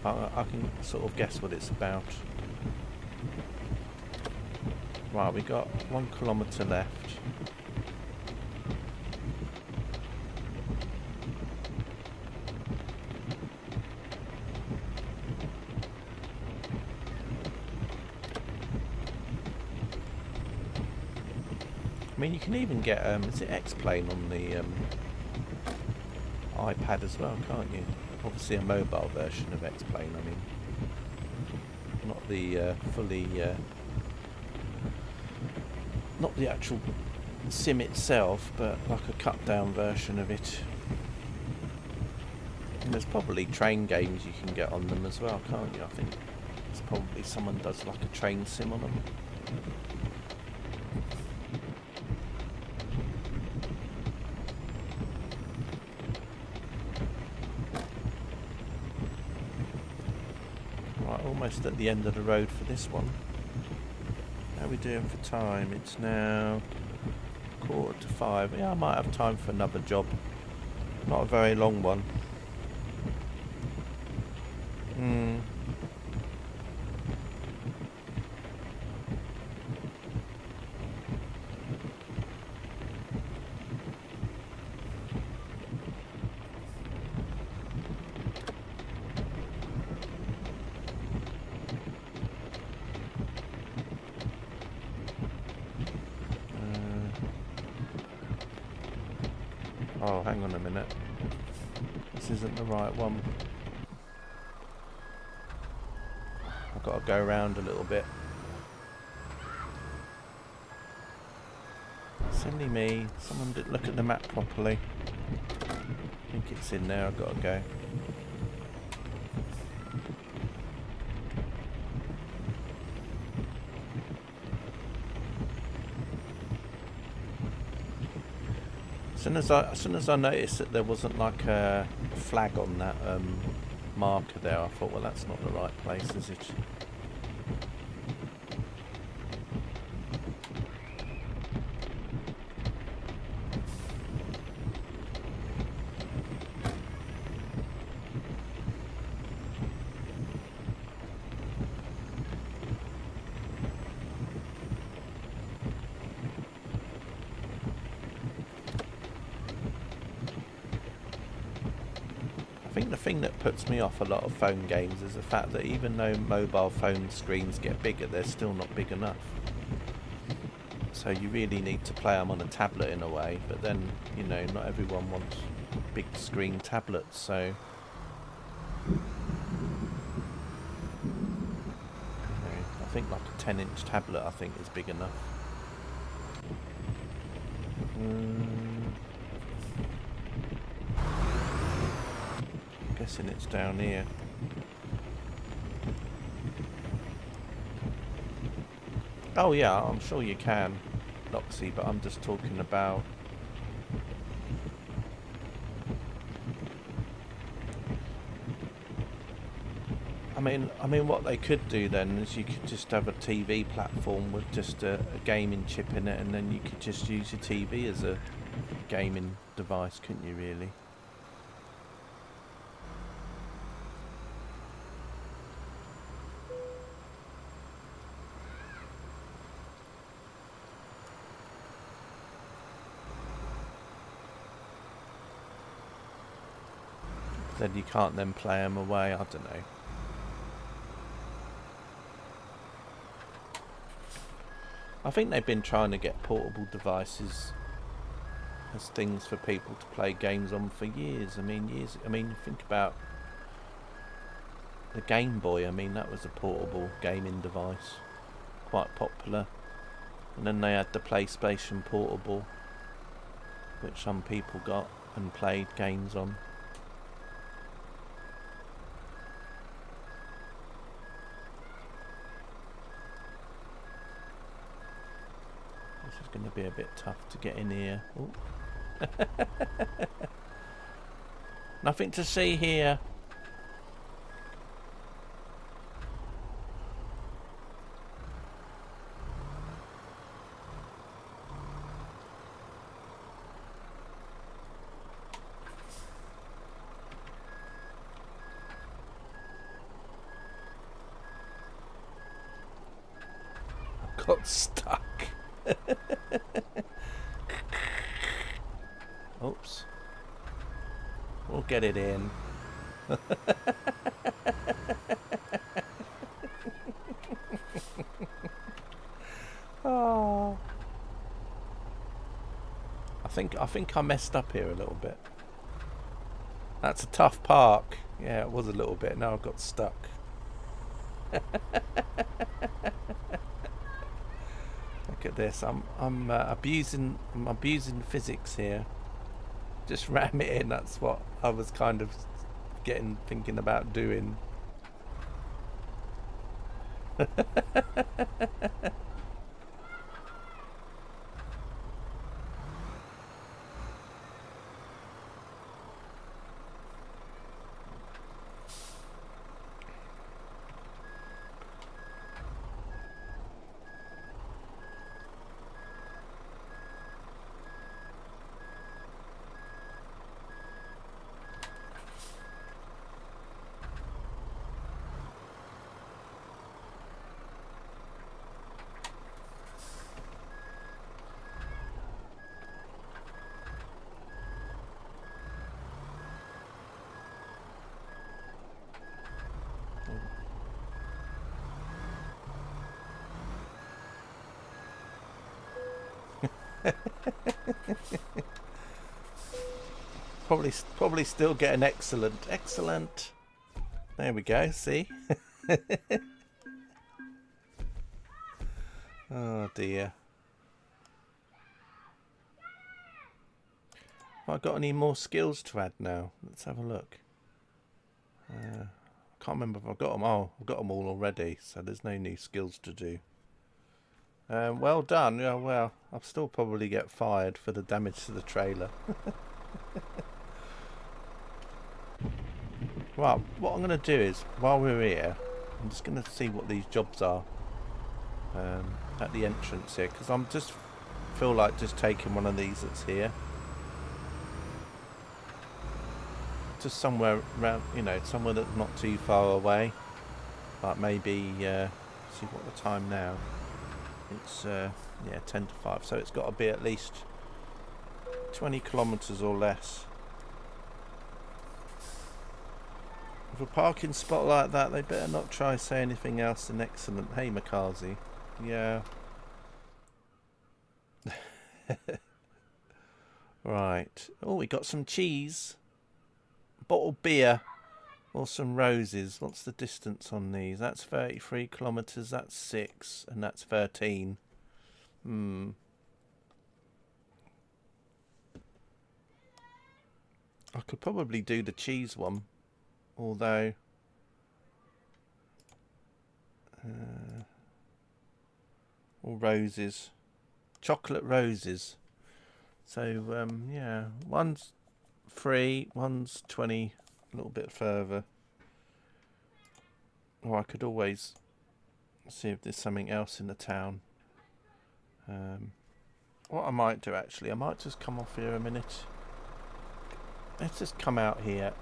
I can sort of guess what it's about. Right, we got 1 kilometre left. I mean, you can even get, is it X-Plane on the iPad as well, can't you? Obviously a mobile version of X-Plane, I mean. Not the fully... not the actual sim itself, but like a cut down version of it. And there's probably train games you can get on them as well, can't you? I think it's probably someone does like a train sim on them. Right, almost at the end of the road for this one. How are we doing for time? It's now 4:45. Yeah, I might have time for another job. Not a very long one. Oh, hang on a minute. This isn't the right one. I've got to go around a little bit. Silly me. Someone didn't look at the map properly. I think it's in there. I've got to go. As soon as I noticed that there wasn't like a flag on that marker there, I thought, well, that's not the right place, is it? I think the thing that puts me off a lot of phone games is the fact that even though mobile phone screens get bigger, they're still not big enough. So you really need to play them on a tablet in a way, but then, you know, not everyone wants big screen tablets, so... I think like a 10-inch tablet I think is big enough. Guessing it's down here. Oh yeah, I'm sure you can, Loxy, but I'm just talking about... I mean, what they could do then is you could just have a TV platform with just a gaming chip in it, and then you could just use your TV as a gaming device, couldn't you, really? Then you can't then play them away, I don't know. I think they've been trying to get portable devices as things for people to play games on for years. I mean, think about the Game Boy. I mean, that was a portable gaming device, quite popular. And then they had the PlayStation Portable, which some people got and played games on. This is going to be a bit tough to get in here. Nothing to see here. I got stuck. Oops. We'll get it in. Oh. I think I messed up here a little bit. That's a tough park. Yeah, it was a little bit. Now I've got stuck. Look at this. I'm abusing physics here. Just ram it in. That's what I was kind of thinking about doing. Probably still get an excellent. There we go. See. Oh dear. Have I got any more skills to add now? Let's have a look. Can't remember if I've got them. Oh, I've got them all already, so there's no new skills to do. Well done. Yeah, well, I'll still probably get fired for the damage to the trailer. Right, what I'm going to do is, while we're here, I'm just going to see what these jobs are at the entrance here, because I'm just feel like just taking one of these that's here. Just somewhere around, you know, somewhere that's not too far away. Like maybe, see what the time now. It's, yeah, 10 to 5, so it's got to be at least 20 kilometres or less. With a parking spot like that, they better not try say anything else than excellent. Hey, McCarthy. Yeah. Right. Oh, we got some cheese. Bottled beer. Or some roses. What's the distance on these? That's 33 kilometres. That's 6. And that's 13. I could probably do the cheese one. Although... or roses. Chocolate roses. So, yeah. One's free. One's 20. A little bit further. Or I could always see if there's something else in the town. What I might do actually, I might just come off here a minute. Let's just come out here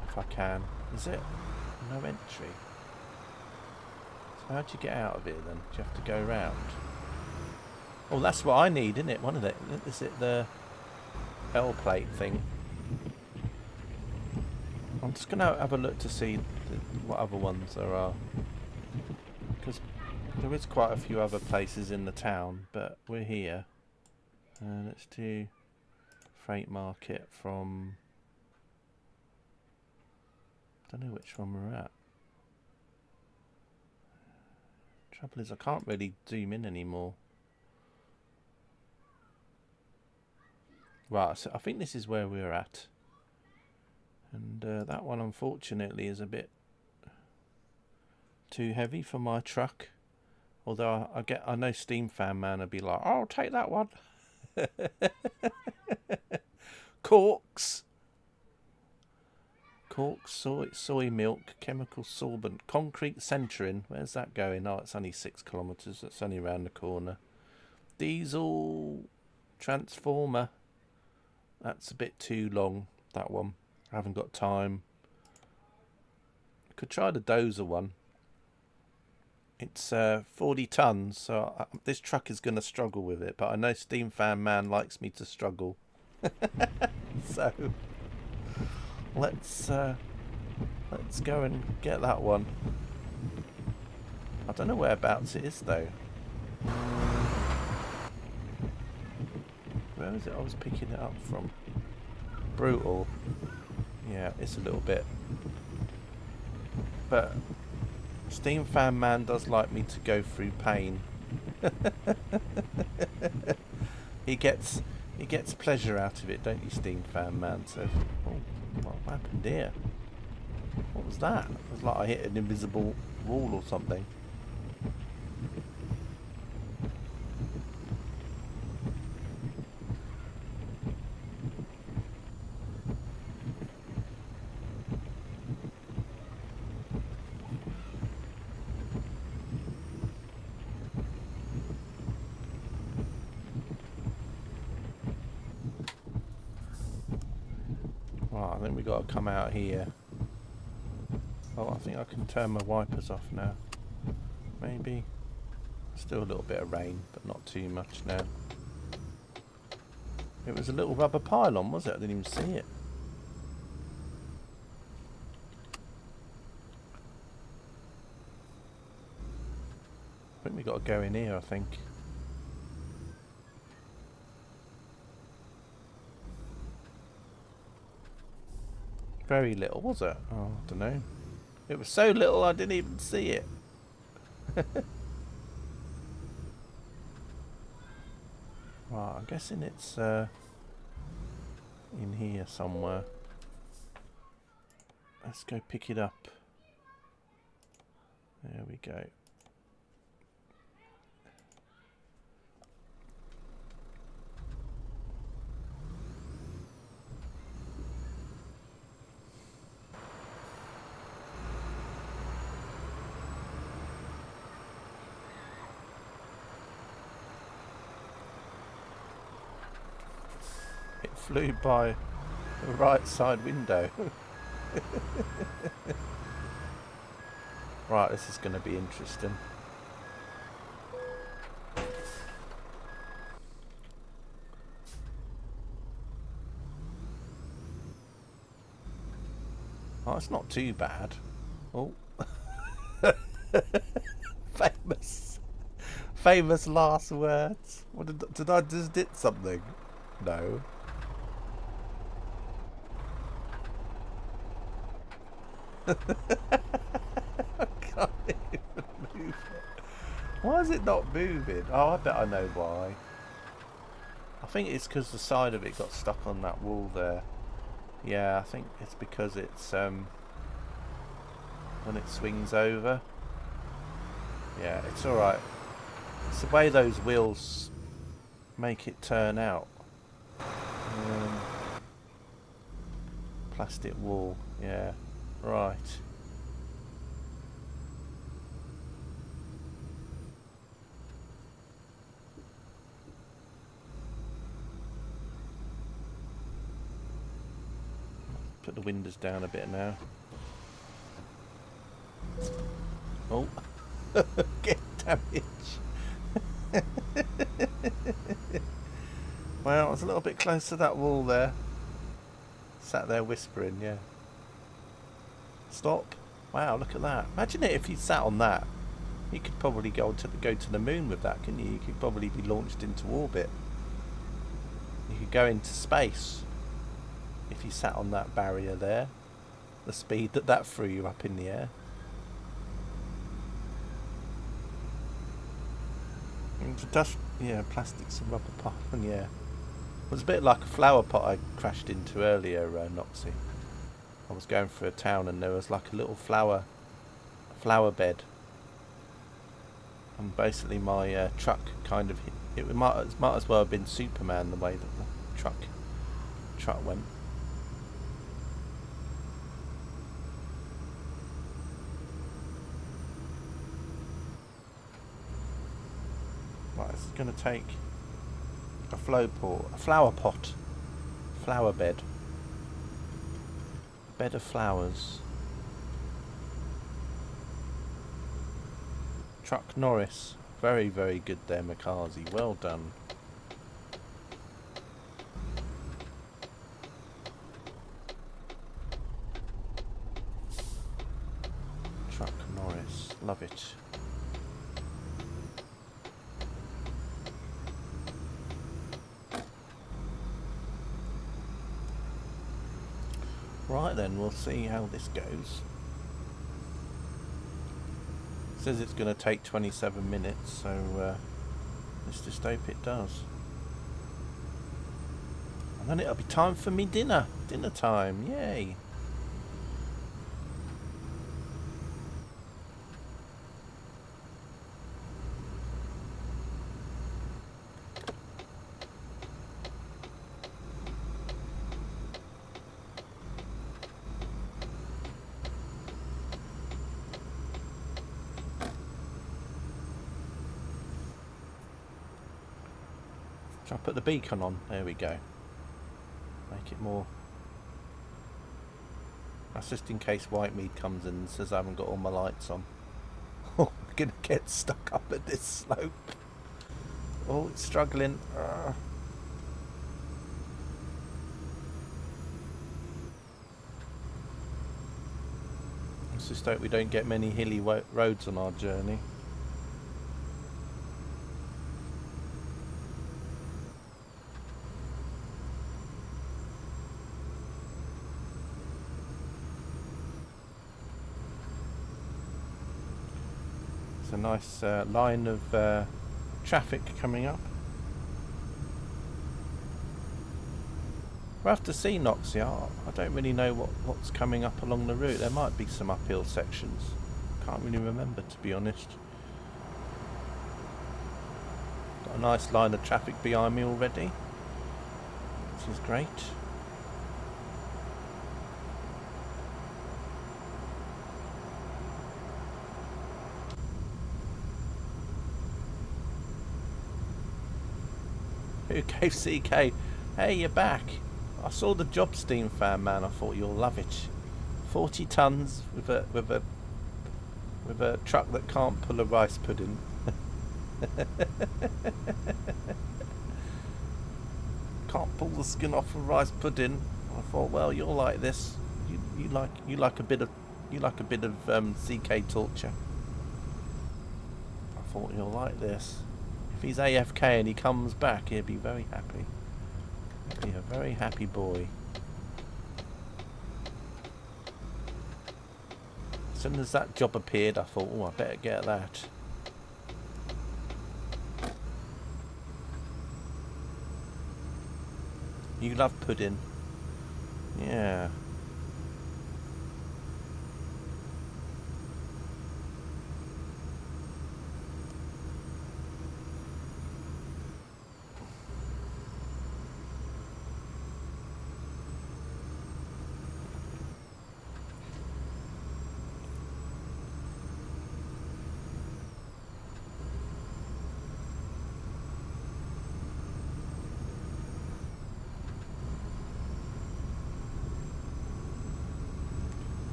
if I can. Is it? No entry. So how'd you get out of here then? Do you have to go round? Oh, that's what I need, isn't it? One of the... Is it the L plate thing? I'm just going to have a look to see what other ones there are. Because there is quite a few other places in the town, but we're here. Let's do freight market from... I don't know which one we're at. Trouble is I can't really zoom in anymore. Right, so I think this is where we're at. And that one unfortunately is a bit too heavy for my truck. Although I know Steam Fan Man would be like, oh, I'll take that one. Corks. Corks, soy milk, chemical sorbent, concrete centering. Where's that going? Oh, it's only 6 kilometres. It's only around the corner. Diesel transformer. That's a bit too long, that one. I haven't got time. Could try the dozer one. It's 40 tons, so this truck is going to struggle with it. But I know Steam Fan Man likes me to struggle. So let's go and get that one. I don't know whereabouts it is though. Where is it I was picking it up from? Brutal. Yeah, it's a little bit. But Steam Fan Man does like me to go through pain. He gets pleasure out of it, don't you, Steam Fan Man? So, oh, what happened here? What was that? It was like I hit an invisible wall or something. Right, I think we got to come out here. Oh, I think I can turn my wipers off now. Maybe. Still a little bit of rain, but not too much now. It was a little rubber pylon, was it? I didn't even see it. I think we got to go in here, I think. Very little, was it? Oh, I don't know. It was so little I didn't even see it. Right, I'm guessing it's in here somewhere. Let's go pick it up. There we go. flew by the right side window. Right, this is going to be interesting. Oh, it's not too bad. Oh. Famous last words. What did I just did something? No. I can't even move it. Why is it not moving? Oh, I bet I know why. I think it's because the side of it got stuck on that wall there. Yeah, I think it's because it's when it swings over. Yeah, it's alright. It's the way those wheels make it turn out. Plastic wall, yeah. Right. Put the windows down a bit now. Oh. Get damage. Well, I was a little bit close to that wall there. Sat there whispering, yeah. Stop. Wow, look at that. Imagine it if you sat on that. You could probably go to the moon with that, couldn't you? You could probably be launched into orbit. You could go into space if you sat on that barrier there. The speed that threw you up in the air. Yeah, plastics and rubber pot, and yeah. It was a bit like a flower pot I crashed into earlier, Noxie. I was going through a town and there was like a little flower bed. And basically my truck kind of hit. It might as well have been Superman the way that the truck went. Right, it's going to take a flower pot, flower bed, a bed of flowers. Truck Norris, very, very good there, McCarthy. Well done. Truck Norris, love it. Right then, we'll see how this goes. It says it's going to take 27 minutes, so let's just hope it does. And then it'll be time for me dinner. Dinner time, yay. Shall I put the beacon on? There we go. Make it more. That's just in case Whitemead comes in and says I haven't got all my lights on. Oh, I'm going to get stuck up at this slope. Oh, it's struggling. Let's just hope we don't get many hilly roads on our journey. It's a nice line of traffic coming up. We'll have to see, Noxie. I don't really know what's coming up along the route. There might be some uphill sections. Can't really remember, to be honest. Got a nice line of traffic behind me already, which is great. Who gave CK? Hey, you're back. I saw the job Steam fan, man. I thought you'll love it. 40 tons with a truck that can't pull a rice pudding. Can't pull the skin off a rice pudding. I thought, well, you'll like this. You like a bit of CK torture. I thought you'll like this. If he's AFK and he comes back, he'll be very happy. He'll be a very happy boy. As soon as that job appeared, I thought, oh, I better get that. You love pudding. Yeah.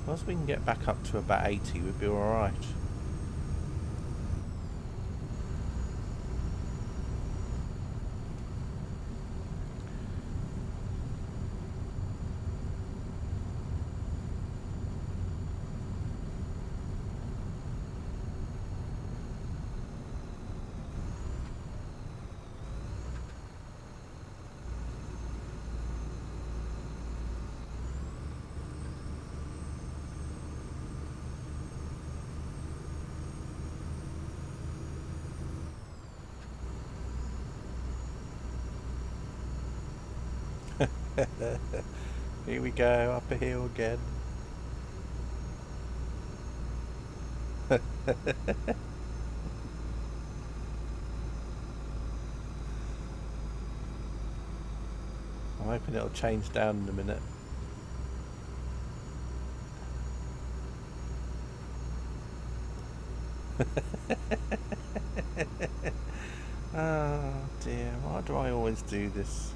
Once we can get back up to about 80, we'd be alright. Here we go, up a hill again. I'm hoping it'll change down in a minute. Oh dear, why do I always do this?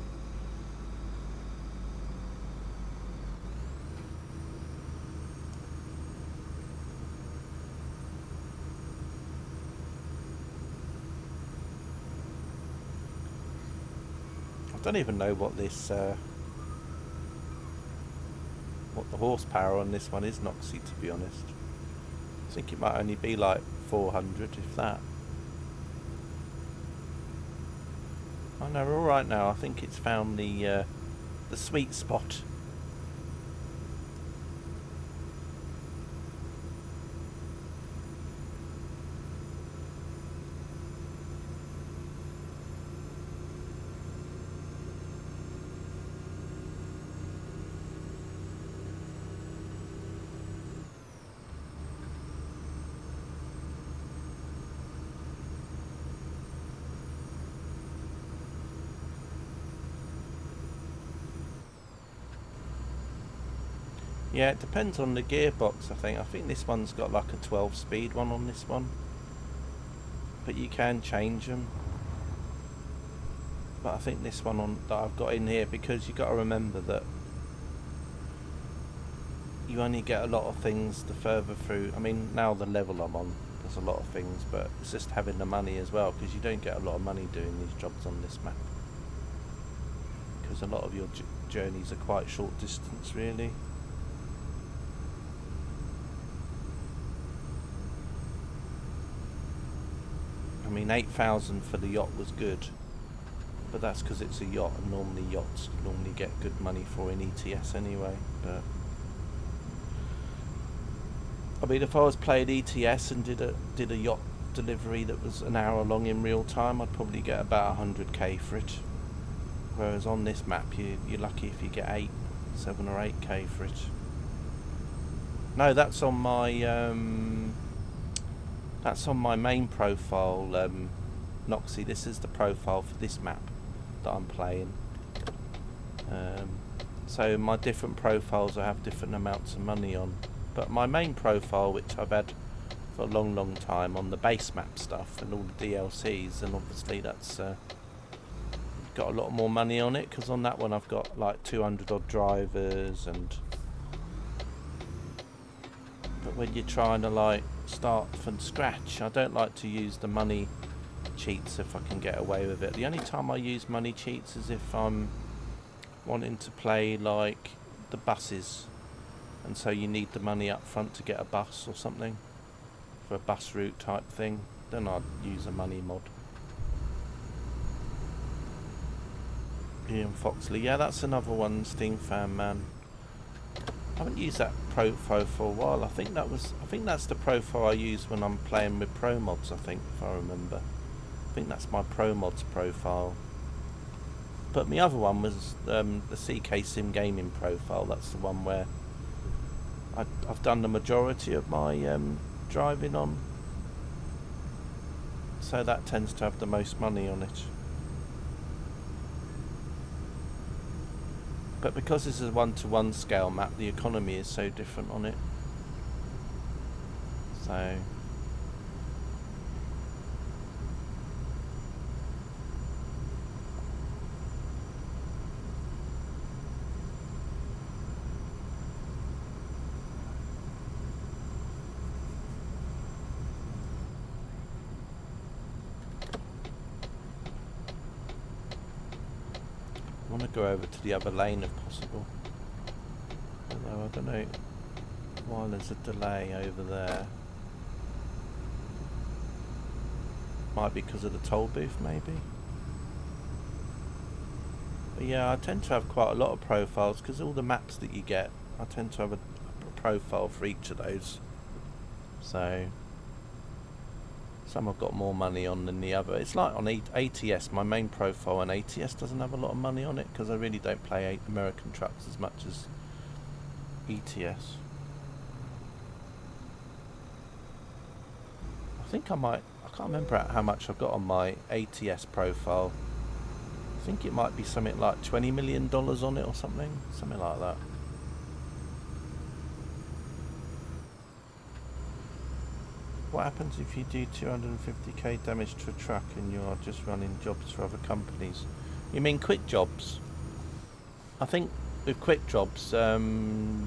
I don't even know what this, what the horsepower on this one is, Noxie, to be honest. I think it might only be like 400, if that. Oh no, we're alright now. I think it's found the sweet spot. Yeah, it depends on the gearbox, I think. I think this one's got like a 12-speed one on this one. But you can change them. But I think this one that I've got in here, because you've got to remember that you only get a lot of things the further through. I mean, now the level I'm on, there's a lot of things, but it's just having the money as well, because you don't get a lot of money doing these jobs on this map. Because a lot of your journeys are quite short distance, really. I mean, 8,000 for the yacht was good, but that's because it's a yacht, and normally yachts normally get good money for in ETS anyway. But I mean, if I was playing ETS and did a yacht delivery that was an hour long in real time, I'd probably get about 100k for it. Whereas on this map, you're lucky if you get 7 or 8k for it. No, that's on my main profile, Noxie. This is the profile for this map that I'm playing. So my different profiles I have different amounts of money on. But my main profile, which I've had for a long time, on the base map stuff and all the DLCs, and obviously that's got a lot more money on it, because on that one I've got like 200 odd drivers, and but when you're trying to like start from scratch, I don't like to use the money cheats if I can get away with it. The only time I use money cheats is if I'm wanting to play like the buses, and so you need the money up front to get a bus or something, for a bus route type thing, then I'd use a money mod. Ian Foxley, yeah, that's another one, Steam Fan Man. I haven't used that profile for a while. I think that's the profile I use when I'm playing with pro mods, I think, if I remember. I think that's my pro mods profile. But my other one was the CK Sim Gaming profile. That's the one where I've done the majority of my driving on. So that tends to have the most money on it. But because this is a 1-to-1 scale map, the economy is so different on it. So I want to go over to the other lane if possible. Although I don't know why there's a delay over there. Might be because of the toll booth, maybe. But yeah, I tend to have quite a lot of profiles, because all the maps that you get, I tend to have a profile for each of those. So some I've got more money on than the other. It's like on ATS, my main profile on ATS doesn't have a lot of money on it, because I really don't play American trucks as much as ETS. I think I can't remember how much I've got on my ATS profile. I think it might be something like $20 million on it or something like that. What happens if you do 250k damage to a truck and you are just running jobs for other companies? You mean quick jobs? I think with quick jobs, nothing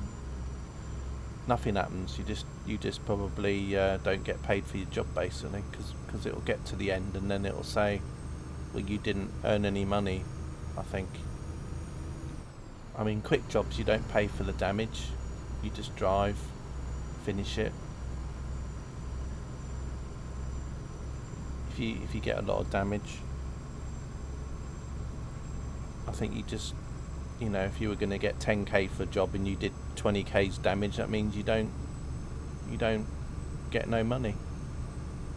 happens. You just probably don't get paid for your job, basically, because it'll get to the end and then it'll say, well, you didn't earn any money, I think. I mean, quick jobs, you don't pay for the damage. You just drive, finish it. If you get a lot of damage, I think you just, if you were going to get 10k for a job and you did 20k's damage, that means you don't get no money.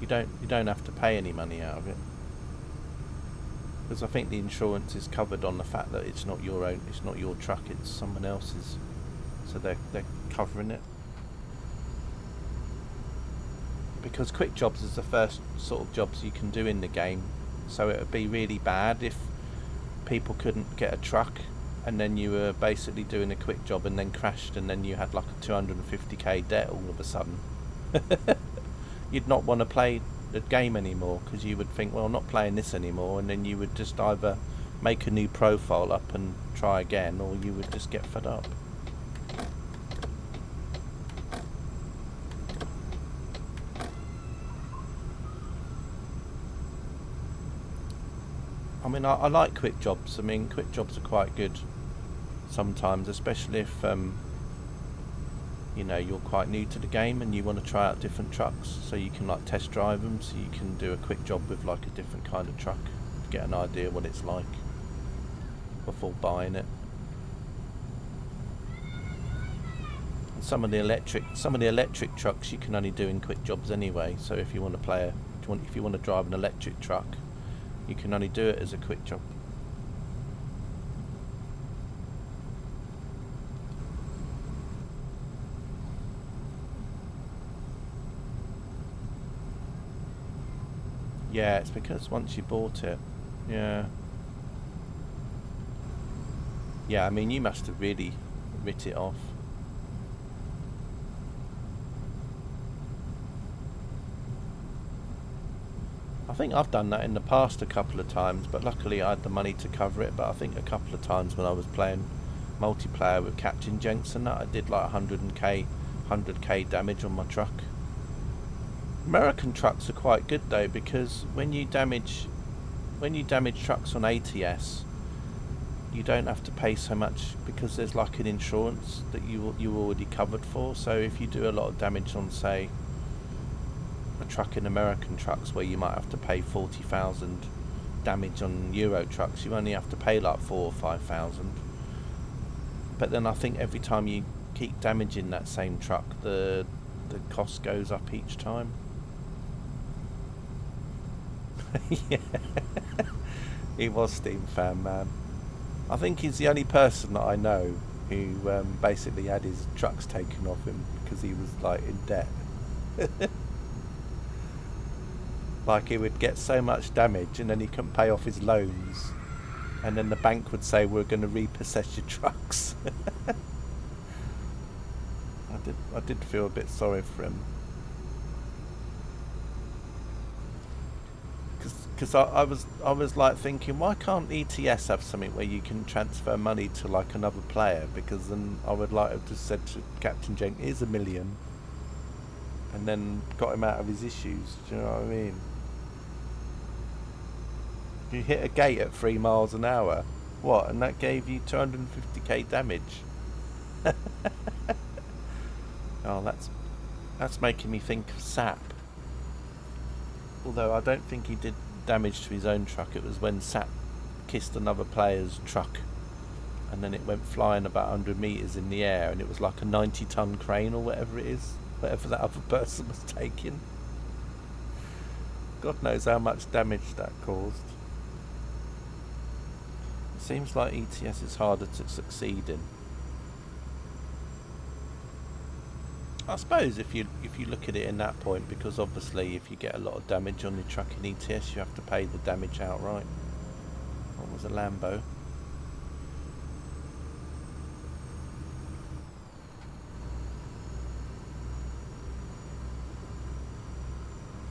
You don't have to pay any money out of it, because I think the insurance is covered on the fact that it's not your own, it's not your truck, it's someone else's, so they're covering it. Because quick jobs is the first sort of jobs you can do in the game, so it would be really bad if people couldn't get a truck and then you were basically doing a quick job and then crashed and then you had like a 250k debt all of a sudden. You'd not want to play the game anymore, because you would think, well, I'm not playing this anymore, and then you would just either make a new profile up and try again, or you would just get fed up. I mean, I like quick jobs. I mean, quick jobs are quite good sometimes, especially if you're quite new to the game and you want to try out different trucks, so you can like test drive them, so you can do a quick job with like a different kind of truck to get an idea what it's like before buying it. And some of the electric trucks you can only do in quick jobs anyway, so if you want to drive an electric truck, you can only do it as a quick job. Yeah, it's because once you bought it, yeah. Yeah, I mean, you must have really writ it off. I think I've done that in the past a couple of times, but luckily I had the money to cover it. But I think a couple of times when I was playing multiplayer with Captain Jenks and that, I did like 100k damage on my truck. American trucks are quite good though, because when you damage trucks on ATS, you don't have to pay so much because there's like an insurance that you're already covered for. So if you do a lot of damage on, say, a truck in American trucks where you might have to pay 40,000 damage on Euro trucks, you only have to pay like 4,000 or 5,000. But then I think every time you keep damaging that same truck, the cost goes up each time. Yeah, he was Steam fan, man. I think he's the only person that I know who basically had his trucks taken off him because he was like in debt. Like he would get so much damage and then he couldn't pay off his loans, and then the bank would say, we're going to repossess your trucks. I did feel a bit sorry for him, because I was like thinking, why can't ETS have something where you can transfer money to like another player? Because then I would like have just said to Captain Jenk, here's $1 million, and then got him out of his issues. Do you know what I mean? You hit a gate at 3 miles an hour, what, and that gave you 250k damage. Oh, that's making me think of Sap. Although I don't think he did damage to his own truck. It was when Sap kissed another player's truck, and then it went flying about 100 metres in the air, and it was like a 90-ton crane or whatever it is, whatever that other person was taking. God knows how much damage that caused. It seems like ETS is harder to succeed in. I suppose if you look at it in that point, because obviously if you get a lot of damage on your truck in ETS, you have to pay the damage outright. What was a Lambo?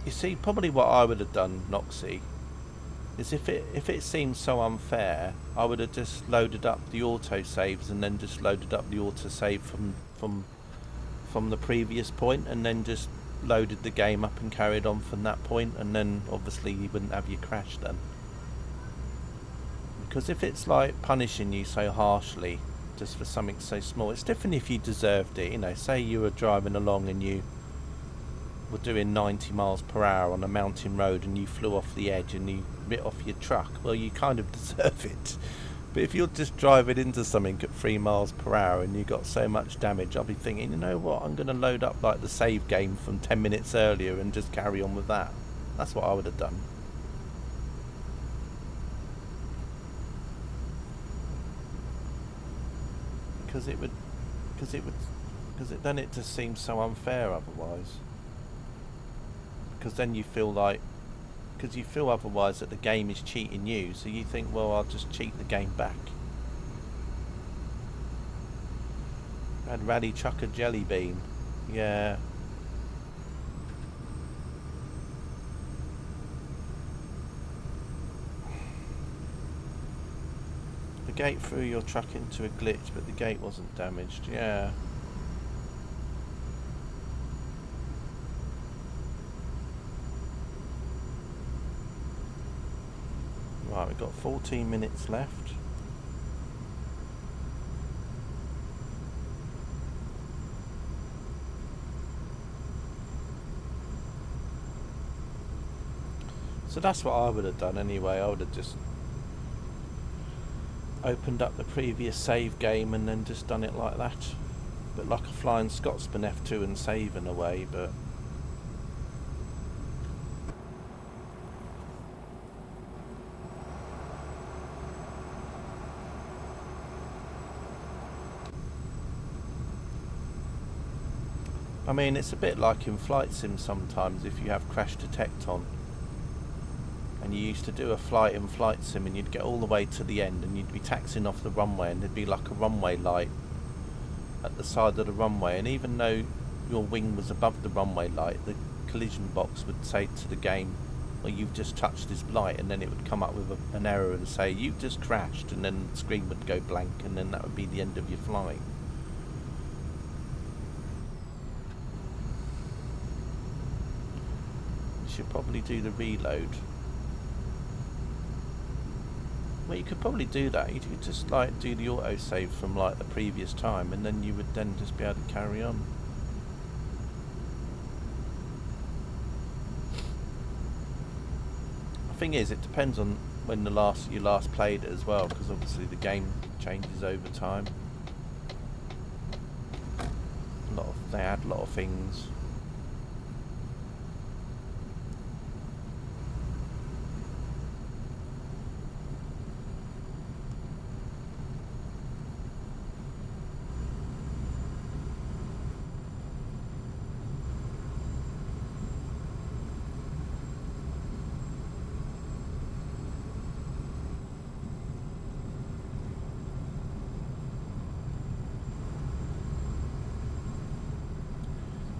You see, probably what I would have done, Noxie, is if it seemed so unfair, I would have just loaded up the auto saves and then just loaded up the auto save from the previous point, and then just loaded the game up and carried on from that point, and then obviously you wouldn't have your crash then. Because if it's like punishing you so harshly just for something so small, it's different if you deserved it. You know, say you were driving along and you were doing 90 miles per hour on a mountain road and you flew off the edge and you bit off your truck, well, you kind of deserve it. But if you're just driving into something at 3 miles per hour and you got so much damage, I'll be thinking, you know what, I'm going to load up like the save game from 10 minutes earlier and just carry on with that. That's what I would have done. Because then it just seems so unfair otherwise. Because then you feel like, because you feel otherwise that the game is cheating you, so you think, well, I'll just cheat the game back. And Rally Chucker Jelly Bean, yeah. The gate threw your truck into a glitch, but the gate wasn't damaged, yeah. Right, we've got 14 minutes left. So that's what I would have done anyway. I would have just opened up the previous save game and then just done it like that. But like a Flying Scotsman, F2 and save in a way, but I mean, it's a bit like in flight sim sometimes if you have crash detect on. And you used to do a flight in flight sim and you'd get all the way to the end and you'd be taxiing off the runway and there'd be like a runway light at the side of the runway, and even though your wing was above the runway light, the collision box would say to the game, where you've just touched this light, and then it would come up with an error and say you've just crashed, and then the screen would go blank, and then that would be the end of your flight. You should probably do the reload. Well, you could probably do that. You could just like do the autosave from like the previous time, and then you would then just be able to carry on. The thing is, it depends on when you last played it as well, because obviously the game changes over time. They add a lot of things.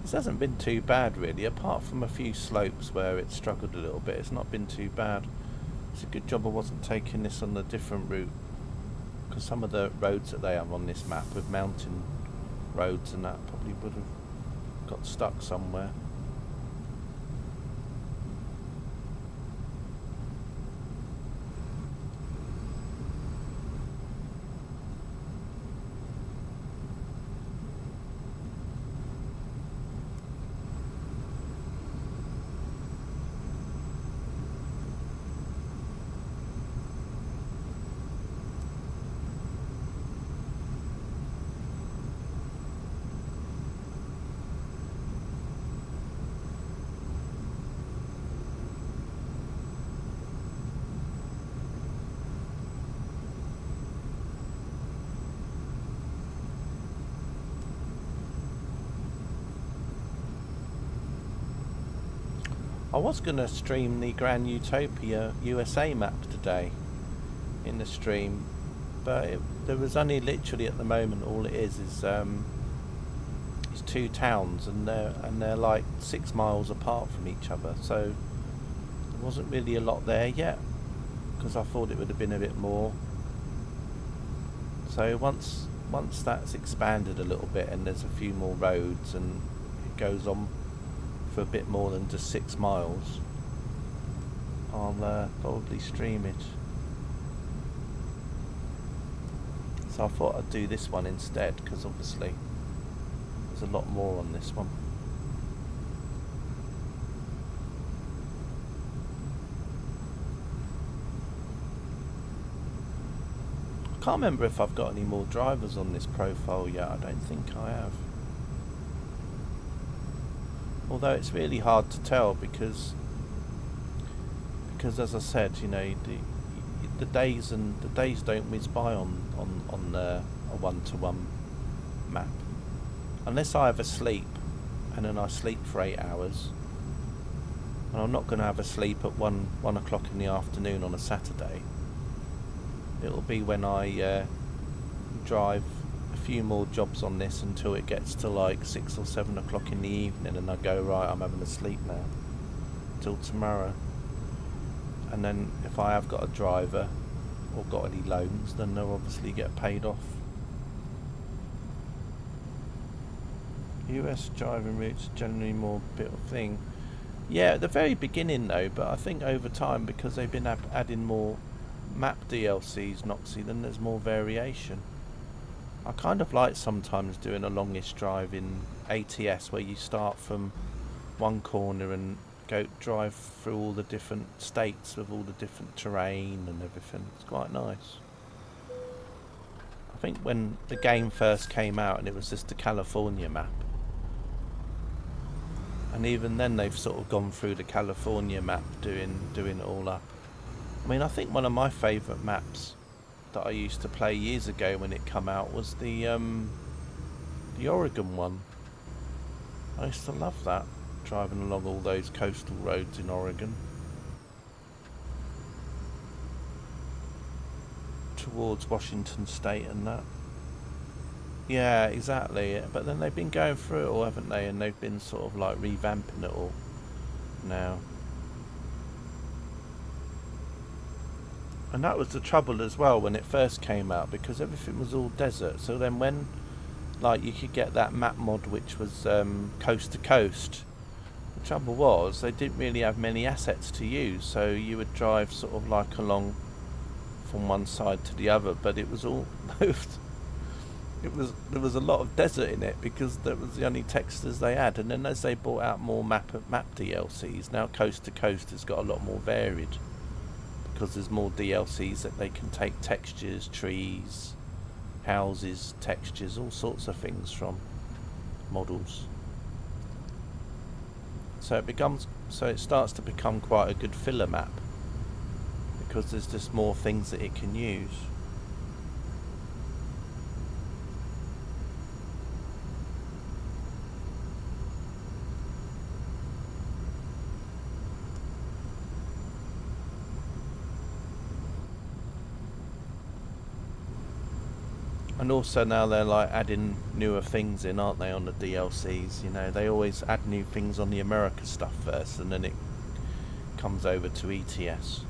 This hasn't been too bad really, apart from a few slopes where it struggled a little bit. It's not been too bad. It's a good job I wasn't taking this on a different route, because some of the roads that they have on this map with mountain roads and that probably would have got stuck somewhere. I was going to stream the Grand Utopia USA map today in the stream, but there was only literally at the moment all it is two towns, and they're like 6 miles apart from each other, so there wasn't really a lot there yet, because I thought it would have been a bit more. So once that's expanded a little bit and there's a few more roads and it goes on for a bit more than just 6 miles, I'll probably stream it. So I thought I'd do this one instead, because obviously there's a lot more on this one. I can't remember if I've got any more drivers on this profile yet. I don't think I have. Although it's really hard to tell because as I said, you know, the days don't whiz by on a 1-to-1 map, unless I have a sleep, and then I sleep for 8 hours, and I'm not going to have a sleep at 1 o'clock in the afternoon on a Saturday. It'll be when I drive a few more jobs on this until it gets to like 6 or 7 o'clock in the evening, and I go, right, I'm having a sleep now till tomorrow. And then if I have got a driver or got any loans, then they'll obviously get paid off. US driving routes generally more bit of thing. Yeah, at the very beginning though, but I think over time, because they've been adding more map DLCs, Noxie, then there's more variation. I kind of like sometimes doing a longish drive in ATS where you start from one corner and drive through all the different states with all the different terrain and everything. It's quite nice. I think when the game first came out and it was just the California map, and even then they've sort of gone through the California map doing it all up. I mean, I think one of my favourite maps that I used to play years ago when it come out was the Oregon one. I used to love that, driving along all those coastal roads in Oregon towards Washington State and that. Yeah, exactly. But then they've been going through it all, haven't they? And they've been sort of like revamping it all now. And that was the trouble as well when it first came out, because everything was all desert. So then when, like, you could get that map mod which was coast to coast, the trouble was they didn't really have many assets to use, so you would drive sort of like along from one side to the other, but it was all there was a lot of desert in it because that was the only textures they had. And then as they brought out more map DLCs, now coast to coast has got a lot more varied, because there's more DLCs that they can take textures, trees, houses, textures, all sorts of things from models. So it starts to become quite a good filler map, because there's just more things that it can use. And also now they're like adding newer things in, aren't they, on the DLCs? You know, they always add new things on the America stuff first, and then it comes over to ETS.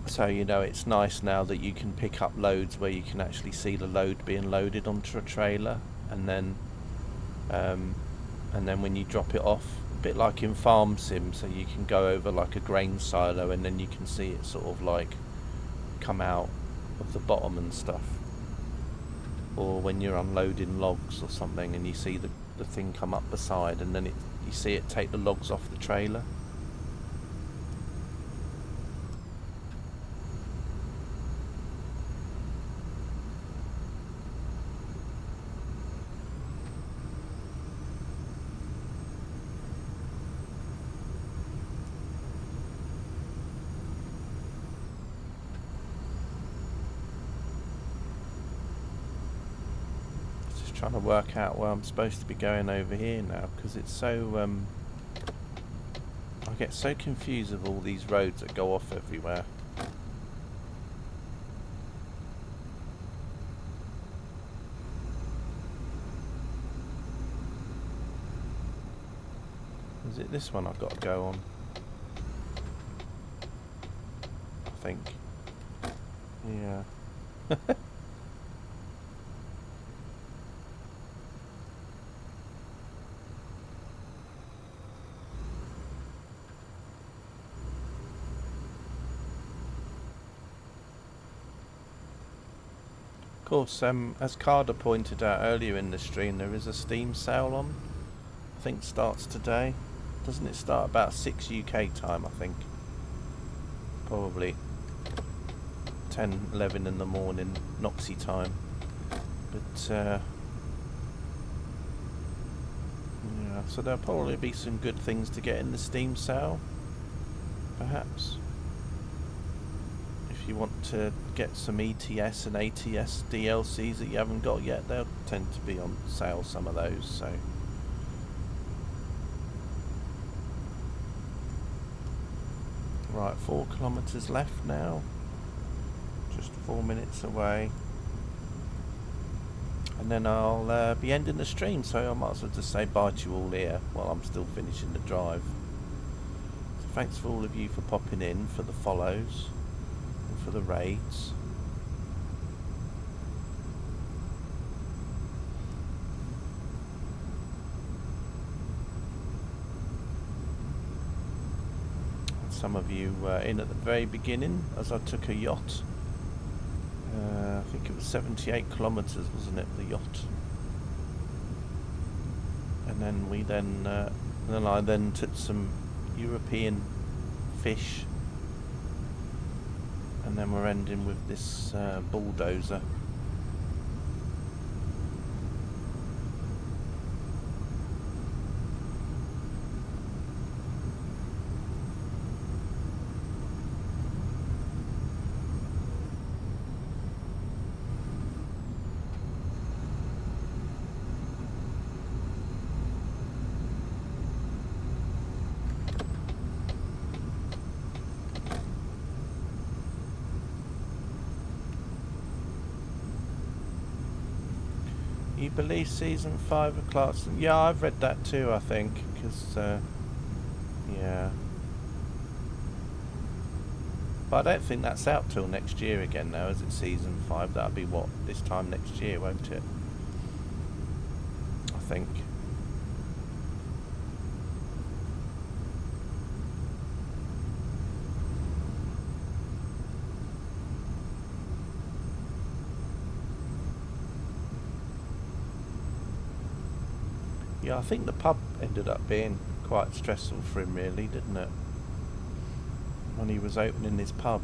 So, you know, it's nice now that you can pick up loads where you can actually see the load being loaded onto a trailer, and then when you drop it off, a bit like in Farm Sim, so you can go over like a grain silo and then you can see it sort of like come out of the bottom and stuff. Or when you're unloading logs or something and you see the thing come up the side, and then you see it take the logs off the trailer. Trying to work out where I'm supposed to be going over here now, because it's so I get so confused with all these roads that go off everywhere. Is it this one I've got to go on? I think. Yeah. Of course, as Carter pointed out earlier in the stream, there is a Steam sale on. I think starts today. Doesn't it start about 6 UK time, I think? Probably 10, 11 in the morning, Noxie time. But, yeah, so there'll probably be some good things to get in the Steam sale, perhaps. If you want to get some ETS and ATS DLCs that you haven't got yet, they'll tend to be on sale, some of those, so. Right, 4 kilometres left now. Just 4 minutes away. And then I'll be ending the stream, so I might as well just say bye to you all here while I'm still finishing the drive. So thanks for all of you for popping in, for the follows, and for the raids. Some of you in at the very beginning as I took a yacht. I think it was 78 kilometres, wasn't it, the yacht? And then I then took some European fish, and then we're ending with this bulldozer. You believe season 5 of Clarkson? Yeah, I've read that too, I think, because, yeah. But I don't think that's out till next year again now, is it? Season 5. That'll be what? This time next year, won't it? I think. Yeah, I think the pub ended up being quite stressful for him, really, didn't it? When he was opening his pub.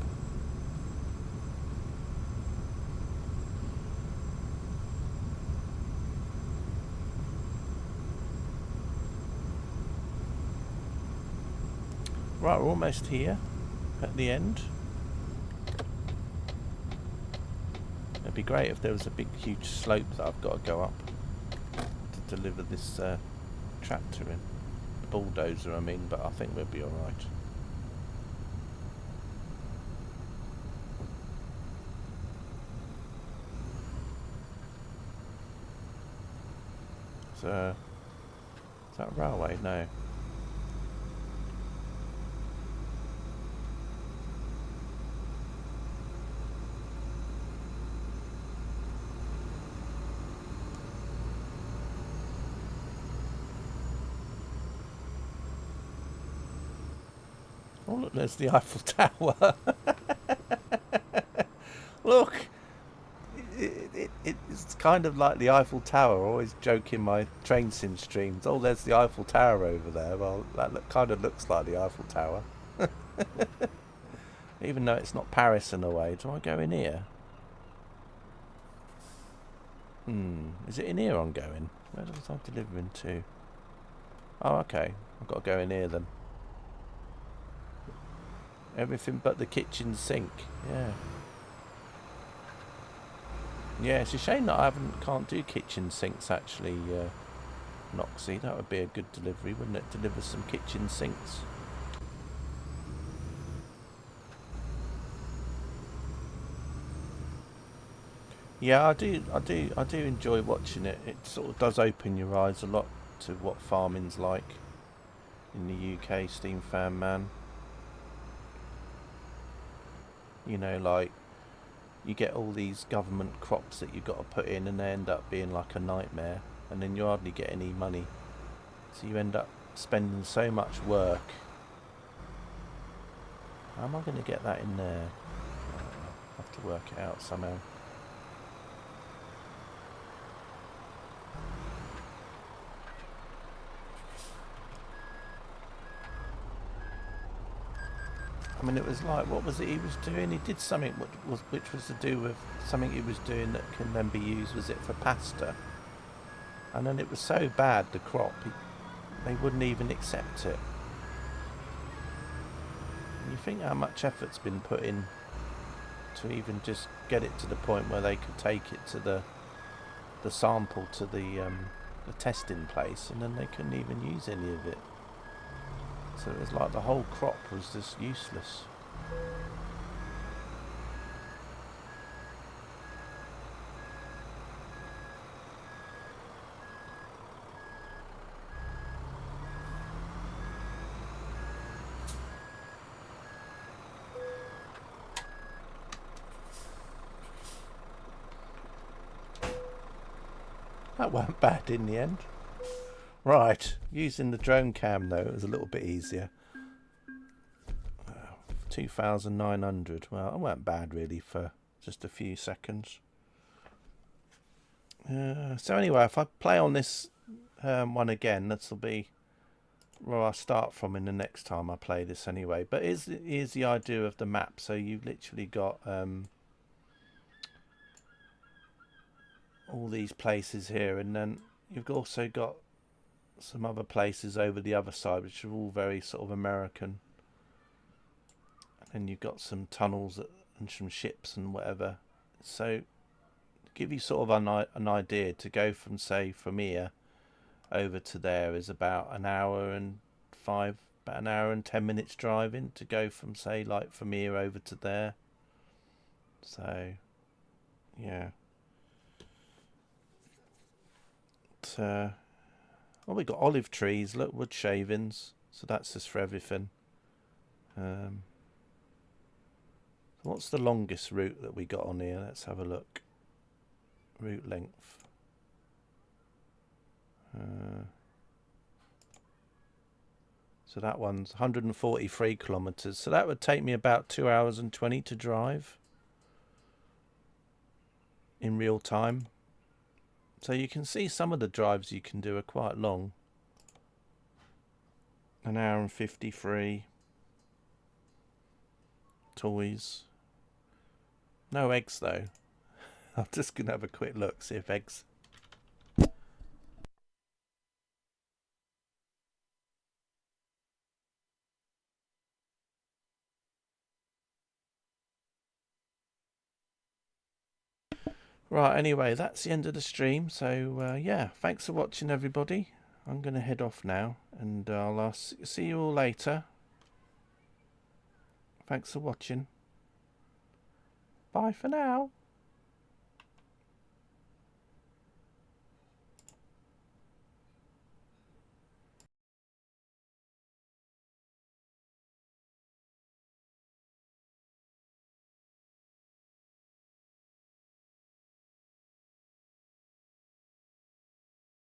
Right, we're almost here at the end. It'd be great if there was a big, huge slope that I've got to go up to deliver this tractor in. The bulldozer, I mean, but I think we'll be alright. So, is that a railway? No. Oh look, there's the Eiffel Tower. Look! It's kind of like the Eiffel Tower. I always joke in my train sim streams. Oh, there's the Eiffel Tower over there. Well, that kind of looks like the Eiffel Tower. Even though it's not Paris in a way. Do I go in here? Is it in here I'm going? Where was I delivering to? Oh, okay. I've got to go in here then. Everything but the kitchen sink. Yeah. Yeah, it's a shame that I can't do kitchen sinks actually, Noxie. That would be a good delivery, wouldn't it? Deliver some kitchen sinks. Yeah, I do enjoy watching it. It sort of does open your eyes a lot to what farming's like in the UK, Steam Fan Man. You know, like, you get all these government crops that you've got to put in and they end up being like a nightmare, and then you hardly get any money. So you end up spending so much work. How am I going to get that in there? I'll have to work it out somehow. I mean, it was like, what was it he was doing? He did something which was to do with something he was doing that can then be used, was it for pasta? And then it was so bad, the crop, they wouldn't even accept it. And you think how much effort's been put in to even just get it to the point where they could take it to the sample to the testing place, and then they couldn't even use any of it. So it was like the whole crop was just useless. That weren't bad in the end. Right, using the drone cam though, it was a little bit easier. 2,900. Well, it weren't bad really for just a few seconds. So anyway, if I play on this one again, that'll be where I start from in the next time I play this anyway. But here's the idea of the map. So you've literally got all these places here, and then you've also got some other places over the other side, which are all very sort of American. And you've got some tunnels and some ships and whatever. So give you sort of an idea, to go from, say, from here over to there is about an hour and 10 minutes driving, to go from, say, like from here over to there. So yeah. But, well, we got olive trees, look, wood shavings, so that's just for everything. What's the longest route that we got on here? Let's have a look. Route length. So that one's 143 kilometres. So that would take me about 2 hours and 20 to drive in real time. So you can see some of the drives you can do are quite long. An hour and 53. Toys. No eggs though. I'm just going to have a quick look, see if eggs... Right, anyway, that's the end of the stream. So, yeah, thanks for watching, everybody. I'm going to head off now, and I'll see you all later. Thanks for watching. Bye for now.